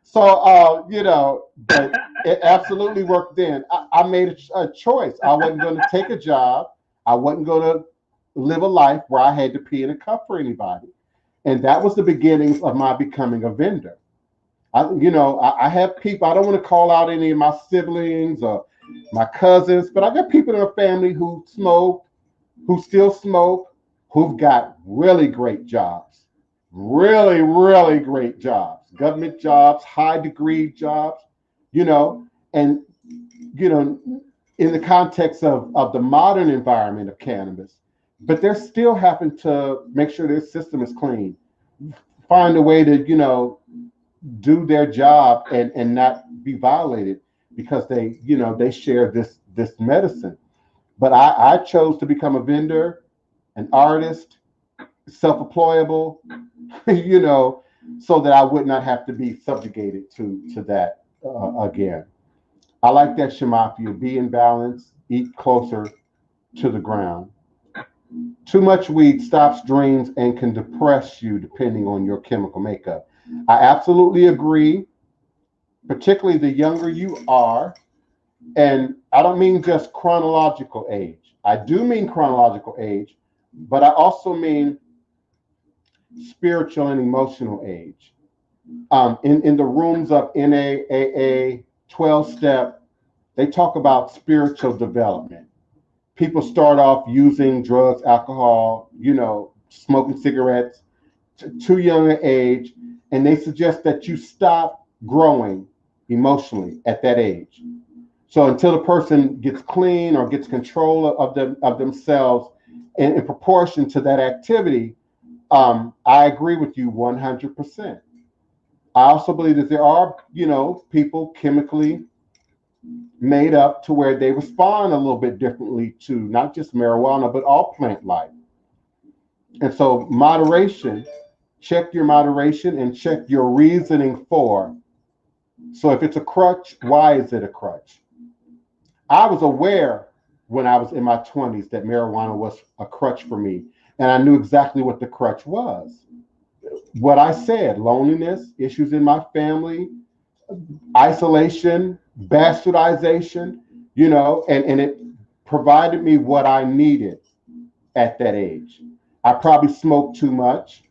So, but it absolutely worked then. I made a choice. I wasn't going to take a job. I wasn't going to live a life where I had to pee in a cup for anybody. And that was the beginnings of my becoming a vendor. I have people, I don't want to call out any of my siblings or my cousins, but I got people in our family who smoke, who still smoke, who've got really great jobs, really, really great jobs, government jobs, high degree jobs, and, in the context of the modern environment of cannabis, but they're still having to make sure their system is clean, find a way to, do their job and not be violated because they share this medicine. But I chose to become a vendor, an artist, self-employable, so that I would not have to be subjugated to that again. I like that, Shemafia. Be in balance, eat closer to the ground. Too much weed stops dreams and can depress you depending on your chemical makeup. I absolutely agree, particularly the younger you are. And I don't mean just chronological age. I do mean chronological age, but I also mean spiritual and emotional age. In the rooms of NA, AA, 12-step, they talk about spiritual development. People start off using drugs, alcohol, smoking cigarettes, too young an age, and they suggest that you stop growing emotionally at that age. So until the person gets clean or gets control of themselves in proportion to that activity, I agree with you 100%. I also believe that there are, people chemically made up to where they respond a little bit differently to not just marijuana, but all plant life. And so moderation, check your moderation and check your reasoning for. So if it's a crutch, why is it a crutch? I was aware when I was in my 20s that marijuana was a crutch for me. And I knew exactly what the crutch was. What I said, loneliness, issues in my family, isolation, bastardization, and it provided me what I needed at that age. I probably smoked too much.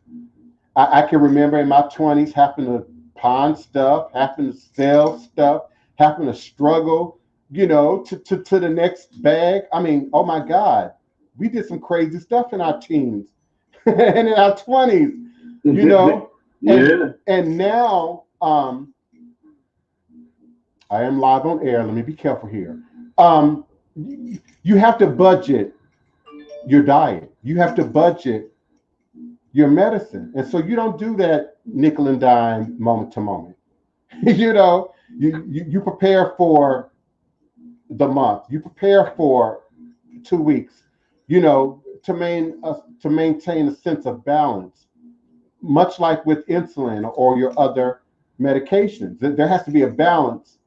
I can remember in my 20s having to pawn stuff, having to sell stuff, having to struggle, you know, to the next bag. I mean, oh my God, we did some crazy stuff in our teens and in our 20s, you know. And now, I am live on air. Let me be careful here. You have to budget your diet. You have to budget your medicine. And so you don't do that nickel and dime moment to moment. You know, you prepare for the month. You prepare for 2 weeks, you know, to maintain a sense of balance, much like with insulin or your other medications. There has to be a balance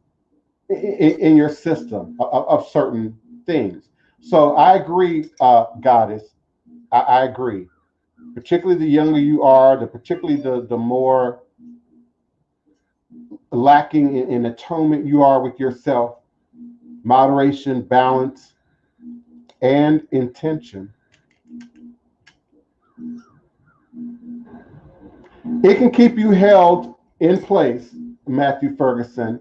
in your system of certain things. So I agree, Goddess. I agree. Particularly the younger you are, particularly the more lacking in atonement you are with yourself, moderation, balance, and intention. It can keep you held in place, Matthew Ferguson,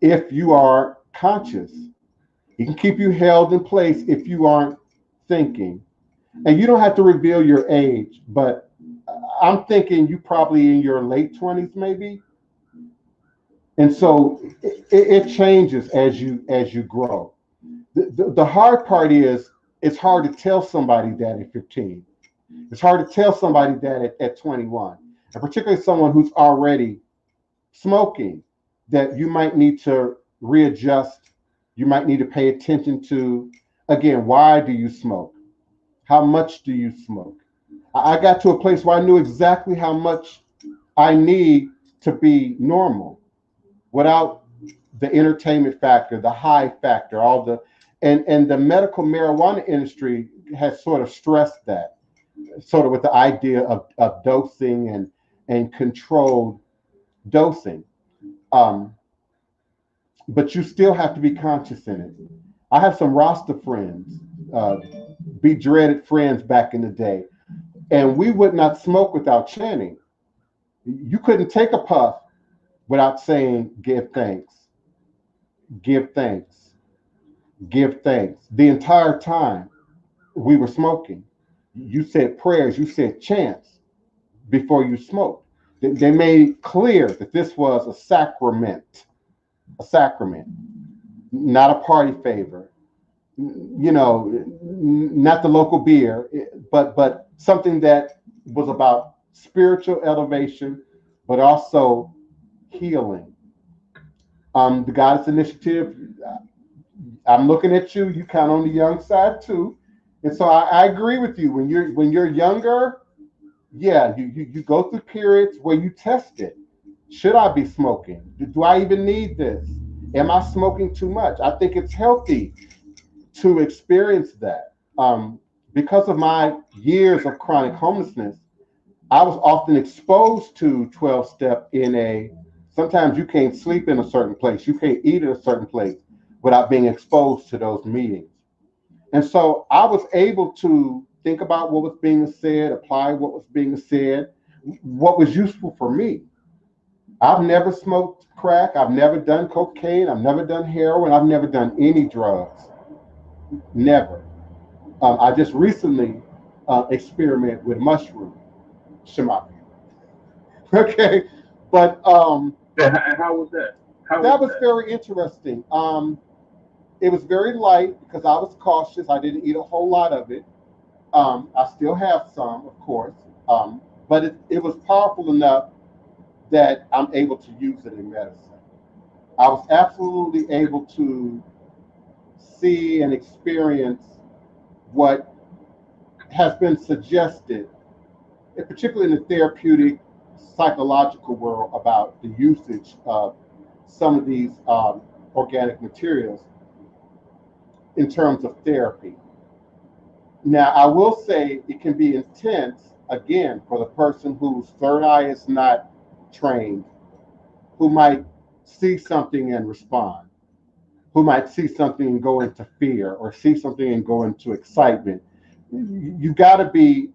if you are conscious. It can keep you held in place if you aren't thinking. And you don't have to reveal your age, but I'm thinking you probably in your late 20s, maybe. And so it changes as you grow. The hard part is it's hard to tell somebody that at 15. It's hard to tell somebody that at 21, and particularly someone who's already smoking, that you might need to readjust. You might need to pay attention to, again, why do you smoke? How much do you smoke? I got to a place where I knew exactly how much I need to be normal without the entertainment factor, the high factor, and the medical marijuana industry has sort of stressed that, sort of with the idea of dosing and controlled dosing. But you still have to be conscious in it. I have some Rasta friends, be dreaded friends back in the day, and we would not smoke without chanting. You couldn't take a puff without saying, give thanks, give thanks, give thanks. The entire time we were smoking, you said prayers, you said chants before you smoked. They made clear that this was a sacrament, not a party favor, you know, not the local beer, but something that was about spiritual elevation, but also healing. The Goddess Initiative, I'm looking at you. You kind of on the young side too, and so I agree with you. When you're younger, yeah, you go through periods where you test it. Should I be smoking? Do I even need this? Am I smoking too much? I think it's healthy to experience that. Because of my years of chronic homelessness, I was often exposed to 12-step in sometimes you can't sleep in a certain place, you can't eat in a certain place without being exposed to those meetings. And so I was able to think about what was being said, apply what was being said, what was useful for me. I've never smoked crack, I've never done cocaine, I've never done heroin, I've never done any drugs. Never. I just recently experimented with mushroom, shamaki. Okay, but and how was that? That was very interesting. It was very light because I was cautious. I didn't eat a whole lot of it. I still have some, of course, but it was powerful enough that I'm able to use it in medicine. I was absolutely able to see and experience what has been suggested, particularly in the therapeutic psychological world, about the usage of some of these organic materials in terms of therapy. Now, I will say it can be intense, again, for the person whose third eye is not trained, who might see something and respond, who might see something and go into fear, or see something and go into excitement. You've got to be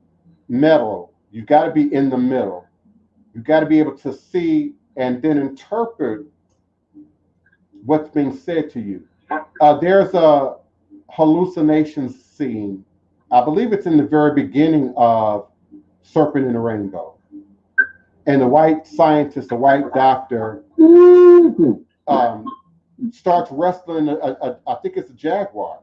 mellow. You've got to be in the middle. You've got to be able to see and then interpret what's being said to you. There's a hallucination scene. I believe it's in the very beginning of Serpent in the Rainbow. And the white scientist, the white doctor, starts wrestling, I think it's a jaguar,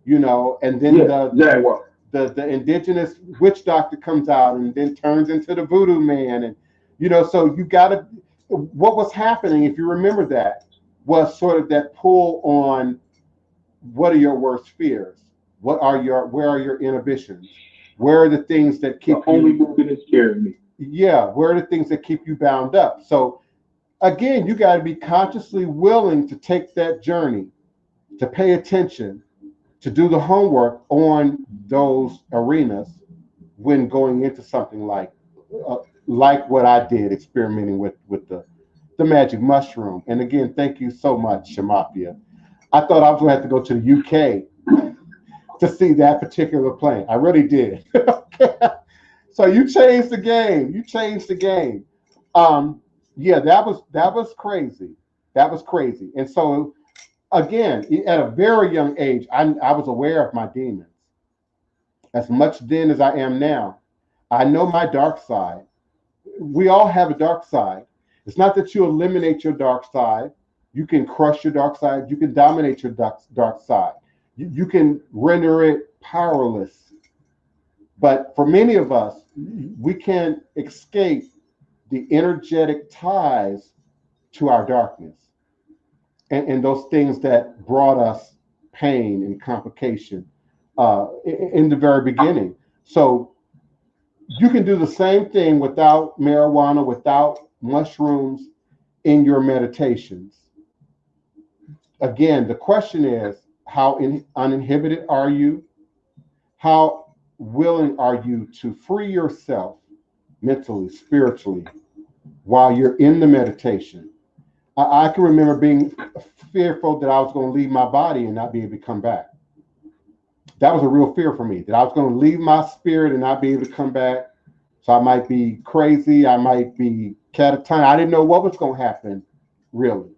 you know, and then the indigenous witch doctor comes out and then turns into the voodoo man. And, you know, so you got to, what was happening, if you remember that, was sort of that pull on what are your worst fears? Where are your inhibitions? Where are the things that keep you? Only movie that scared me. Yeah, where are the things that keep you bound up? So again, you got to be consciously willing to take that journey, to pay attention, to do the homework on those arenas when going into something like what I did, experimenting with the magic mushroom. And again, thank you so much, Shamapia. I thought I was going to have to go to the UK to see that particular plane. I really did. So you changed the game. You changed the game. Yeah, that was crazy. That was crazy. And so again, at a very young age, I was aware of my demons. As much then as I am now. I know my dark side. We all have a dark side. It's not that you eliminate your dark side. You can crush your dark side. You can dominate your dark side. You can render it powerless. But for many of us, we can't escape the energetic ties to our darkness and those things that brought us pain and complication in the very beginning. So you can do the same thing without marijuana, without mushrooms in your meditations. Again, the question is, how uninhibited are you? How willing are you to free yourself mentally, spiritually, while you're in the meditation? I can remember being fearful that I was going to leave my body and not be able to come back. That was a real fear for me, that I was going to leave my spirit and not be able to come back. So I might be crazy, I might be catatonic. I didn't know what was going to happen, really.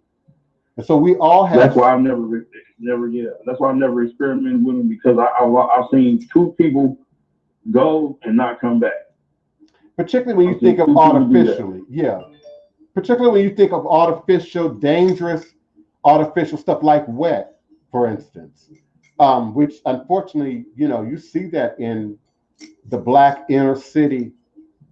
And so we all have. That's why I've never. That's why I've never experimented with them, because I've seen two people go and not come back. Particularly when you think of artificially, yeah. Particularly when you think of artificial, dangerous, artificial stuff like wet, for instance, which unfortunately, you know, you see that in the Black inner city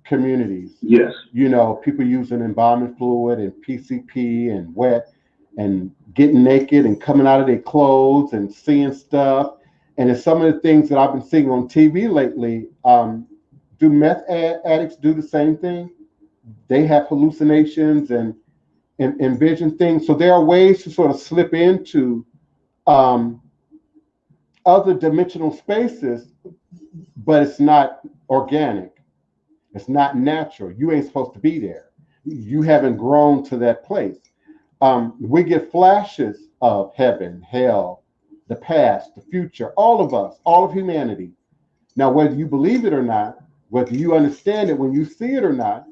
communities. Yes. You know, people using embalming fluid and PCP and wet and getting naked and coming out of their clothes and seeing stuff. And it's some of the things that I've been seeing on TV lately. Do meth addicts do the same thing? They have hallucinations and envision things. So there are ways to sort of slip into other dimensional spaces, but it's not organic. It's not natural. You ain't supposed to be there. You haven't grown to that place. We get flashes of heaven, hell, the past, the future, all of us, all of humanity. Now, whether you believe it or not, whether you understand it when you see it or not,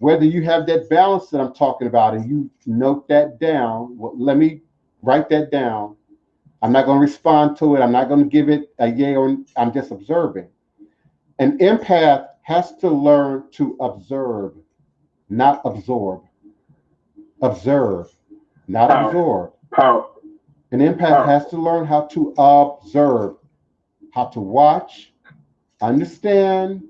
whether you have that balance that I'm talking about and you note that down, well, let me write that down. I'm not going to respond to it. I'm not going to give it a yay or I'm just observing. An empath has to learn to observe, not absorb. Observe, not absorb. Power. An empath has to learn how to observe, how to watch, understand,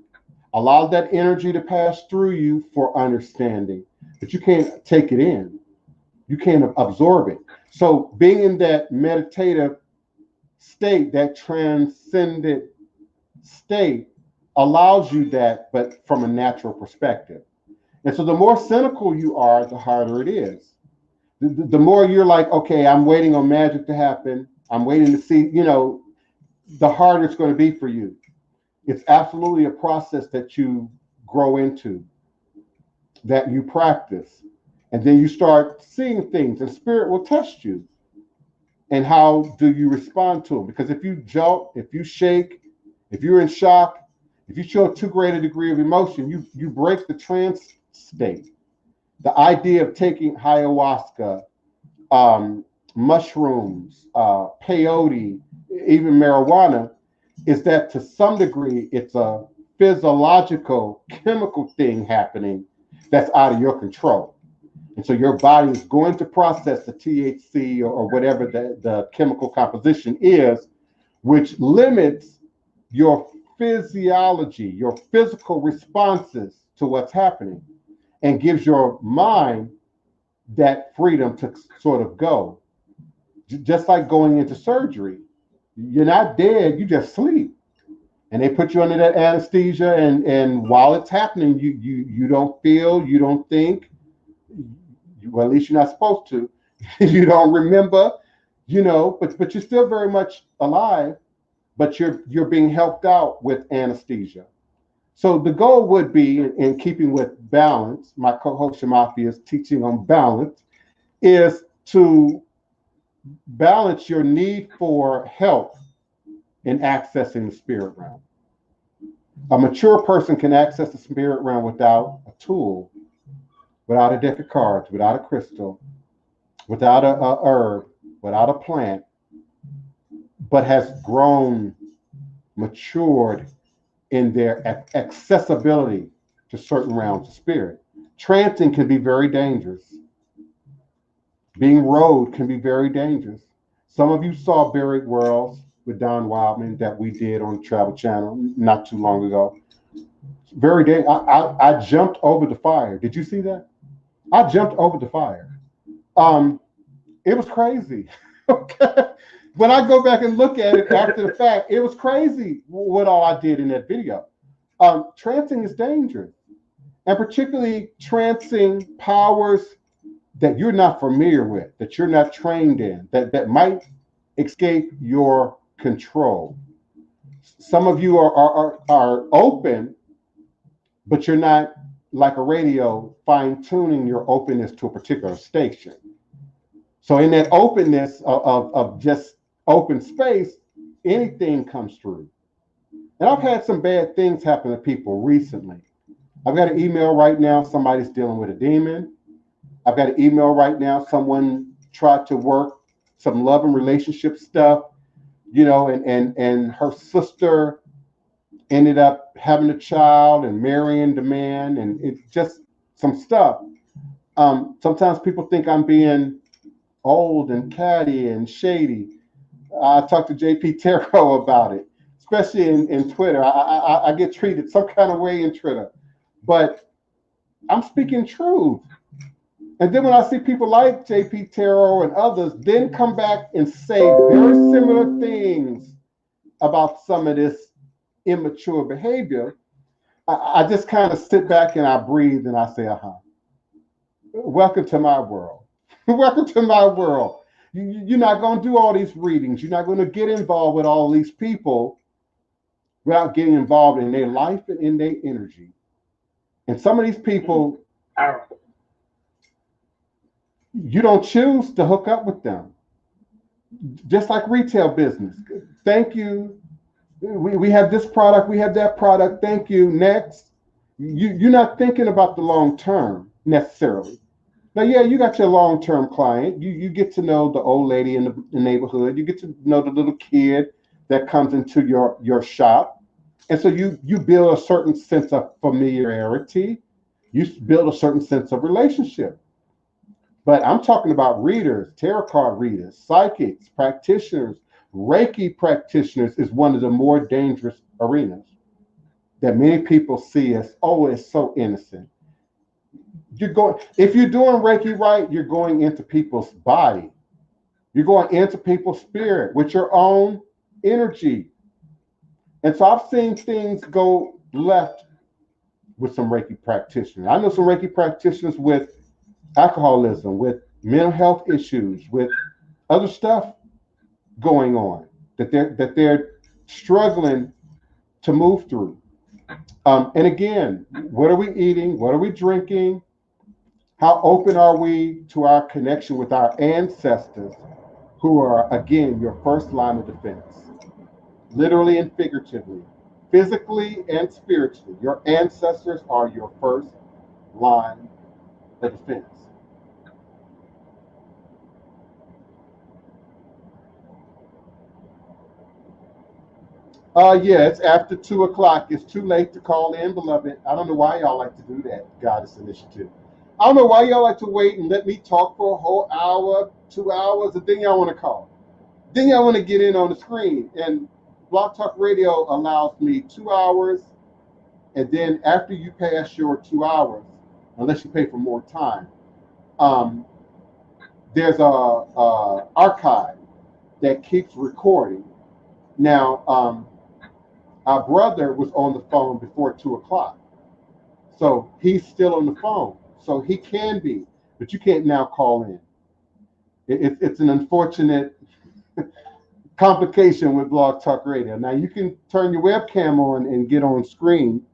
allow that energy to pass through you for understanding. But you can't take it in. You can't absorb it. So being in that meditative state, that transcendent state, allows you that, but from a natural perspective. And so the more cynical you are, the harder it is. The more you're like, okay, I'm waiting on magic to happen. I'm waiting to see, you know, the harder it's going to be for you. It's absolutely a process that you grow into, that you practice. And then you start seeing things and spirit will test you. And how do you respond to them? Because if you jump, if you shake, if you're in shock, if you show too great a degree of emotion, you break the trance state. The idea of taking ayahuasca, mushrooms, peyote, even marijuana, is that to some degree it's a physiological, chemical thing happening that's out of your control. And so your body is going to process the THC or whatever the chemical composition is, which limits your physiology, your physical responses to what's happening, and gives your mind that freedom to sort of go. Just like going into surgery. You're not dead, you just sleep. And they put you under that anesthesia, and while it's happening, you don't feel, you don't think, well, at least you're not supposed to. You don't remember, but you're still very much alive, but you're being helped out with anesthesia. So the goal would be, in keeping with balance, my co-host Shamafi is teaching on balance, is to balance your need for help in accessing the spirit realm. A mature person can access the spirit realm without a tool, without a deck of cards, without a crystal, without a herb, without a plant, but has grown, matured in their accessibility to certain realms of spirit. Trancing can be very dangerous. Being rode can be very dangerous. Some of you saw Buried Worlds with Don Wildman that we did on Travel Channel not too long ago. Very dangerous. I jumped over the fire. Did you see that? I jumped over the fire. It was crazy. Okay. When I go back and look at it after the fact, it was crazy what all I did in that video. Trancing is dangerous, and particularly trancing powers that you're not familiar with, that you're not trained in, that might escape your control. Some of you are open, but you're not, like a radio, fine-tuning your openness to a particular station. So in that openness of just open space, anything comes through. And I've had some bad things happen to people recently. I've got an email right now, somebody's dealing with a demon. I've got an email right now, someone tried to work some love and relationship stuff, and her sister ended up having a child and marrying the man, and it's just some stuff. Sometimes people think I'm being old and catty and shady. I talked to JP Tarot about it, especially in Twitter. I get treated some kind of way in Twitter, but I'm speaking truth. And then when I see people like JP Tarot and others then come back and say very similar things about some of this immature behavior, I just kind of sit back and I breathe and I say, welcome to my world. Welcome to my world. You're not going to do all these readings. You're not going to get involved with all these people without getting involved in their life and in their energy. And some of these people, you don't choose to hook up with them. Just like retail business. Thank you. We have this product, we have that product. Thank you. Next. You're not thinking about the long term necessarily. Now, yeah, you got your long-term client. You get to know the old lady in the neighborhood. You get to know the little kid that comes into your shop. And so you build a certain sense of familiarity. You build a certain sense of relationship. But I'm talking about readers, tarot card readers, psychics, practitioners, Reiki practitioners is one of the more dangerous arenas that many people see as, oh, it's so innocent. If you're doing Reiki right, you're going into people's body. You're going into people's spirit with your own energy. And so I've seen things go left with some Reiki practitioners. I know some Reiki practitioners with alcoholism, with mental health issues, with other stuff going on that they're struggling to move through. And again, what are we eating? What are we drinking? How open are we to our connection with our ancestors, who are, again, your first line of defense, literally and figuratively, physically and spiritually? Your ancestors are your first line the fence. Yeah, it's after 2 o'clock. It's too late to call in, beloved. I don't know why y'all like to do that, Goddess Initiative. I don't know why y'all like to wait and let me talk for a whole hour, 2 hours, and then y'all want to call. Then y'all want to get in on the screen. And Blog Talk Radio allows me 2 hours, and then after you pass your 2 hours, unless you pay for more time, there's a archive that keeps recording. Now, our brother was on the phone before 2 o'clock. So he's still on the phone. So he can be, but you can't now call in. It's an unfortunate complication with Blog Talk Radio. Now you can turn your webcam on and get on screen.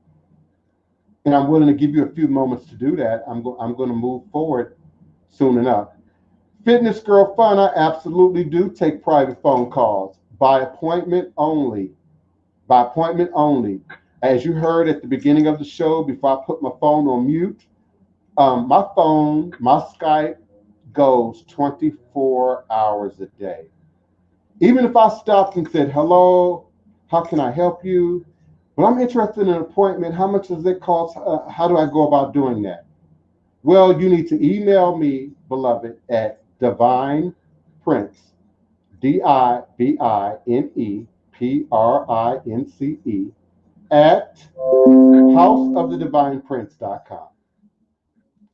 And I'm willing to give you a few moments to do that. I'm going to move forward soon enough. Fitness Girl Fun, I absolutely do take private phone calls by appointment only. By appointment only. As you heard at the beginning of the show, before I put my phone on mute, my phone, my Skype goes 24 hours a day. Even if I stopped and said, hello, how can I help you? Well, I'm interested in an appointment. How much does it cost? How do I go about doing that? Well, you need to email me, beloved, at Divine Prince, DIVINEPRINCE, at houseofthedivineprince.com.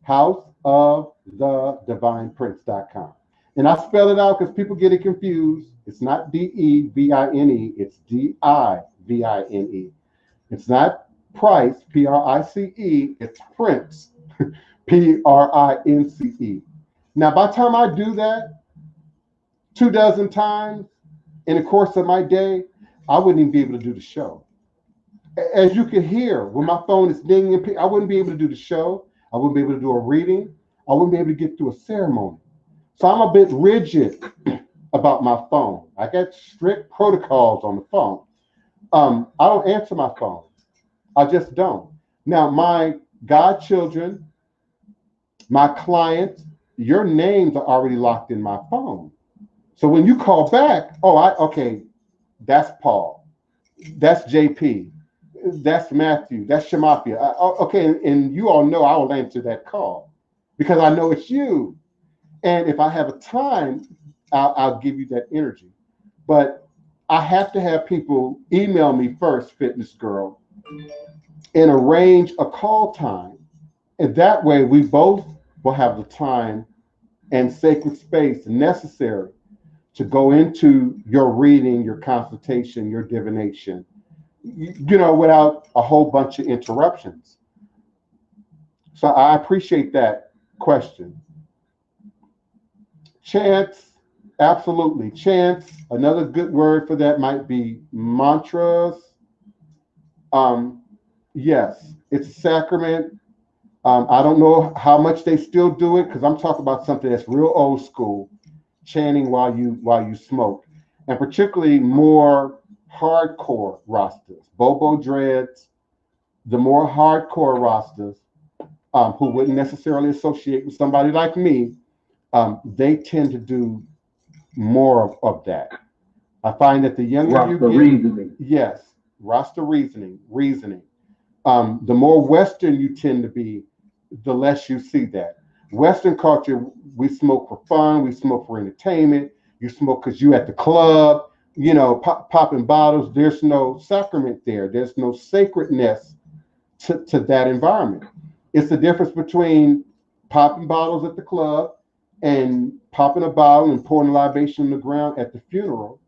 Houseofthedivineprince.com. And I spell it out because people get it confused. It's not DEVINE, it's DIVINE. It's not Price, PRICE, it's Prince, PRINCE. Now, by the time I do that 24 times in the course of my day, I wouldn't even be able to do the show. As you can hear, when my phone is dinging, I wouldn't be able to do the show. I wouldn't be able to do a reading. I wouldn't be able to get through a ceremony. So I'm a bit rigid about my phone. I got strict protocols on the phone. I don't answer my phone. I just don't. Now, my godchildren, my clients, your names are already locked in my phone. So when you call back, okay, that's Paul. That's JP. That's Matthew. That's Shamafia. Okay, and you all know I will answer that call because I know it's you. And if I have a time, I'll give you that energy. But I have to have people email me first, Fitness Girl, and arrange a call time. And that way we both will have the time and sacred space necessary to go into your reading, your consultation, your divination, without a whole bunch of interruptions. So I appreciate that question. Chants, absolutely. Chants, another good word for that might be mantras. Yes, it's a sacrament. I don't know how much they still do it because I'm talking about something that's real old school, chanting while you smoke, and particularly more hardcore rosters, Bobo Dreads, the more hardcore rosters who wouldn't necessarily associate with somebody like me, they tend to do more of that. I find that the younger you get, reasoning. Yes, Rasta reasoning. The more Western you tend to be, the less you see that. Western culture, we smoke for fun, we smoke for entertainment, you smoke because you at the club, popping bottles. There's no sacrament there. There's no sacredness to that environment. It's the difference between popping bottles at the club and popping a bottle and pouring a libation on the ground at the funeral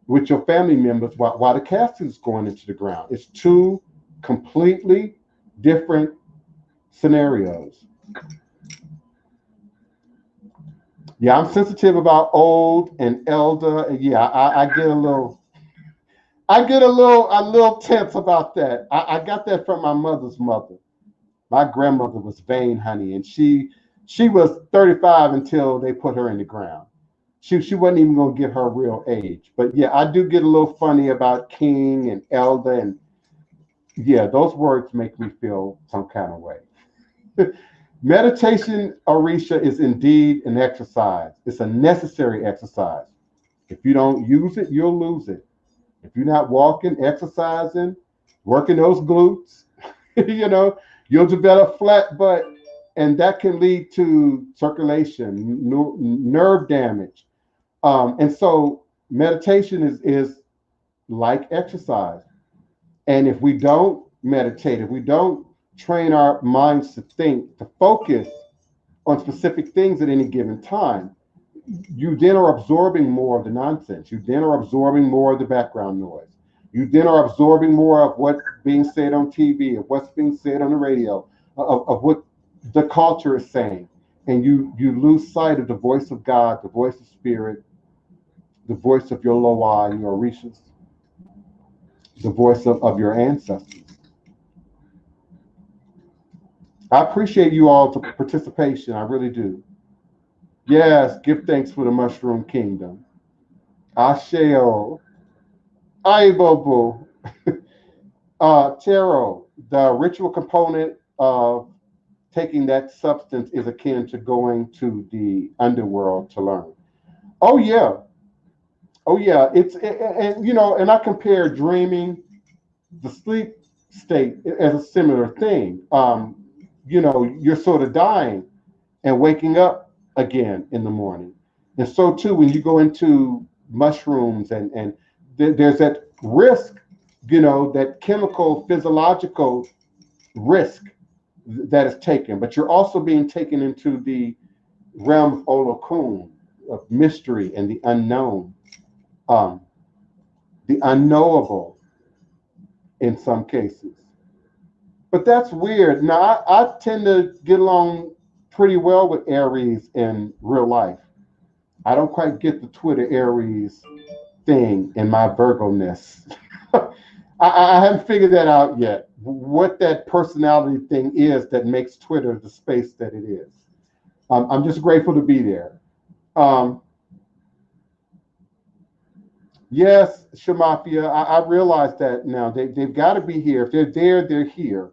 with your family members while the casket is going into the ground. It's two completely different scenarios. Yeah, I'm sensitive about old and elder, and yeah, I get a little tense about that. I got that from my mother's mother. My grandmother was vain, honey, and she was 35 until they put her in the ground. She wasn't even gonna get her real age. But yeah, I do get a little funny about king and elder, and yeah, those words make me feel some kind of way. Meditation, Orisha, is indeed an exercise. It's a necessary exercise. If you don't use it, you'll lose it. If you're not walking, exercising, working those glutes, you'll develop flat butt, and that can lead to circulation, nerve damage. And so meditation is like exercise. And if we don't meditate, if we don't train our minds to think, to focus on specific things at any given time, you then are absorbing more of the nonsense. You then are absorbing more of the background noise. You then are absorbing more of what's being said on TV, of what's being said on the radio, of what the culture is saying. And you lose sight of the voice of God, the voice of spirit, the voice of your Loa and your Orishas, the voice of your ancestors. I appreciate you all's participation. I really do. Yes, give thanks for the Mushroom Kingdom. Asheo. Aibobo. Tarot, the ritual component of taking that substance is akin to going to the underworld to learn. Oh yeah. And I compare dreaming, the sleep state, as a similar thing. You're sort of dying and waking up again in the morning. And so too, when you go into mushrooms and there's that risk, that chemical, physiological risk that is taken, but you're also being taken into the realm of Olokun, of mystery and the unknown, the unknowable in some cases. But that's weird. Now, I tend to get along pretty well with Aries in real life. I don't quite get the Twitter Aries thing in my Virgo-ness. I haven't figured that out yet, what that personality thing is that makes Twitter the space that it is. I'm just grateful to be there. Yes, Shamafia, I realize that now. They've got to be here. If they're there, they're here.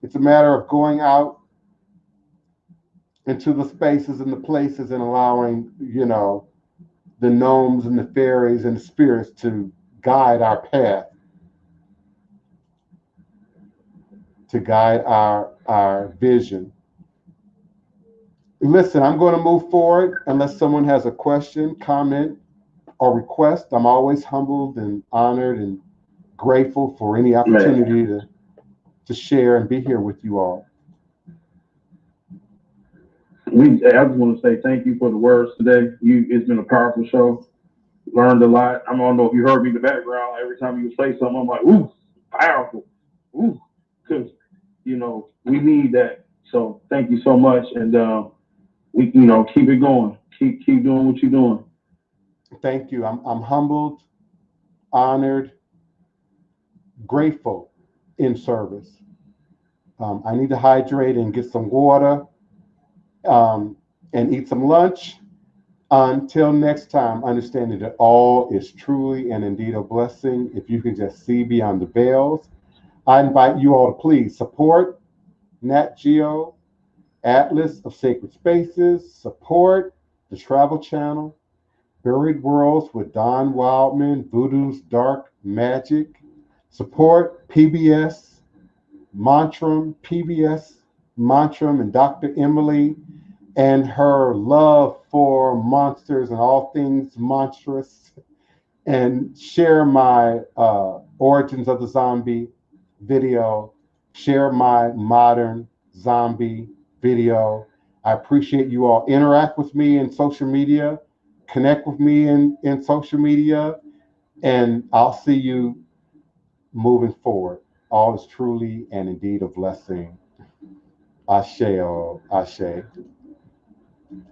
It's a matter of going out into the spaces and the places and allowing, the gnomes and the fairies and the spirits to guide our path, to guide our vision. Listen, I'm going to move forward unless someone has a question, comment, or request. I'm always humbled and honored and grateful for any opportunity to share and be here with you all. I just want to say thank you for the words today. It's been a powerful show. Learned a lot. I don't know if you heard me in the background. Every time you say something, I'm like, ooh, powerful. Ooh, because, we need that. So thank you so much. And we, keep it going. Keep doing what you're doing. Thank you. I'm humbled, honored, grateful in service. I need to hydrate and get some water and eat some lunch. Until next time, understanding that all is truly and indeed a blessing if you can just see beyond the veils. I invite you all to please support Nat Geo, Atlas of Sacred Spaces, support the Travel Channel, Buried Worlds with Don Wildman, Voodoo's Dark Magic, support PBS Montrum, and Dr. Emily and her love for monsters and all things monstrous, and share my Origins of the Zombie video, share my Modern Zombie video. I appreciate you all. Interact with me in social media, connect with me in social media, and I'll see you moving forward. All is truly and indeed a blessing. Ashe, Ashe.